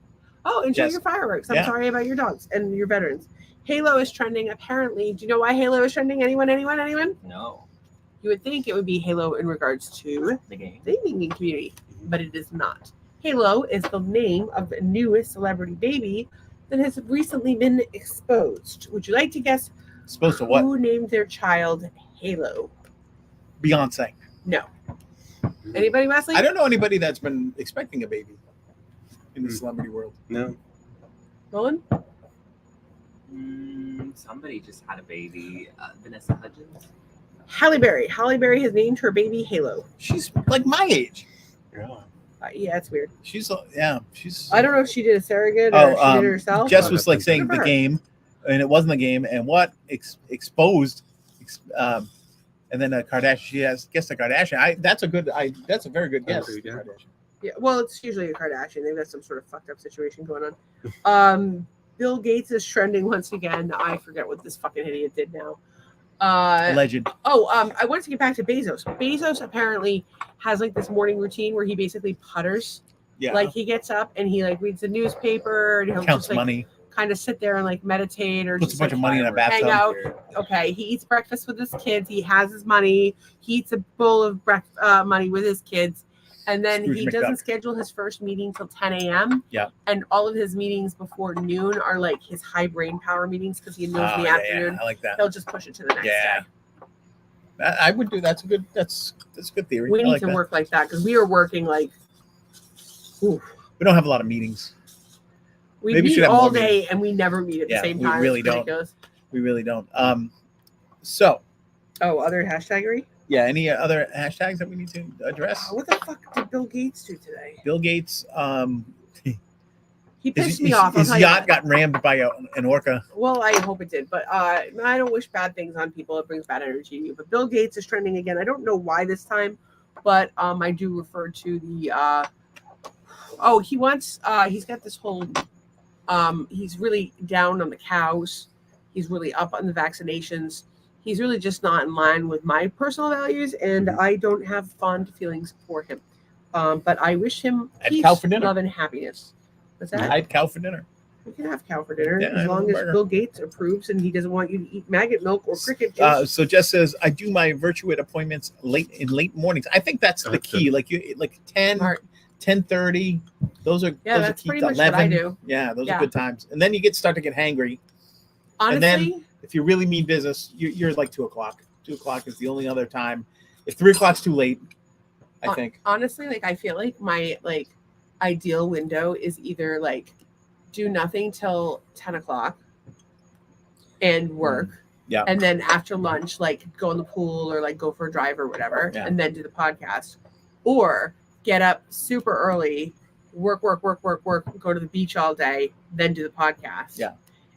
Oh, enjoy Yes. your fireworks. I'm Yeah. sorry about your dogs and your veterans. Halo is trending, apparently. Do you know why Halo is trending? Anyone? No, You would think it would be Halo in regards to the game. the gaming community, but it is not. Halo is the name of the newest celebrity baby that has recently been exposed. Would you like to guess Supposed to what? who named their child Halo? Beyonce. No. Anybody, Wesley? I don't know anybody that's been expecting a baby in the celebrity world. No. Nolan? Somebody just had a baby. Vanessa Hudgens. Halle Berry. Halle Berry has named her baby Halo. She's like my age. Yeah. Yeah, it's weird. She's she's. I don't know if she did a surrogate or she did it herself. Jess but- was like saying Good the for her. game, and it wasn't the game, and what exposed, and then a Kardashian. She has guessed a Kardashian. That's a very good guess. Agreed, yeah. Kardashian. Yeah, well, it's usually a Kardashian. They've got some sort of fucked up situation going on. Bill Gates is trending once again. I forget what this fucking idiot did now. Legend. I wanted to get back to Bezos. Bezos apparently has like this morning routine where he basically putters. Yeah. Like he gets up and he like reads the newspaper and he'll Counts just like money. kind of sit there and like meditate or Puts a just bunch like, of money in a hang bathtub. out. Okay, he eats breakfast with his kids. He has his money. He eats a bowl of money with his kids. And then Scrooge he McDuck. doesn't schedule his first meeting till 10 a.m. Yeah. And all of his meetings before noon are like his high brain power meetings because he knows in the Yeah, afternoon I like that. he'll just push it to the next Yeah. day. I would do. That's a good theory. We I need like to that. work like that because we are working like oof. We don't have a lot of meetings. We Maybe we meet should have all more day and we never meet at Yeah, the same we time. really It's don't. ridiculous. We really don't. So Oh, other hashtaggery? yeah. Any other hashtags that we need to address? What the fuck did Bill Gates do today? Bill Gates. He pissed me off. I'll His tell you yacht that. got rammed by an orca. Well, I hope it did, but I don't wish bad things on people. It brings bad energy to you. But Bill Gates is trending again. I don't know why this time, but I do refer to the. He wants. He's got this whole. He's really down on the cows. He's really up on the vaccinations. He's really just not in line with my personal values, and I don't have fond feelings for him. But I wish him Had peace, cow for dinner. love, and happiness. What's that? I had cow for dinner. We can have cow for dinner Yeah, I as have long a as burger. Bill Gates approves and he doesn't want you to eat maggot milk or cricket juice. So Jess says I do my Virtuit appointments late mornings. I think that's the That's key. Like you 10, Smart. 10:30. Those are That's key. pretty much what I do. Yeah, those Yeah. are good times. And then you start to get hangry. Honestly, and then If you really mean business, you're like 2:00. 2:00 is the only other time. If 3:00's too late, I think. Honestly, like I feel like my like ideal window is either like do nothing till 10:00 and work. Yeah. And then after lunch, like go in the pool or like go for a drive or whatever, Yeah. and then do the podcast. Or get up super early, work, go to the beach all day, then do the podcast. Yeah.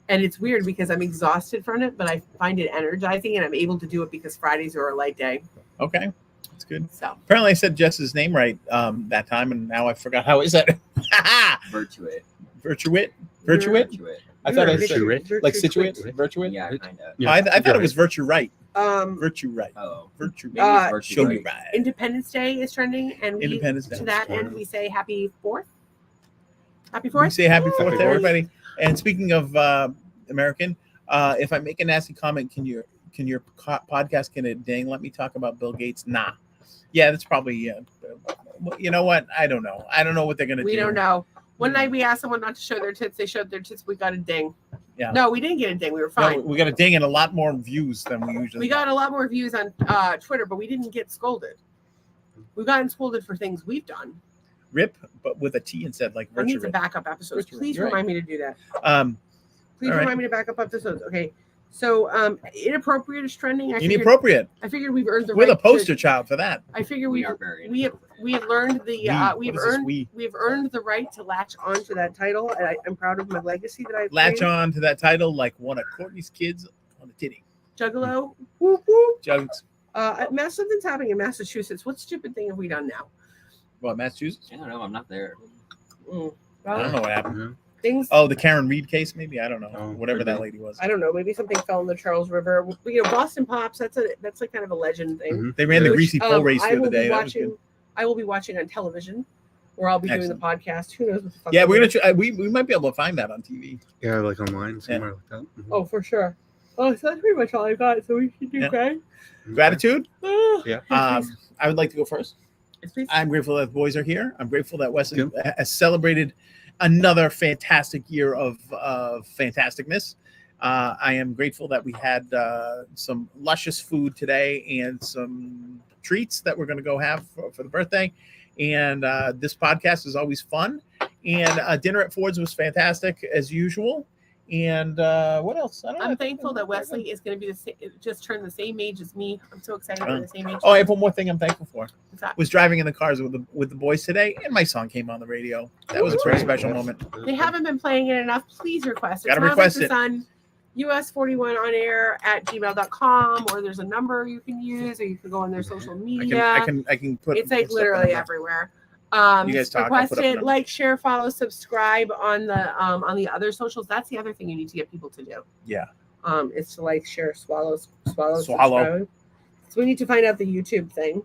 And it's weird because I'm exhausted from it, but I find it energizing and I'm able to do it because Fridays are a light day. Okay. That's good. So Apparently I said Jess's name right that time, and now I forgot how is that? Virtuit. Virtuit? Virtuit. I thought I said Virtuit. like Situate? Virtuit? Yeah, kind of. Oh, I thought it was Virtue Right. Virtue Virtue Right. Oh. Virtue Maybe Right. it's Virtue Show me Right. right. Independence Day is trending, and we, Independence Day. to that end, we say Happy 4th. Happy We 4th. say happy 4th to Fourth. everybody. And speaking of American, if I make a nasty comment, can your podcast get a ding? Let me talk about Bill Gates. Nah. Yeah, that's probably you know what? I don't know. I don't know what they're gonna do. We don't know. One night we asked someone not to show their tits. They showed their tits. We got a ding. Yeah. No, we didn't get a ding. We were fine. No, we got a ding and a lot more views than we usually We got a lot more views on Twitter, but we didn't get scolded. We've gotten scolded for things we've done. Rip, but with a T instead, like I need Virtue to back up episodes. Virtue Please Rip, remind me to do that. Please all right. remind me to back up episodes. Okay. So inappropriate is trending. Inappropriate. I figured we've earned the We're right the poster child for that. I figure We we've are very we have learned the we've earned the right to latch onto that title, and I'm proud of my legacy that I've Latch created. on to that title like one of Courtney's kids on the titty. Juggalo. Whoop whoop. Jugs. Something's happening in Massachusetts. What stupid thing have we done now? What, Massachusetts? I don't know. I'm not there. Well, I don't know what happened. things. Oh, the Karen Reed case, maybe? I don't know. Oh, Whatever could that be. lady was. I don't know. Maybe something fell in the Charles River. Boston Pops. That's like kind of a legend thing. Mhm. They ran the Which, greasy pole race I the will other be day. That was good. watching. I will be watching on television, or I'll be doing the podcast. Who knows what the fuck? Yeah, I'm we're doing. gonna try. We might be able to find that on TV. Yeah, like online somewhere like that. Mhm. Oh, for sure. Oh, so that's pretty much all I got. So we should do Yeah. great. Gratitude. Yeah. I would like to go first. Yes, please. I'm grateful that the boys are here. I'm grateful that Wes Good. has celebrated another fantastic year of fantasticness. I am grateful that we had some luscious food today and some treats that we're going to go have for the birthday. And this podcast is always fun. And dinner at Ford's was fantastic as usual. And what else? I don't know. I'm thankful that Wesley is going to be just turned the same age as me. I'm so excited for the same age. Oh, I have one more thing I'm thankful for. What's that? Was driving in the cars with the boys today, and my song came on the radio. That was a pretty special moment. They haven't been playing it enough. Please request it. Gotta Smiles request Like the it. Sun, US41 on air at gmail.com, or there's a number you can use, or you can go on their social media. I can put. It's like stuff literally on everywhere. You guys talk, I'll Request put up the it, number. like, share, follow, subscribe on the other socials. That's the other thing you need to get people to do. Yeah. It's to like, share, swallow. Swallow. Subscribe. So we need to find out the YouTube thing.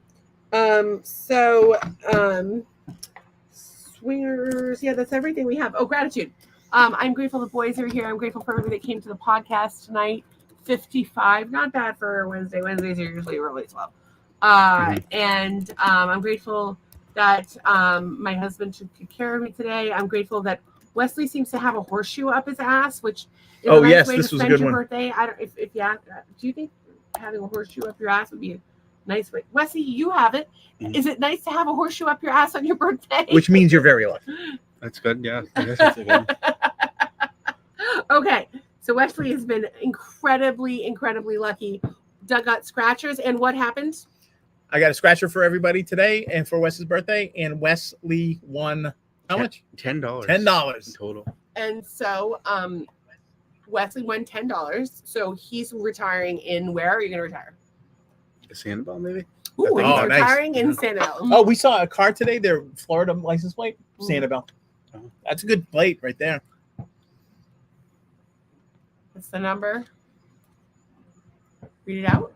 Swingers. Yeah, that's everything we have. Oh, gratitude. I'm grateful the boys are here. I'm grateful for everybody that came to the podcast tonight. 55, not bad for a Wednesday. Wednesdays are usually really slow. And I'm grateful that my husband took good care of me today. I'm grateful that Wesley seems to have a horseshoe up his ass, which is Oh, a nice yes, way this to was a spend good your one. birthday. I don't. If yeah, do you think having a horseshoe up your ass would be a nice way? Wesley, you have it. Mhm. Is it nice to have a horseshoe up your ass on your birthday? Which means you're very lucky. That's good. Yeah. I guess that's a good. Okay, so Wesley has been incredibly lucky. Doug got scratchers, and what happened? I got a scratcher for everybody today and for Wes's birthday, and Wesley won how much? $10. $10 total. And so Wesley won $10. So he's retiring in where are you going to retire? Sandoval, maybe. Ooh, Oh, he's nice. retiring in Sandoval. Oh, we saw a car today. Their Florida license plate, Mm. Sanibel. Oh. That's a good plate right there. What's the number? Read it out.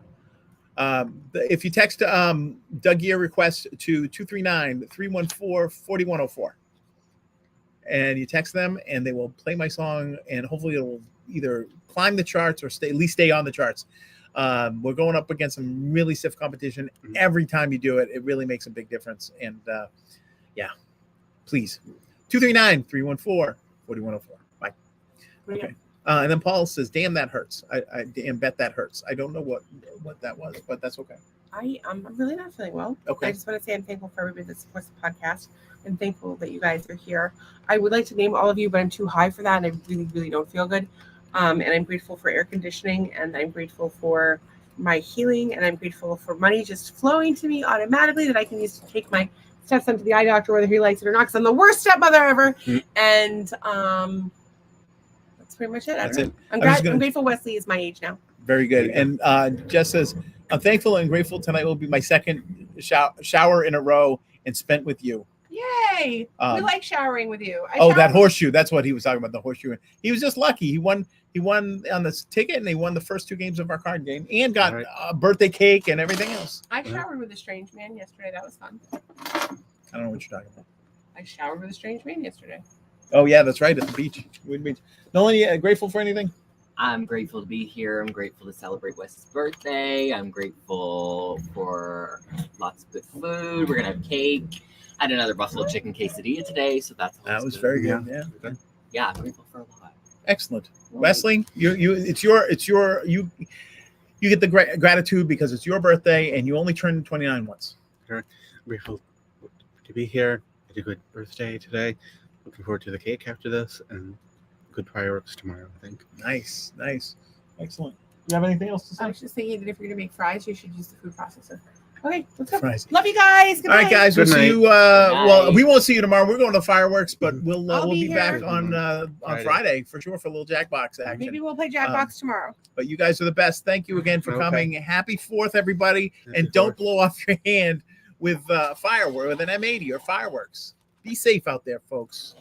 If you text Doug Gear request to 239-314-4104, and you text them, and they will play my song, and hopefully it'll either climb the charts or at least stay on the charts. We're going up against some really stiff competition. Every time you do it, it really makes a big difference. And yeah, please. 239-314-4104. Bye. What do you Okay. And then Paul says, "Damn, that hurts. I damn bet that hurts." I don't know what that was, but that's okay. I'm really not feeling well. Okay. I just want to say I'm thankful for everybody that supports the podcast. I'm thankful that you guys are here. I would like to name all of you, but I'm too high for that, and I really, really don't feel good. And I'm grateful for air conditioning, and I'm grateful for my healing, and I'm grateful for money just flowing to me automatically that I can use to take my stepson to the eye doctor, whether he likes it or not, because I'm the worst stepmother ever. And that's pretty much it. That's it. I'm grateful Wesley is my age now. Very good. And Jess says, "I'm thankful and grateful. Tonight will be my second shower in a row and spent with you." Yay! We like showering with you. That horseshoe. That's what he was talking about, the horseshoe. He was just lucky. He won on this ticket, and he won the first 2 games of our card game and got a birthday cake and everything else. I showered with a strange man yesterday. That was fun. I don't know what you're talking about. I showered with a strange man yesterday. Oh, yeah, that's right. At the beach. Nolan, grateful for anything? I'm grateful to be here. I'm grateful to celebrate Wes's birthday. I'm grateful for lots of good food. We're going to have cake. I had another buffalo chicken quesadilla today, so that was good. very good. Yeah, I'm grateful for a lot. Excellent. Wesley, you get the gratitude because it's your birthday and you only turned 29 once. Sure. Grateful to be here. Had a good birthday today. Looking forward to the cake after this and good fireworks tomorrow, I think. Nice. Excellent. You have anything else to say? I was just thinking that if you're going to make fries, you should use the food processor. Okay, let's go. Fries. Love you guys. Good All right, night. guys. We'll see you. Well, we won't see you tomorrow. We're going to fireworks, but we'll be be back here. on Friday for sure for a little Jackbox action. Maybe we'll play Jackbox tomorrow. But you guys are the best. Thank you again for coming. Happy 4th, everybody. And don't blow off your hand with fireworks, with an M80 or fireworks. Be safe out there, folks.